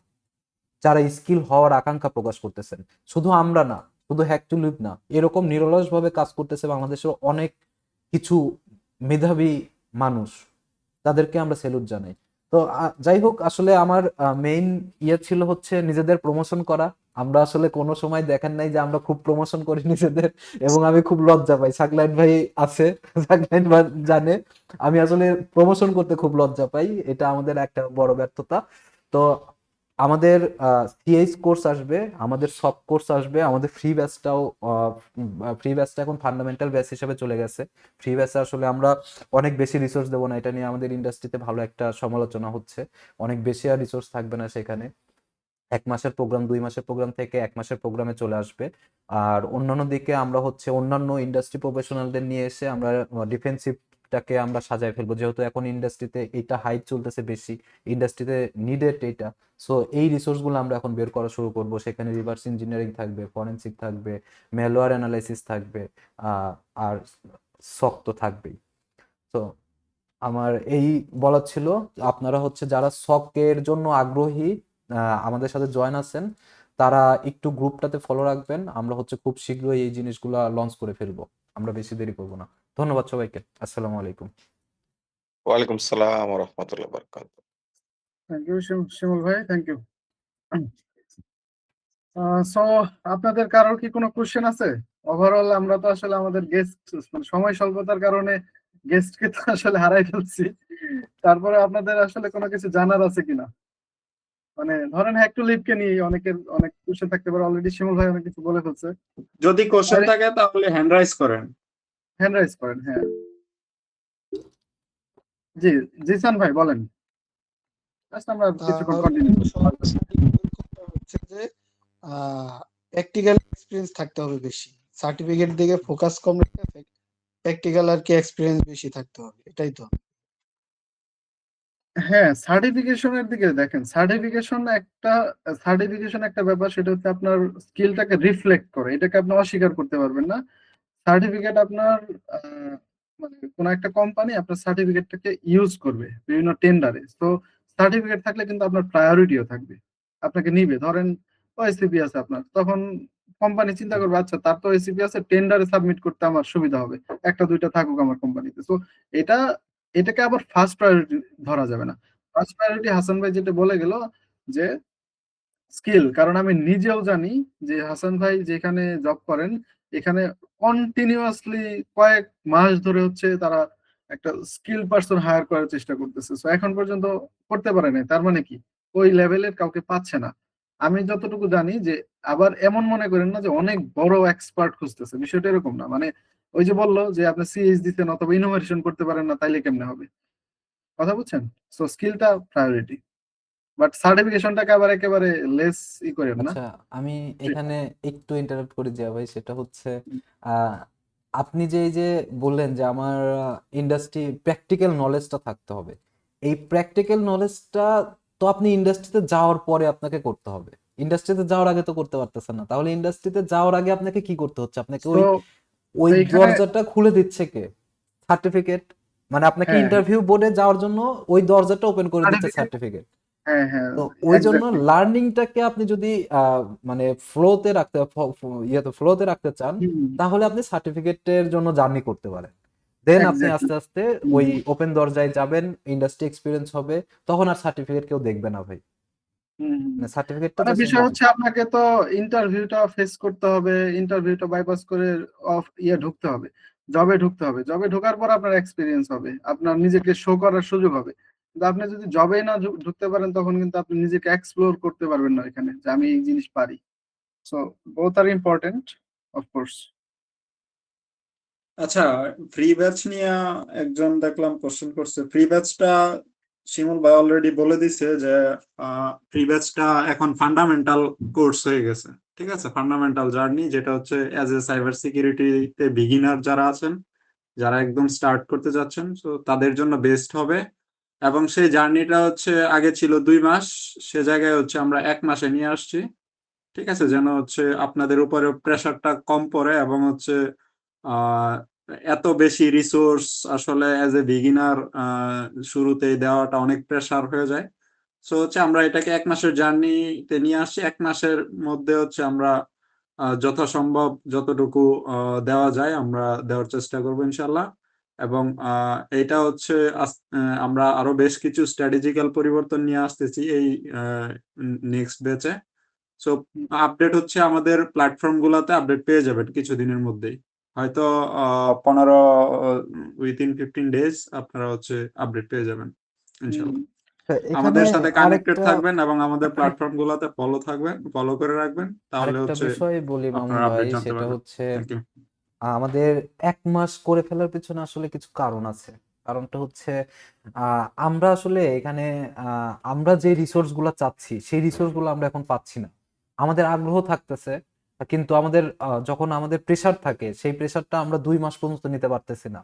যারা স্কিল হওয়ার আকাঙ্ক্ষা প্রকাশ করতেছেন। শুধু আমরা না, শুধু হ্যাক টু লিভ না, এরকম নিরলসভাবে কাজ করতেছে বাংলাদেশের অনেক কিছু মেধাবী মানুষ, তাদেরকে আমরা স্যালুট জানাই। তো যাই হোক, আসলে আমার মেইন ইয়ে ছিল হচ্ছে নিজেদের প্রমোশন করা। আমরা আসলে কোনো সময় দেখেন নাই যে আমরা খুব প্রমোশন করি নিজেদের, এবং আমি খুব লজ্জা পাই। সাকলাইন ভাই আছে, সাকলাইন ভাই জানে আমি আসলে প্রমোশন করতে খুব লজ্জা পাই, এটা আমাদের একটা বড় ব্যর্থতা। তো আমাদের সিএইচ কোর্স আসবে, আমাদের সব কোর্স আসবে, আমাদের ফ্রি ব্যাচটা এখন ফান্ডামেন্টাল ব্যাচ হিসেবে চলে গেছে। ফ্রি ব্যাচে আসলে আমরা অনেক বেশি রিসোর্স দেবো না, এটা নিয়ে আমাদের ইন্ডাস্ট্রিতে ভালো একটা সমালোচনা হচ্ছে। অনেক বেশি আর রিসোর্স থাকবে না সেখানে। 1 মাসের প্রোগ্রাম 2 মাসের প্রোগ্রাম থেকে 1 মাসের প্রোগ্রামে চলে আসবে। আর অন্যান্য দিকে আমরা হচ্ছে অন্যান্য ইন্ডাস্ট্রি প্রফেশনালদের নিয়ে এসে আমরা ডিফেন্সিভটাকে আমরা সাজায় ফেলবো, যেহেতু এখন ইন্ডাস্ট্রিতে এইটা হাইপ চলতেছে বেশি, ইন্ডাস্ট্রিতে নিডেড এইটা। সো এই রিসোর্সগুলো আমরা এখন বের করা শুরু করব। সেখানে রিভার্স ইঞ্জিনিয়ারিং থাকবে, ফরেনসিক থাকবে, ম্যালওয়্যার অ্যানালাইসিস থাকবে, আর সক তো থাকবেই। তো আমার এই বলার ছিল, আপনারা হচ্ছে যারা সকের জন্য আগ্রহী আমাদের সাথে জয়েন আছেন, তারা একটু গ্রুপটাতে ফলো রাখবেন। আমরা হচ্ছে খুব শীঘ্রই এই জিনিসগুলা লঞ্চ করে ফেলবো, আমরা বেশি দেরি করব না। ধন্যবাদ সবাইকে, আসসালামু আলাইকুম। ওয়ালাইকুম সালাম ওয়া রাহমাতুল্লাহি ওয়া বারাকাতুহু। থ্যাংক ইউ শিমুল ভাই, থ্যাংক ইউ। সো আপনাদের কারোর কি কোনো কোশ্চেন আছে? ওভারঅল আমরা তো আসলে আমাদের গেস্ট মানে সময় স্বল্পতার কারণে গেস্টকে তো আসলে হারাই ফেলছি। তারপরে আপনাদের আসলে কোনো কিছু জানার আছে কিনা? মানে ধরেন হ্যাক টু লিভ কে নিয়ে অনেকের অনেক কোশ্চেন থাকতে পারে, অলরেডি শিমুল ভাই অনেক কিছু বলে ফেলছে। যদি কোশ্চেন থাকে তাহলে হ্যান্ড রাইজ করেন। হ্যান্ড রাইজ করেন, হ্যাঁ। জি, জিসান ভাই বলেন। আমরা কিছুক্ষণ কন্টিনিউ হচ্ছে যে প্র্যাকটিক্যাল এক্সপেরিয়েন্স থাকতে হবে বেশি, সার্টিফিকেট দিকে ফোকাস কম রেখে প্র্যাকটিক্যাল আর কি এক্সপেরিয়েন্স বেশি থাকতে হবে, এটাই তো। হ্যাঁ, সার্টিফিকেশনের দিকে দেখেন, সার্টিফিকেশন একটা ব্যাপার, সেটা হচ্ছে আপনার স্কিলটাকে রিফ্লেক্ট করে, এটাকে আপনি অস্বীকার করতে পারবেন না। সার্টিফিকেট আপনার মানে কোন একটা কোম্পানি আপনার সার্টিফিকেটটাকে ইউজ করবে বিভিন্ন টেন্ডারে। তো সার্টিফিকেট থাকলে কিন্তু আপনার প্রায়োরিটিও থাকবে, আপনাকে নিবে। ধরেন ওএসসিপি আছে আপনার, তখন কোম্পানি চিন্তা করবে আচ্ছা তার তো ওএসসিপি আছে, টেন্ডারে সাবমিট করতে আমার সুবিধা হবে, একটা দুইটা থাকুক আমার কোম্পানিতে। তো এটাকে আবার ফার্স্ট প্রায়োরিটি ধরা যাবে না। ফার্স্ট প্রায়োরিটি হাসান ভাই যেটা বলে গেল যে স্কিল, কারণ আমি নিজেও জানি যে হাসান ভাই যেখানে জব করেন এখানে কন্টিনিউয়াসলি কয়েক মাস ধরে হচ্ছে তারা একটা স্কিল পারসন হায়ার করার চেষ্টা করতেছে। সো এখন পর্যন্ত করতে পারে নাই, তার মানে কি ওই লেভেলের কাউকে পাচ্ছে না। আমি যতটুকু জানি যে, আবার এমন মনে করেন না যে অনেক বড় এক্সপার্ট খুঁজতেছে, বিষয়টা এরকম না। মানে ওই যে বললো যে আপনি সিএইচ দিচ্ছেন অথবা ইনোভেশন করতে পারেন না, তাইলে কেমনে হবে? কথা বুঝছেন? সো স্কিলটা প্রায়োরিটি, বাট সার্টিফিকেশনটাকে আবার একেবারে লেস করেন না। আচ্ছা, আমি এখানে একটু ইন্টারাপ্ট করে যাই ভাই। সেটা হচ্ছে আপনি যে এই যে বললেন যে আমার ইন্ডাস্ট্রি প্র্যাকটিক্যাল নলেজটা থাকতে হবে, এই প্র্যাকটিক্যাল নলেজটা তো আপনি ইন্ডাস্ট্রিতে যাওয়ার পরে আপনাকে করতে হবে, ইন্ডাস্ট্রিতে যাওয়ার আগে তো করতে পারতেছেন না। তাহলে ইন্ডাস্ট্রিতে যাওয়ার আগে আপনাকে কি করতে হচ্ছে? আপনাকে ওই দরজাটা খুলে দিচ্ছে কে? সার্টিফিকেট। মানে আপনাকে ইন্টারভিউ বোর্ডে যাওয়ার জন্য ওই দরজাটা ওপেন করে দিচ্ছে সার্টিফিকেট। তো ওই জন্য লার্নিংটাকে আপনি যদি মানে ফ্লোতে রাখতে চান, তাহলে আপনি সার্টিফিকেটের জন্য জার্নি করতে পারেন। দেন আপনি আস্তে আস্তে ওই ওপেন দরজায় যাবেন, ইন্ডাস্ট্রি এক্সপিরিয়েন্স হবে, তখন আর সার্টিফিকেট কেউ দেখবে না ভাই। সার্টিফিকেটটা বিষয় হচ্ছে আপনাকে তো ইন্টারভিউটা ফেস করতে হবে, ইন্টারভিউটা বাইপাস করে ঢুকতে হবে, জবে ঢুকতে হবে। জবে ঢোকার পর আপনার এক্সপিরিয়েন্স হবে, আপনার নিজেকে শো করার সুযোগ হবে। কিন্তু আপনি যদি জবে না ঢুকতে পারেন, তখন কিন্তু আপনি নিজেকে এক্সপ্লোর করতে পারবেন না এখানে যে আমি এই জিনিস পারি। সো বোথ আর ইম্পর্টেন্ট, অফকোর্স। আচ্ছা, ফ্রি ব্যাচ নিয়ে একজন দেখলাম কোশ্চেন করছে, ফ্রি ব্যাচটা শিমুল ভাই অলরেডি বলে দিছে যে প্রি ব্যাচটা এখন ফান্ডামেন্টাল কোর্স হয়ে গেছে, ঠিক আছে। ফান্ডামেন্টাল জার্নি যেটা হচ্ছে অ্যাজ এ সাইবার সিকিউরিটিতে বিগিনার যারা আছেন, যারা একদম স্টার্ট করতে যাচ্ছেন, তো তাদের জন্য বেস্ট হবে। এবং সেই জার্নিটা হচ্ছে আগে ছিল 2 মাস, সে জায়গায় হচ্ছে আমরা 1 মাসে নিয়ে আসছি, ঠিক আছে, যেন হচ্ছে আপনাদের উপরে প্রেশারটা কম পড়ে এবং হচ্ছে আহ এত বেশি রিসোর্স আসলে অ্যাজ এ বিগিনার শুরুতেই দেওয়াটা অনেক প্রেশার হয়ে যায়। সো হচ্ছে আমরা এটাকে 1 মাসের জার্নিতে নিয়ে আসছি। 1 মাসের মধ্যে হচ্ছে আমরা যথাসম্ভব যতটুকু দেওয়া যায় আমরা দেওয়ার চেষ্টা করবো ইনশাল্লাহ। এবং এটা হচ্ছে আমরা আরো বেশ কিছু স্ট্র্যাটেজিক্যাল পরিবর্তন নিয়ে আসতেছি এই নেক্সট ব্যাচে। সো আপডেট হচ্ছে আমাদের প্ল্যাটফর্ম গুলাতে আপডেট পেয়ে যাবেন কিছুদিনের মধ্যেই, হয়তো 15 15 ডেজ আপনারা হচ্ছে আপডেট পেয়ে যাবেন ইনশাল্লাহ। এখানে আমাদের সাথে কানেক্টেড আরেকটা থাকবেন এবং আমাদের প্ল্যাটফর্ম গুলাতে ফলো করে রাখবেন, তাহলে আরেকটা হচ্ছে বিষয় বলি মামুন আপনারা আপডেট ভাই, জানতে সেটা পারবেন। হচ্ছে থ্যাংক ইউ। আমাদের 1 মাস করে ফেলার পিছনে আসলে কিছু কারণ আছে। কারণটা হচ্ছে আমরা আসলে এখানে আমরা যে রিসোর্স গুলা চাচ্ছি সেই রিসোর্স গুলো আমরা এখন পাচ্ছি না। আমাদের আগ্রহ থাকতেছে, কিন্তু আমাদের যখন আমাদের প্রেসার থাকে সেই প্রেসারটা আমরা 2 মাস পর্যন্ত নিতে পারতেছি না।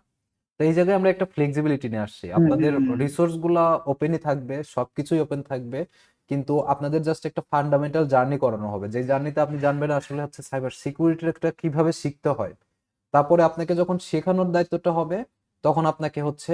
তো এই জায়গায় আমরা একটা ফ্লেক্সিবিলিটি নিয়ে আসছি। আপনাদের রিসোর্স গুলা ওপেনই থাকবে, সবকিছুই ওপেন থাকবে, কিন্তু আপনাদের জাস্ট একটা ফান্ডামেন্টাল জার্নি করানো হবে, যে জার্নিতে আপনি জানবেন আসলে হচ্ছে সাইবার সিকিউরিটিটা কিভাবে শিখতে হয়। তারপরে আপনাকে যখন শেখানোর দায়িত্বটা হবে, তখন আপনাকে হচ্ছে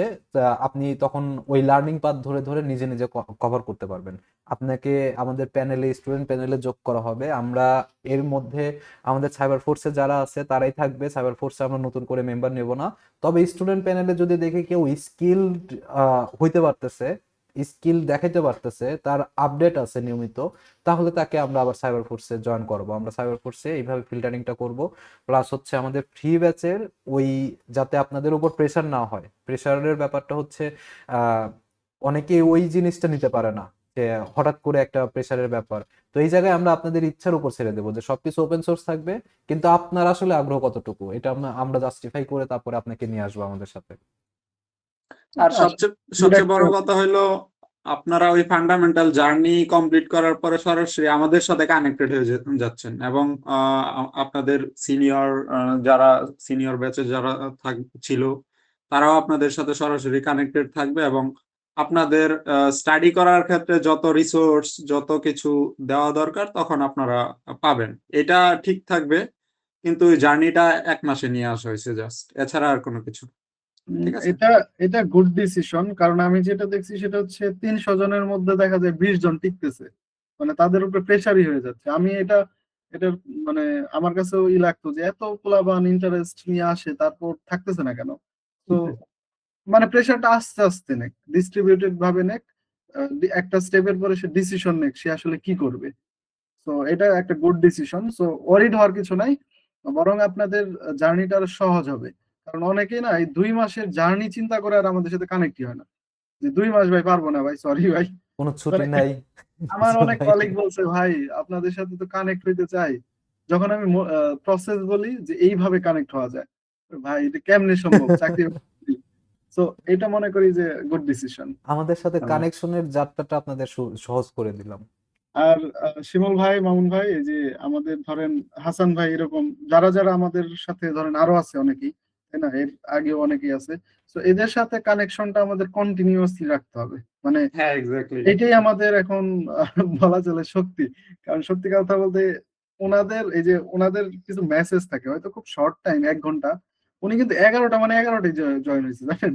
আপনি তখন ওই লার্নিং পাথ ধরে ধরে নিজে নিজে কভার করতে পারবেন। আপনাকে আমাদের প্যানেলে, স্টুডেন্ট প্যানেলে যোগ করা হবে। আমরা এর মধ্যে আমাদের সাইবার ফোর্সে যারা আছে তারাই থাকবে, সাইবার ফোর্সে আমরা নতুন করে মেম্বার নেব না। তবে স্টুডেন্ট প্যানেলে যদি দেখে কেউ স্কিলড হইতে পারতেছে, স্কিল দেখাইতে পারতেছে, তার আপডেট আছে নিয়মিত, তাহলে তাকে আমরা আবার সাইবার ফোর্সে জয়েন করব। আমরা সাইবার ফোর্সে এইভাবে ফিল্টারিংটা করব। প্লাস হচ্ছে আমাদের ফ্রি ব্যাচের ওই, যাতে আপনাদের উপর প্রেসার না হয়, প্রেসারের ব্যাপারটা হচ্ছে অনেকে ওই জিনিসটা নিতে পারে না, যে হঠাৎ করে একটা প্রেসারের ব্যাপার। তো এই জায়গায় আমরা আপনাদের ইচ্ছার উপর ছেড়ে দেবো যে সবকিছু ওপেন সোর্স থাকবে, কিন্তু আপনার আসলে আগ্রহ কতটুকু এটা আমরা জাস্টিফাই করে তারপরে আপনাকে নিয়ে আসবো আমাদের সাথে। আর সবচেয়ে বড় কথা হলো আপনারা ওই ফান্ডামেন্টাল জার্নি কমপ্লিট করার পরে সরাসরি আমাদের সাথে কানেক্টেড হয়ে যাচ্ছেন এবং আপনাদের যারা সিনিয়র ব্যাচে যারা ছিল তারাও আপনাদের সাথে সরাসরি কানেক্টেড থাকবে এবং আপনাদের স্টাডি করার ক্ষেত্রে যত রিসোর্স যত কিছু দেওয়া দরকার তখন আপনারা পাবেন। এটা ঠিক থাকবে, কিন্তু ওই জার্নিটা 1 মাসে নিয়ে আসা হয়েছে জাস্ট, এছাড়া আর কোনো কিছু। ঠিক আছে। এটা গুড ডিসিশন, কারণ আমি যেটা দেখছি সেটা হচ্ছে 300 জনের মধ্যে দেখা যায় 20 জন টিকতেছে, মানে তাদের উপরে প্রেসারই হয়ে যাচ্ছে। আমি এটা মানে আমার কাছেও লাগতো যে এত পোলাপান ইন্টারেস্ট নিয়ে আসে তারপর থাকতেছে না কেন। তো মানে প্রেসারটা আস্তে আস্তে নেক, ডিস্ট্রিবিউটেড ভাবে নেক, একটা স্টেপের পরে সে ডিসিশন নেক সে আসলে কি করবে। তো এটা একটা গুড ডিসিশন। সো ওয়ারিড হওয়ার কিছু নাই, বরং আপনাদের জার্নিটা আরো সহজ হবে। কারণ অনেকেই না এই 2 মাসের জার্নি চিন্তা করে আর আমাদের সাথে কানেক্টই হয় না, যে 2 মাস ভাই পারবো না ভাই, সরি ভাই। কোনো ছুটি মানে নাই। আমার অনেক কলিগ বলছে ভাই আপনাদের সাথে তো কানেক্ট হইতে চাই, যখন আমি প্রসেস বলি যে এইভাবে কানেক্ট হওয়া যায়, ভাই এটা কেমনে সম্ভব চাকরি। তো এটা মনে করি যে গুড ডিসিশন। আমাদের সাথে কানেকশনের যাত্রাটা আপনাদের সহজ করে দিলাম। আর শিমুল ভাই, মামুন ভাই, এই যে আমাদের ধরেন হাসান ভাই, এরকম যারা যারা আমাদের সাথে ধরেন আরো আছে অনেকেই, তাই না, এর আগেও অনেকেই আছে। তো এদের সাথে কানেকশনটা আমাদের কন্টিনিউয়াসলি রাখতে হবে, মানে হ্যাঁ এক্স্যাক্টলি এটাই আমাদের এখন বলা চলে শক্তি। কারণ সত্যি কথা বলতে ওনাদের কিছু মেসেজ থাকে হয়তো খুব শর্ট টাইম, 1 ঘন্টা, উনি কিন্তু 11টা মানে 11টাই জয়েন হয়েছে জানেন,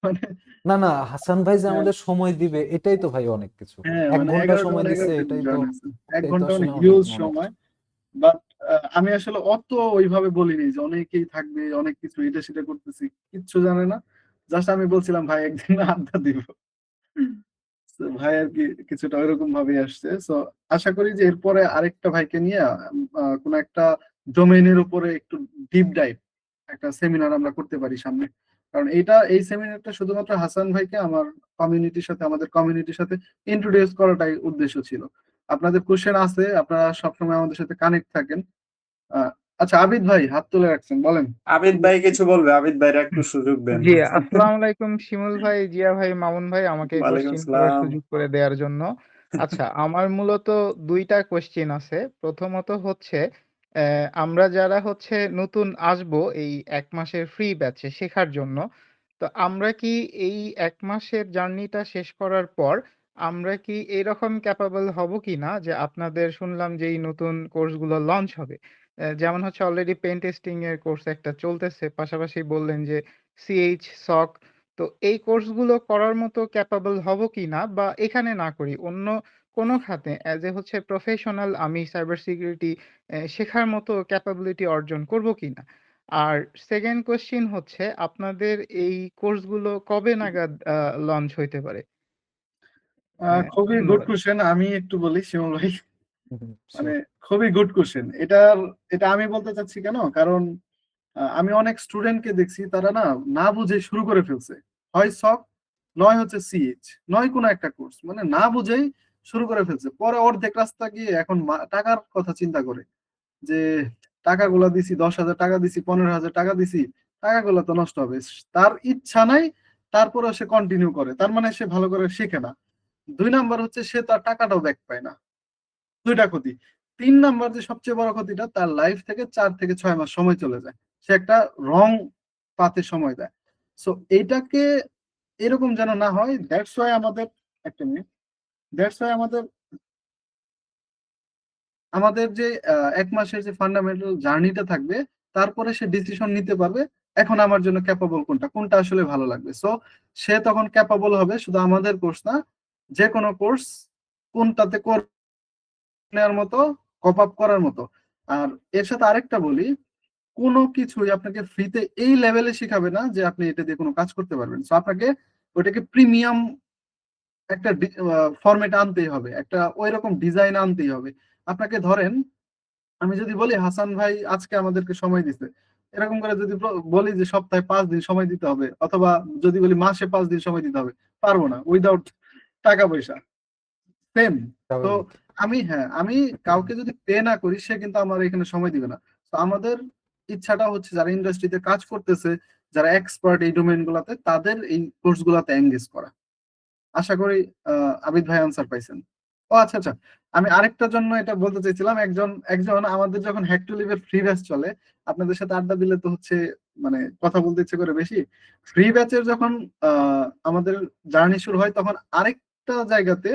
মানে না না, হাসান ভাই যে হ্যাঁ, আমাদের সময় দিবে এটাই তো ভাই অনেক কিছু। হ্যাঁ, 1 মানে ঘন্টা 11টা সময় মানে দিছে, 11টা এটাই তো জয়েন হয়েছে, 1 এটাই তো ঘন্টা আসলে অনেক অনেক হিউজ অনেক সময়। কিছু। বাট আমি আসলে অত ওইভাবে বলিনি যে অনেকেই থাকবে, অনেক কিছু এটা সেটা করতেছি, কিচ্ছু জানে না। জাস্ট আমি বলছিলাম ভাই একদিন আড্ডা দিব। So, ভাই আর কি কিছুটা ওইরকম ভাবে আসছে। সো আশা করি যে এরপরে আরেকটা ভাইকে নিয়ে কোন একটা ডোমেইনের উপরে একটু ডিপ ডাইভ একটা সেমিনার আমরা করতে পারি সামনে। কারণ এই সেমিনারটা শুধুমাত্র হাসান ভাইকে আমাদের কমিউনিটির সাথে ইন্ট্রোডিউস করাটাই উদ্দেশ্য ছিল। আপনাদের কোশ্চেন আছে, আপনারা সবসময় আমাদের সাথে কানেক্ট থাকেন। আচ্ছা, আবিদ ভাই হাত তুলে রাখছেন, বলেন। আবিদ ভাই কিছু বলবে, আবিদ ভাইরা একটু সুযোগ দেন। জি, আসসালামু আলাইকুম শিমুল ভাই, জিয়া ভাই, মামুন ভাই, আমাকে ওয়ালাইকুম কোশ্চিন করার আসসালাম। সুযোগ করে দেওয়ার জন্য। আচ্ছা, আমার মূলত দুইটা কোশ্চিন আছে। প্রথমত হচ্ছে আমরা যারা হচ্ছে নতুন আসবো এই 1 মাসের ফ্রি ব্যাচে শেখার জন্য, তো আমরা কি এই 1 মাসের জার্নিটা শেষ করার পর আমরা কি এরকম ক্যাপাবল হব কিনা যে আপনাদের শুনলাম যে এই নতুন কোর্সগুলো লঞ্চ হবে। যেমন হচ্ছে অলরেডি পেন টেস্টিং এর কোর্স একটা চলতেছে। পাশাপাশি বললেন যে সিএইচ, সক। তো এই কোর্সগুলো করার মতো ক্যাপাবল হব কিনা, বা এখানে না করি অন্য কোনো খাতে অ্যাজ এ হচ্ছে প্রফেশনাল আমি সাইবার সিকিউরিটি শেখার মতো ক্যাপাবিলিটি অর্জন করব কিনা। আর সেকেন্ড কোশ্চিন হচ্ছে আপনাদের এই কোর্সগুলো কবে নাগাদ লঞ্চ হইতে পারে? খুবই গুড ধন্যবাদ। কোশ্চেন। আমি একটু বলি শিমুল ভাই, মানে Sure. খুবই গুড কোশ্চেন। এটা আমি বলতে চাচ্ছি কেন, কারণ আমি অনেক স্টুডেন্টকে দেখছি তারা না বুঝে শুরু করে ফেলছে, হয় সক নয় হচ্ছে সিএইচ, নয় কোনো একটা কোর্স, মানে না বুঝেই শুরু করে ফেলছে। পরে অর্ধেক রাস্তা গিয়ে এখন টাকার কথা চিন্তা করে যে টাকাগুলো দিছি, 10,000 টাকা দিছি, 15,000 টাকা দিছি, টাকাগুলো তো নষ্ট হবে। তার ইচ্ছা নাই, তারপরে সে কন্টিনিউ করে, তার মানে সে ভালো করে শেখে না। 2 নাম্বার হচ্ছে সে তার টাকাটাও ব্যাক পায় না, দুইটা ক্ষতি। 3 নাম্বার যে সবচেয়ে বড় ক্ষতিটা, তার লাইফ থেকে 4 থেকে 6 মাস সময় চলে যায়, সে একটা রং পাতে সময় দেয়। সো এইটাকে এরকম যেন না হয়, দ্যাটস ওয়াই আমাদের, একটা মিনিট, দ্যাটস ওয়াই আমাদের আমাদের যে 1 মাসের যে ফান্ডামেন্টাল জার্নিটা থাকবে, তারপরে সে ডিসিশন নিতে পারবে এখন আমার জন্য ক্যাপাবল কোনটা, কোনটা আসলে ভালো লাগবে। সো সে তখন ক্যাপাবল হবে শুধু আমাদের কোর্স না, যে কোনো কোর্স কোনটাতে নেওয়ার মতো, কপ আপ করার মতো। আর এর সাথে আরেকটা বলি, কোনো কিছুই আপনাকে ফ্রিতে এই লেভেলে শেখাবে না যে আপনি এটা দিয়ে কোনো কাজ করতে পারবেন। সো আপনাকে ওটাকে প্রিমিয়াম একটা ফরম্যাট আনতেই হবে, একটা ওই রকম ডিজাইন আনতেই হবে। আপনাকে ধরেন, আমি যদি বলি হাসান ভাই আজকে আমাদেরকে সময় দিতে, এরকম করে যদি বলি যে সপ্তাহে 5 দিন সময় দিতে হবে, অথবা যদি বলি মাসে 5 দিন সময় দিতে হবে, পারবো না উইদাউট টাকা পয়সা। সেম। তো স্বাভাবিক। আমি কাউকে যদি পে না করি, সে কিন্তু আমার এখানে সময় দিবে না। তো আমাদের ইচ্ছাটা হচ্ছে যারা ইন্ডাস্ট্রিতে কাজ করতেছে, যারা এক্সপার্ট এই ডোমেইন গুলাতে, তাদের এই কোর্স গুলাতে এঙ্গেজ করা। আশা করি আবিদ ভাই আনসার পাইছেন। ও আচ্ছা আচ্ছা, আমি আরেকটার জন্য এটা বলতে চাইছিলাম, একজন একজন আমাদের যখন হ্যাক টু লিভের ফ্রি ব্যাচ চলে, আপনাদের সাথে আড্ডা দিলে তো হচ্ছে মানে কথা বলতে ইচ্ছে করে বেশি। ফ্রি ব্যাচের যখন আমাদের জার্নি শুরু হয়, তখন আরেকটা জায়গাতে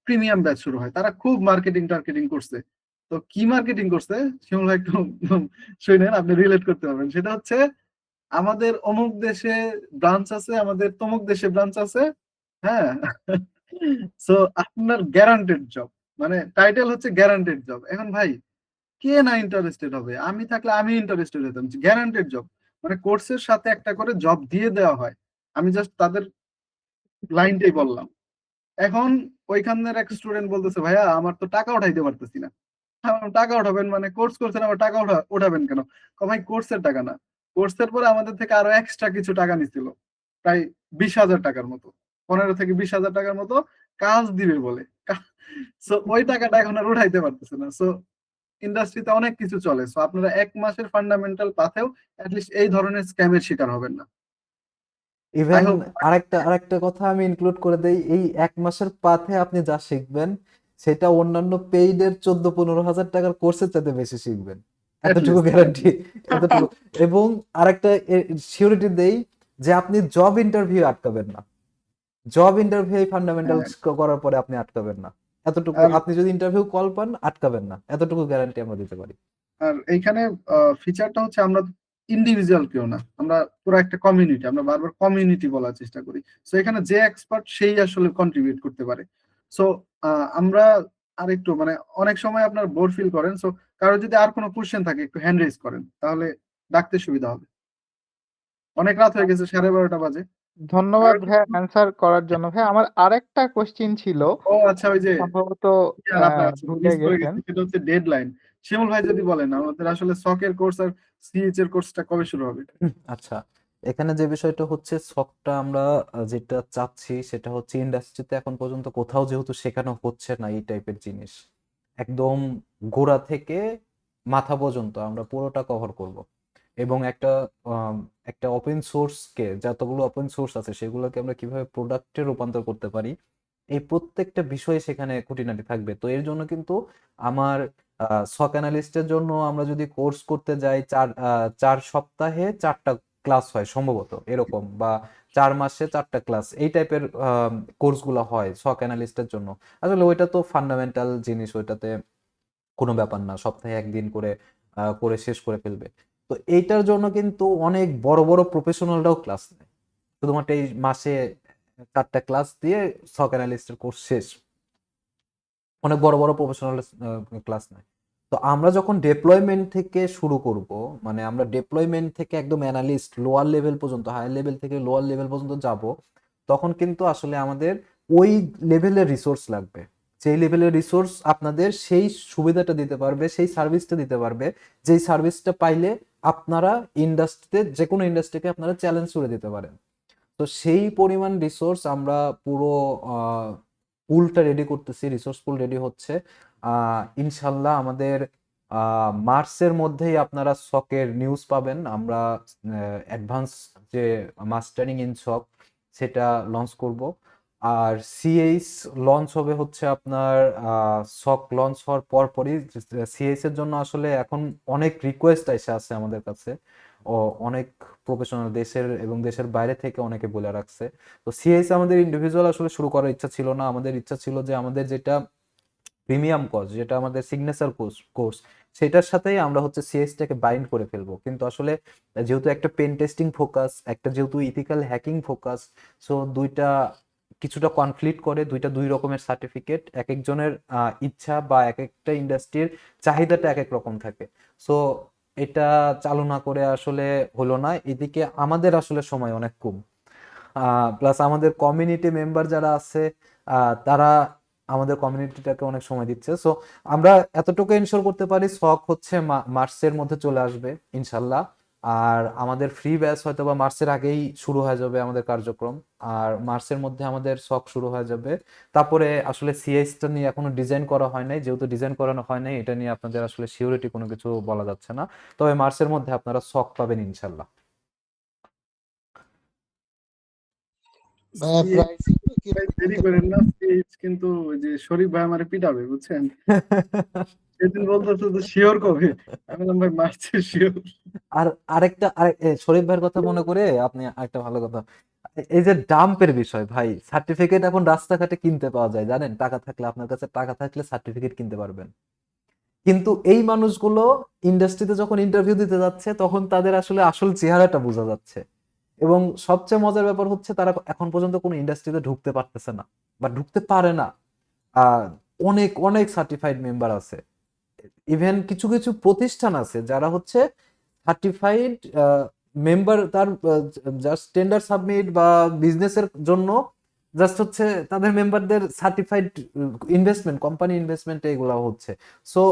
প্রিমিয়াম ব্যাচ শুরু হয়, তারা খুব মার্কেটিং টার্গেটিং করছে। তো কি মার্কেটিং করছে শিমুল ভাই একটু শুনেন, আপনি রিলেট করতে পারবেন। সেটা হচ্ছে আমাদের অমুক দেশে ব্রাঞ্চ আছে, আমাদের তমুক দেশে ব্রাঞ্চ আছে, হ্যাঁ। সো আপনার গ্যারান্টেড জব, মানে টাইটেল হচ্ছে গ্যারান্টেড জব। এখন ভাই কে না ইন্টারেস্টেড হবে, আমি থাকলে আমি ইন্টারেস্টেড হতাম। গ্যারান্টেড জব মানে কোর্সের সাথে একটা করে জব দিয়ে দেওয়া হয়। আমি জাস্ট তাদের লাইনটাই বললাম। এখন ওইখানের এক স্টুডেন্ট বলতেছে, ভাইয়া আমার তো টাকা উঠাইতে পারতেছি না। টাকা উঠাবেন মানে কোর্স করছেন, আবার টাকা উঠাবেন কেন? ভাই কোর্সের টাকা না, কোর্সের পরে আমাদের থেকে আরো এক্সট্রা কিছু টাকা নিছিল, প্রায় 20,000 টাকার মতো, 15 থেকে 20,000 টাকার মতো কাজ দিবে বলে। সো ওই টাকাটা এখন আর উঠাইতে পারতেছে না। সো ইন্ডাস্ট্রিতে অনেক কিছু চলে। সো আপনারা 1 মাসের ফান্ডামেন্টাল পাথেও অ্যাটলিস্ট এই ধরনের স্ক্যামের শিকার হবেন না। I even hope. আরেকটা কথা আমি ইনক্লুড করে দেই, এই 1 মাসের পাথে আপনি যা শিখবেন সেটা অন্যান্য পেইডের 14-15 হাজার টাকার কোর্সের চাইতে বেশি শিখবেন, এতটুকু গ্যারান্টি, এতটুকু। এবং আরেকটা সিউরিটি দেই যে আপনি জব ইন্টারভিউ আটকাবেন না, জব ইন্টারভিউ ফান্ডামেন্টালস করার পরে আপনি আটকাবেন না, এতটুকু। আপনি যদি ইন্টারভিউ কল পান আটকাবেন না, এতটুকু গ্যারান্টি আমরা দিতে পারি। আর এইখানে ফিচারটা হচ্ছে আমরা ইন্ডিভিজুয়াল কেউ না, আমরা পুরো একটা কমিউনিটি, আমরা বারবার কমিউনিটি বলার চেষ্টা করি। সো এখানে যে এক্সপার্ট সেই আসলে কন্ট্রিবিউট করতে পারে। সো আমরা আর একটু মানে অনেক সময় আপনার বোর ফিল করেন, সো কারো যদি আর কোনো কোশ্চেন থাকে একটু হ্যান্ড রেজ করেন, তাহলে ডাকতে সুবিধা হবে। অনেক রাত হয়ে গেছে, 12:30 বাজে। ধন্যবাদ ভাই অ্যান্সার করার জন্য। ভাই আমার আরেকটা কোশ্চিন ছিল, ও আচ্ছা, ওই যে সম্ভবত আপনার ভুলে মিস করে গেছেন। গেছি, সেটা হচ্ছে ডেডলাইন। শিমুল ভাই যদি বলেন আমাদের আসলে সকের কোর্স আর সিএইচ এর কোর্সটা কবে শুরু হবে? আচ্ছা, এখানে যে বিষয়টা হচ্ছে সকটা আমরা যেটা চাচ্ছি সেটা হচ্ছে ইন্ডাস্ট্রিতে এখন পর্যন্ত কোথাও যেহেতু শেখানো হচ্ছে না এই টাইপের জিনিস, একদম গোড়া থেকে মাথা পর্যন্ত আমরা পুরোটা কভার করব এবং একটা ওপেন সোর্সকে, যতগুলো ওপেন সোর্স আছে সেগুলোকে আমরা কিভাবে প্রোডাক্টে রূপান্তর করতে পারি, এই প্রত্যেকটা বিষয় সেখানে খুঁটিনাটি থাকবে। তো এর জন্য কিন্তু আমার সক অ্যানালিস্টের জন্য আমরা যদি কোর্স করতে যাই 4 সপ্তাহে 4টা ক্লাস হয় সম্ভবত এরকম, বা 4 মাসে 4টা ক্লাস, এই টাইপের কোর্সগুলো হয় সক অ্যানালিস্টের জন্য। আসলে ওইটা তো ফান্ডামেন্টাল জিনিস, ওইটাতে কোনো ব্যাপার না, সপ্তাহে একদিন করে করে শেষ করে ফেলবে। তো এইটার জন্য কিন্তু অনেক বড় বড় প্রফেশনালরাও ক্লাস নেয়, শুধুমাত্র এই মাসে 4টা ক্লাস দিয়ে সক অ্যানালিস্টের কোর্স শেষ। অনেক বড় বড় প্রফেশনাল ক্লাস নেয়। তো আমরা যখন ডেপ্লয়মেন্ট থেকে শুরু করব, মানে আমরা ডেপ্লয়মেন্ট থেকে একদম অ্যানালিস্ট লোয়ার লেভেল পর্যন্ত, হায়ার লেভেল থেকে লোয়ার লেভেল পর্যন্ত যাব, তখন কিন্তু আসলে আমাদের ওই লেভেলের রিসোর্স লাগবে। সেই লেভেলের রিসোর্স আপনাদের সেই সুবিধাটা দিতে পারবে, সেই সার্ভিসটা দিতে পারবে, যেই সার্ভিসটা পাইলে আপনারা ইন্ডাস্ট্রিতে, যে কোনো ইন্ডাস্ট্রিকে আপনারা চ্যালেঞ্জ করে দিতে পারেন। তো সেই পরিমাণ রিসোর্স আমরা পুরো পুলটা রেডি করতেছি, রিসোর্স পুল রেডি হচ্ছে। ইনশাল্লাহ আমাদের মার্চের মধ্যেই আপনারা সকের নিউজ পাবেন। আমরা অ্যাডভান্স যে মাস্টারিং ইন সক সেটা লঞ্চ করব। আর সিএইচ লঞ্চ হবে হচ্ছে আপনার সক লঞ্চ হওয়ার পরপরই। সিএইচ এর জন্য আসলে এখন অনেক রিকোয়েস্ট এসে আছে আমাদের কাছে, ও অনেক প্রফেশনাল দেশের এবং দেশের বাইরে থেকে অনেকে বলে রাখছে। তো সিএইচ আমাদের ইন্ডিভিজুয়াল আসলে শুরু করার ইচ্ছা ছিল না, আমাদের ইচ্ছা ছিল যে আমাদের যেটা প্রিমিয়াম কোর্স, যেটা আমাদের সিগনেচার কোর্স, সেটার সাথেই আমরা হচ্ছে সিএসটাকে বাইন্ড করে ফেলবো। কিন্তু আসলে যেহেতু একটা পেন টেস্টিং ফোকাস, একটা যেহেতু ইথিক্যাল হ্যাকিং ফোকাস, সো দুইটা কিছুটা কনফ্লিক্ট করে, দুই রকমের সার্টিফিকেট, এক একজনের ইচ্ছা বা এক একটা ইন্ডাস্ট্রির চাহিদাটা এক এক রকম থাকে। সো এটা চালু না করে আসলে হলো না। এদিকে আমাদের আসলে সময় অনেক কম, প্লাস আমাদের কমিউনিটি মেম্বার যারা আছে তারা আমাদের কমিউনিটিটাকে অনেক সময় দিচ্ছে। সো আমরা এতটুকু এনশিওর করতে পারি, সক হচ্ছে মার্চের মধ্যে চলে আসবে ইনশাল্লাহ। আর আমাদের ফ্রি ব্যাচ হয়তো বা মার্চের আগেই শুরু হয়ে যাবে আমাদের কার্যক্রম, আর মার্চের মধ্যে আমাদের সক শুরু হয়ে যাবে। তারপরে আসলে সিএসটা নিয়ে এখনো ডিজাইন করা হয় নাই, যেহেতু ডিজাইন করানো হয় নাই এটা নিয়ে আপনাদের আসলে সিউরিটি কোনো কিছু বলা যাচ্ছে না। তবে মার্চের মধ্যে আপনারা সক পাবেন ইনশাল্লাহ। দেরি করেন না, সিএইচ কিন্তু ওই যে শরীফ ভাই আমারে পিটাবে, বুঝছেন? সেদিন বলতেছে তো শিওর কবে, আমি বললাম ভাই মার্চে শিওর। আর শরীফ ভাইয়ের কথা মনে করে আপনি আরেকটা ভালো কথা, এই যে ডাম্পের বিষয় ভাই, সার্টিফিকেট এখন রাস্তাঘাটে কিনতে পাওয়া যায়, জানেন? টাকা থাকলে, আপনার কাছে টাকা থাকলে সার্টিফিকেট কিনতে পারবেন। কিন্তু এই মানুষগুলো ইন্ডাস্ট্রিতে যখন ইন্টারভিউ দিতে যাচ্ছে তখন তাদের আসলে আসল চেহারাটা বোঝা যাচ্ছে। এবং সবচেয়ে মজার ব্যাপার হচ্ছে তারা এখন পর্যন্ত কোনো ইন্ডাস্ট্রিতে ঢুকতে পারতেছে না বা ঢুকতে পারে না। অনেক অনেক সার্টিফাইড মেম্বার আছে, ইভেন কিছু কিছু প্রতিষ্ঠান আছে যারা হচ্ছে সার্টিফাইড মেম্বার, তার জাস্ট টেন্ডার সাবমিট বা বিজনেসের জন্য জাস্ট হচ্ছে তাদের মেম্বারদের সার্টিফাইড ইনভেস্টমেন্ট, কোম্পানি ইনভেস্টমেন্ট এগুলো হচ্ছে। সো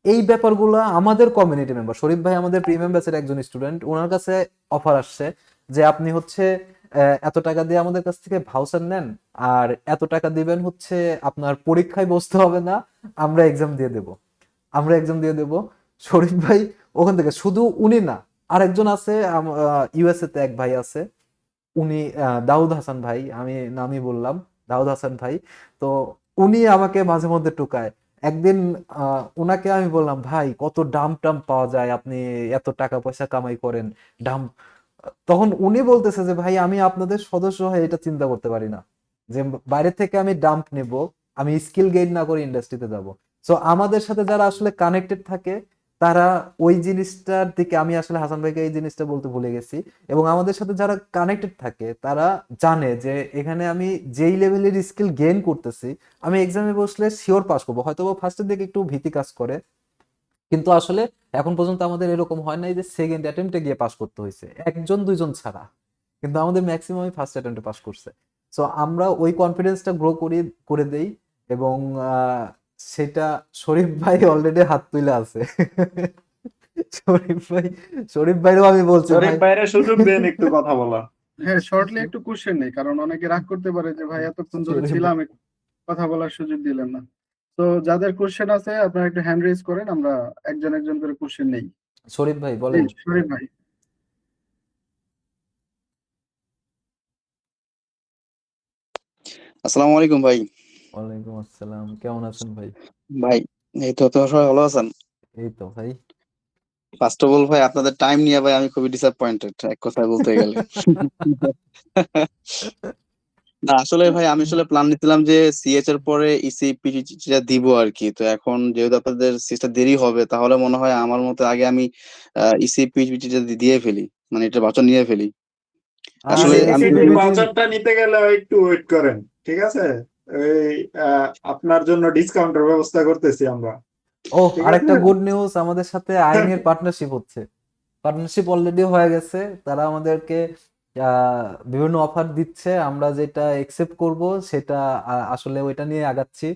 এই ব্যাপারগুলো আমাদের কমিউনিটি মেম্বার, শরীফ ভাই আমাদের প্রিমিয়াম ব্যাচের একজন স্টুডেন্ট, ওনার কাছে অফার আসছে যে আপনি হচ্ছে এত টাকা দিয়ে আমাদের কাছ থেকে ভাউচার নেন, আর এত টাকা দিবেন হচ্ছে আপনার পরীক্ষায় বসতে হবে না, আমরা এক্সাম দিয়ে দেব। শরীফ ভাই ওখান থেকে, শুধু উনি না, আরেকজন আছে ইউএসএ তে এক ভাই আছে, উনি দাউদ হাসান ভাই, আমি নামই বললাম, দাউদ হাসান ভাই। তো উনি আমাকে মাঝে মধ্যে টুকায়। একদিন ওনাকে আমি বললাম, ভাই কত ডাম্প পাওয়া যায়, আপনি এত টাকা পয়সা কামাই করেন ডাম্প। তখন উনি বলতেছে যে ভাই আমি আপনাদের সদস্য হয়ে এটা চিন্তা করতে পারি না যে বাইরে থেকে আমি ডাম্প নেব, আমি স্কিল গেইন না করে ইন্ডাস্ট্রিতে যাব। সো আমাদের সাথে যারা আসলে কানেক্টেড থাকে তারা ওই জিনিসটার দিকে, আমি আসলে হাসান ভাইকে এই জিনিসটা বলতে ভুলে গেছি, এবং আমাদের সাথে যারা কানেক্টেড থাকে তারা জানে যে এখানে আমি যেই লেভেলের স্কিল গেইন করতেছি, আমি এক্সামে বসলে শিওর পাস করবো। হয়তো ফার্স্টের দিকে একটু ভীতি কাজ করে, কিন্তু আসলে এখন পর্যন্ত আমাদের এরকম হয় নাই যে সেকেন্ড অ্যাটেম্পটে গিয়ে পাস করতে হয়েছে, একজন দুইজন ছাড়া, কিন্তু আমাদের ম্যাক্সিমামই ফার্স্ট অ্যাটেম্পটে পাস করছে। সো আমরা ওই কনফিডেন্সটা গ্রো করে দেই, এবং সেটা শরীফ ভাই অলরেডি হাত তুলে আছে। শরীফ ভাইরও আমি বলছি, শরীফ ভাইরে সুযোগ দেন একটু কথা বলা। হ্যাঁ, শর্টলি একটু কোশ্চেন নেই, কারণ অনেকে রাগ করতে পারে যে ভাই এতক্ষণ ধরে ছিলাম, কথা বলার সুযোগ দিলেন না। তো যাদের কোশ্চেন আছে আপনারা একটু হ্যান্ড রেজ করেন, আমরা একজন একজন করে কোশ্চেন নেই। শরীফ ভাই বলেন। শরীফ ভাই। আসসালামু আলাইকুম ভাই। ওয়ালাইকুম আসসালাম, কেমন আছেন ভাই? ভাই এই তো আপনারা সবাই ভালো আছেন? এই তো ভাই। ফার্স্ট অফ অল ভাই আপনাদের টাইম নিয়ে ভাই আমি খুবই ডিসঅ্যাপয়েন্টেড এক কথায় বলতে গেলে। না আসলে ভাই আমি আসলে প্ল্যান নিছিলাম যে সিএচ এর পরে ইসি পিজিটা দিব আর কি। তো এখন যেহেতু আপনাদের সিস্টেম দেরি হবে তাহলে মনে হয় আমার মতে আগে আমি ইসি পিজিটা দিয়ে ফেলি, মানে এটা বাচন নিয়ে ফেলি। আসলে আমি ইসিপিটি ভাউচারটা নিতে গেলে একটু ওয়েট করেন, ঠিক আছে? ওই আপনার জন্য ডিসকাউন্টের ব্যবস্থা করতেছি আমরা। ও ঠিক আরেকটা আছে? গুড নিউজ, আমাদের সাথে আইনের পার্টনারশিপ হচ্ছে। পার্টনারশিপ অলরেডি হয়ে গেছে, তারা আমাদেরকে বিভিন্ন অফার দিচ্ছে, আমরা যেটা একসেপ্ট করব সেটা আসলে ওইটা নিয়ে আগাচ্ছি।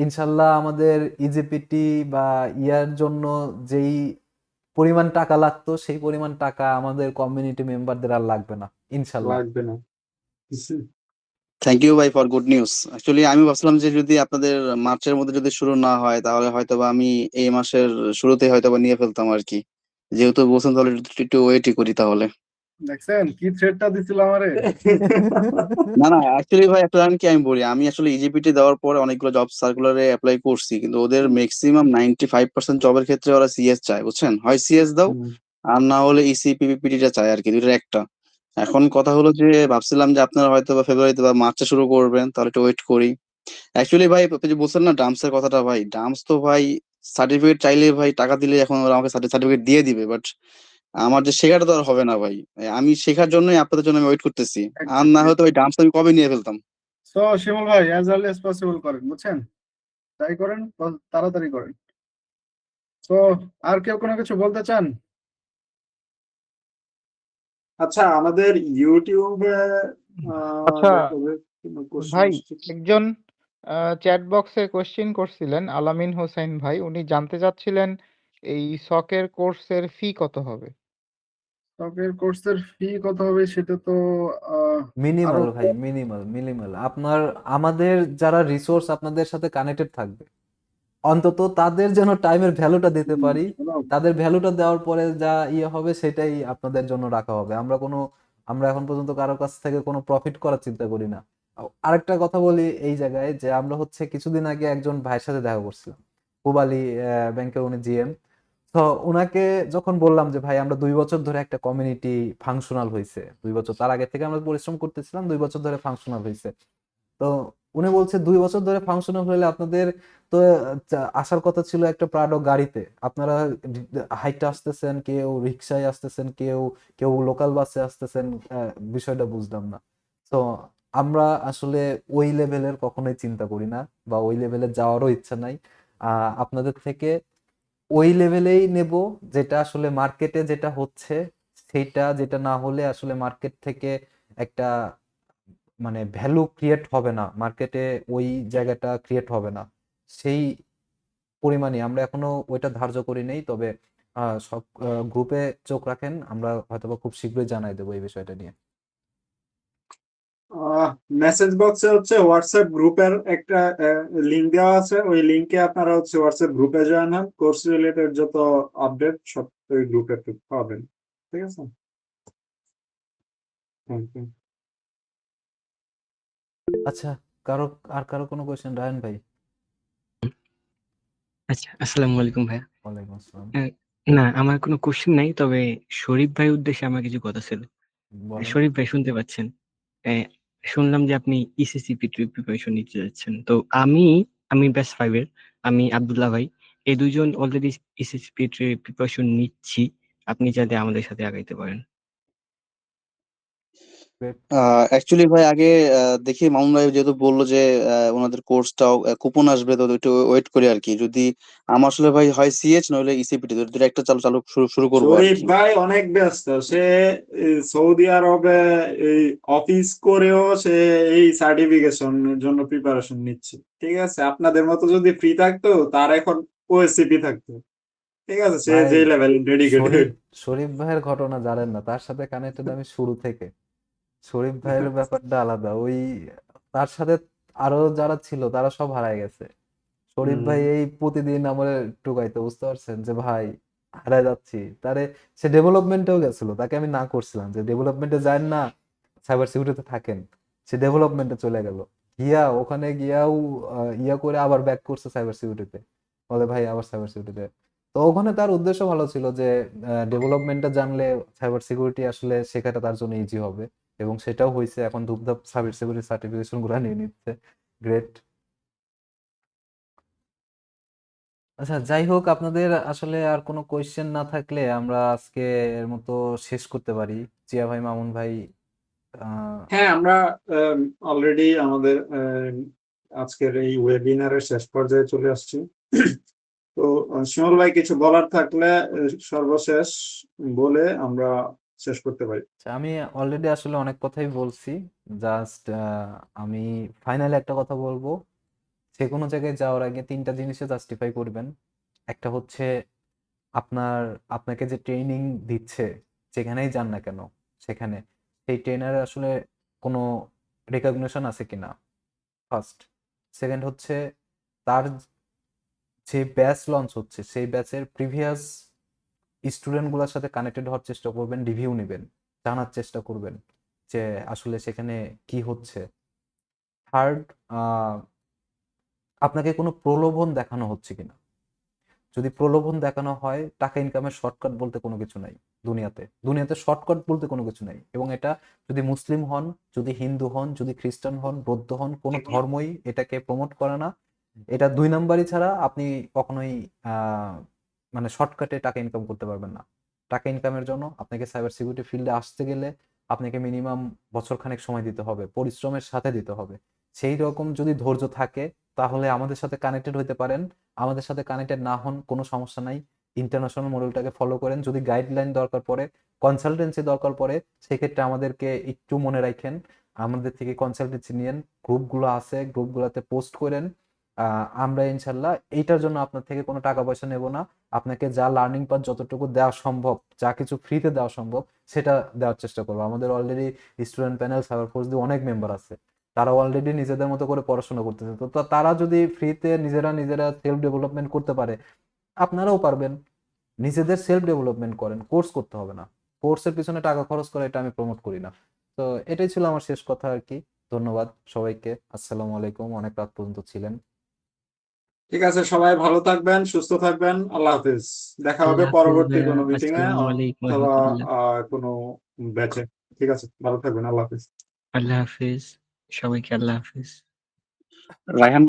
ইনশাল্লাহ আমাদের ইজিপিটি বা ইয়ার জন্য যেই পরিমাণ টাকা লাগতো সেই পরিমাণ টাকা আমাদের কমিউনিটি মেম্বারদের আর লাগবে না ইনশাল্লাহ। লাগবে না। থ্যাংক ইউ ভাই ফর গুড নিউজ। অ্যাকচুয়ালি আমি ভাবছিলাম যে যদি আপনাদের মার্চের মধ্যে যদি শুরু না হয় তাহলে হয়তোবা আমি এই মাসের শুরুতেই হয়তোবা নিয়ে ফেলতাম আর কি। যেহেতু বলছেন তাহলে একটু ওয়েটই করি তাহলে। দেখছেন কি থ্রেটটা দিছিল আমারে? না না অ্যাকচুয়ালি ভাই একটা কি আমি বলি, আমি আসলে ইজিপিটি দেওয়ার পরে অনেকগুলো জব সার্কুলারে অ্যাপ্লাই করছি, কিন্তু ওদের ম্যাক্সিমাম 95% জবের ক্ষেত্রে ওরা সিএস চায়, বুঝছেন? হয় সিএস দাও আর না হলে ইসি পিপিপিটিটা চায় আর কি, দুইটার একটা। এখন কথা হলো যে ভাবছিলাম যে আপনারা হয়তো বা ফেব্রুয়ারিতে বা মার্চে শুরু করবেন, তাহলে একটু ওয়েট করি। অ্যাকচুয়ালি ভাই আপনি যে বলছেন না ডাম্পস এর কথাটা, ভাই ডাম্পস তো ভাই সার্টিফিকেট চাইলে ভাই টাকা দিলে এখন ওরা আমাকে সার্টিফিকেট দিয়ে দিবে, বাট আমার যে শেখাটা তো আর হবে না ভাই। আমি শেখার জন্যই আপনাদের জন্য আমি ওয়েট করতেছি, আর না হয়তো ওই ডাম্পস আমি কবে নিয়ে ফেলতাম। সো শিমুল ভাই অ্যাজ আর্লি অ্যাজ পসিবল করেন, বুঝছেন? ট্রাই করেন, তাড়াতাড়ি করেন। তো আর কেউ কোনো কিছু বলতে চান? আচ্ছা আমাদের ইউটিউবে আচ্ছা কোনো কোশ্চেন ভাই, আসছে কি? একজন চ্যাট বক্সে কোশ্চেন করছিলেন, আলামিন হোসেন ভাই, উনি জানতে চাচ্ছিলেন এই সকের কোর্সের ফি কত হবে? স্টকের কোর্সের ফি কত হবে সেটা তো মিনিমাল আরো ভাই, মিনিমাল। আপনার আমাদের যারা রিসোর্স আপনাদের সাথে কানেক্টেড থাকবে, অন্তত তাদের যেন টাইমের ভ্যালুটা দিতে পারি, তাদের ভ্যালুটা দেওয়ার পরে যা ইয়ে হবে সেটাই আপনাদের জন্য রাখা হবে। আমরা এখন পর্যন্ত কারোর কাছ থেকে কোনো প্রফিট করার চিন্তা করি না। আরেকটা কথা বলি এই জায়গায়, যে আমরা হচ্ছে কিছুদিন আগে একজন ভাইয়ের সাথে দেখা করছিলাম, পূবালী ব্যাংকের, উনি জিএম। তো ওনাকে যখন বললাম যে ভাই আমরা 2 বছর ধরে একটা কমিউনিটি ফাংশনাল হয়েছে, 2 বছর, তার আগে থেকে আমরা পরিশ্রম করতেছিলাম, 2 বছর ধরে ফাংশনাল হয়েছে। তো উনি বলছে 2 বছর ধরে ফাংশনাল হলে আপনাদের তো আসার কথা ছিল একটা প্রাডো গাড়িতে, আপনারা হাইটে আসতেছেন, কেউ রিক্সায় আসতেছেন, কেউ কেউ লোকাল বাসে আসতেছেন, বিষয়টা বুঝলাম না। তো আমরা আসলে ওই লেভেলের কখনোই চিন্তা করি না, বা ওই লেভেলে যাওয়ারও ইচ্ছা নাই। আপনাদের থেকে ওই লেভেলেই নেব যেটা আসলে মার্কেটে যেটা হচ্ছে সেইটা, যেটা না হলে আসলে মার্কেট থেকে একটা মানে ভ্যালু ক্রিয়েট হবে না, মার্কেটে ওই জায়গাটা ক্রিয়েট হবে না, সেই পরিমাণে আমরা এখনো ওইটা ধার্য করি নেই। তবে সব গ্রুপে চোখ রাখেন, আমরা হয়তোবা খুব শীঘ্রই জানাই দেবো এই বিষয়টা নিয়ে। মেসেজ বক্সে হচ্ছে হোয়াটসঅ্যাপ গ্রুপের একটা লিংক দেওয়া আছে, ওই লিংকে আপনারা হচ্ছে হোয়াটসঅ্যাপ গ্রুপে জয়েন হন, কোর্স রিলেটেড যত আপডেট সব ওই গ্রুপে পাবেন, ঠিক আছে? Thank you. আচ্ছা, কারো কোনো কোয়েশ্চেন? রায়ন ভাই। আচ্ছা, আসসালামু আলাইকুম ভাইয়া। ওয়ালাইকুম আসসালাম। না আমার কোনো কোশ্চেন নাই, তবে শরীফ ভাই উদ্দেশ্যে আমার কিছু কথা ছিল। বলেন। শরীফ ভাই শুনতে পাচ্ছেন? শুনলাম যে আপনি ইসিসি প্রিপারেশন নিতে যাচ্ছেন। তো আমি ব্যাচ 5 এর, আমি আব্দুল্লাহ ভাই, এই দুইজন অলরেডি ইসিসি প্রিপারেশন নিচ্ছি। আপনি চাইলে আমাদের সাথে আগাইতে পারেন। অ্যাকচুয়ালি ভাই আগে দেখি মামুন ভাই যেহেতু বললো যে ওনাদের কোর্সটাও কুপন আসবে, তো একটু ওয়েট করি আর কি। যদি আমার আসলে ভাই হয় সিএচ নইলে ইসিপিটি, দুটো একটা চালু চালু শুরু করবো আর শরীফ কি। ভাই অনেক ব্যস্ত, সে সৌদি আরবে এই অফিস করেও সে এই সার্টিফিকেশনের জন্য প্রিপারেশন নিচ্ছে, ঠিক আছে? আপনাদের মতো যদি ফ্রি থাকতো তার এখন ওএসসিপি থাকতো, ঠিক আছে? সে ভাই যে লেভেল ডেডিকেটেড। শরীফ ভাইয়ের ঘটনা জানেন না, তার সাথে কানেক্টেড আমি শুরু থেকে। শরীফ ভাইয়ের ব্যাপারটা আলাদা, ওই তার সাথে আরো যারা ছিল তারা সব হারায় গেছে, শরীফ ভাই এই প্রতিদিন আমার টুকাইতো, বুঝতে পারছেন যে ভাই হারায় যাচ্ছি। তারে সে ডেভেলপমেন্টেও গেছিল, তাকে আমি না করছিলাম যে ডেভেলপমেন্টে যান না, সাইবার সিকিউরিটিতে থাকেন। সে ডেভেলপমেন্টে চলে গেল, গিয়া ওখানে গিয়াও ইয়া করে আবার ব্যাক করছে সাইবার সিকিউরিটিতে, বলে ভাই আবার সাইবার সিকিউরিটিতে। তো ওখানে তার উদ্দেশ্য ভালো ছিল যে ডেভেলপমেন্টটা জানলে সাইবার সিকিউরিটি আসলে শেখাটা তার জন্য ইজি হবে, এবং সেটাও হয়েছে। এখন ধুপধাপ সাইবার সিকিউরিটি সার্টিফিকেশন গুলো নিয়ে নিচ্ছে। গ্রেট। আচ্ছা, যাই হোক, আপনাদের আসলে আর কোনো কোয়েশ্চেন না থাকলে আমরা আজকে এর মতো শেষ করতে পারি। জিয়া ভাই, মামুন ভাই, হ্যাঁ, আমরা অলরেডি আমাদের আজকের এই ওয়েবিনারের শেষ পর্যায়ে চলে আসছি। তো শিমুল ভাই কিছু বলার থাকলে সর্বশেষ বলে আমরা শেষ করতে পারি। আচ্ছা, আমি অলরেডি আসলে অনেক কথাই বলছি। জাস্ট আমি ফাইনালি একটা কথা বলবো, যে কোনো জায়গায় যাওয়ার আগে 3টা জিনিসে জাস্টিফাই করবেন। একটা হচ্ছে আপনাকে যে ট্রেনিং দিচ্ছে, যেখানেই যান না কেন সেখানে সেই ট্রেনারের আসলে কোনো রেকগনিশন আছে কিনা, ফার্স্ট। সেকেন্ড হচ্ছে তার যে ব্যাচ লঞ্চ হচ্ছে সেই ব্যাচের প্রিভিয়াস স্টুডেন্টগুলোর সাথে কানেক্টেড হওয়ার চেষ্টা করবেন, রিভিউ নেবেন, জানার চেষ্টা করবেন যে আসলে সেখানে কি হচ্ছে। থার্ড, আপনাকে কোনো প্রলোভন দেখানো হচ্ছে কিনা। যদি প্রলোভন দেখানো হয়, টাকা ইনকামের শর্টকাট বলতে কোনো কিছু নাই দুনিয়াতে শর্টকাট বলতে কোনো কিছু নাই। এবং এটা যদি মুসলিম হন, যদি হিন্দু হন, যদি খ্রিস্টান হন, বৌদ্ধ হন, কোনো ধর্মই এটাকে প্রমোট করে না। এটা 2 নাম্বারই ছাড়া আপনি কখনোই মানে শর্টকাটে টাকা ইনকাম করতে পারবেন না। টাকা ইনকামের জন্য আপনাকে সাইবার সিকিউরিটি ফিল্ডে আসতে গেলে আপনাকে মিনিমাম বছরখানেক সময় দিতে হবে, পরিশ্রমের সাথে দিতে হবে। সেই রকম যদি ধৈর্য থাকে তাহলে আমাদের সাথে কানেক্টেড হতে পারেন। আমাদের সাথে কানেক্টেড না হন, কোনো সমস্যা নাই। ইন্টারন্যাশনাল মডেলটাকে ফলো করেন। যদি গাইডলাইন দরকার পড়ে, কনসালটেন্সি দরকার পড়ে, সেক্ষেত্রে আমাদেরকে একটু মনে রাখেন, আমাদের থেকে কনসালটেন্সি নিয়েন। গ্রুপগুলো আছে, গ্রুপগুলোতে পোস্ট করেন। আমরা ইনশাল্লাহ এইটার জন্য আপনার থেকে কোনো টাকা পয়সা নেব না। আপনাকে যা লার্নিং পাথ যতটুকু দেওয়া সম্ভব, যা কিছু ফ্রিতে দেওয়া সম্ভব সেটা দেওয়ার চেষ্টা করবো। আমাদের already student panel, cyber force দিয়ে অনেক মেম্বার আছে, তারা অলরেডি নিজেদের মতো করে পড়াশোনা করতেছে। তো তারা যদি ফ্রিতে নিজেরা সেলফ ডেভেলপমেন্ট করতে পারে, আপনারাও পারবেন। নিজেদের সেলফ ডেভেলপমেন্ট করেন, কোর্স করতে হবে না। কোর্সের পিছনে টাকা খরচ করে, এটা আমি প্রমোট করি না। তো এটাই ছিল আমার শেষ কথা আর কি। ধন্যবাদ সবাইকে। আসসালামু আলাইকুম। অনেক রাত পর্যন্ত ছিলেন। ঠিক আছে, সবাই ভালো থাকবেন, সুস্থ থাকবেন। আল্লাহ হাফিজ। দেখা হবে আল্লাহ হাফিজ পরবর্তী ভাইয়া, কোনো মিটিং এ আসসালামু আলাইকুম অথবা রহমতুল্লাহ। কোনো ব্যাচে। ঠিক আছে, ভালো থাকবেন। আল্লাহ হাফিজ। আল্লাহ হাফিজ, সবাইকে আল্লাহ হাফিজ। রায়হান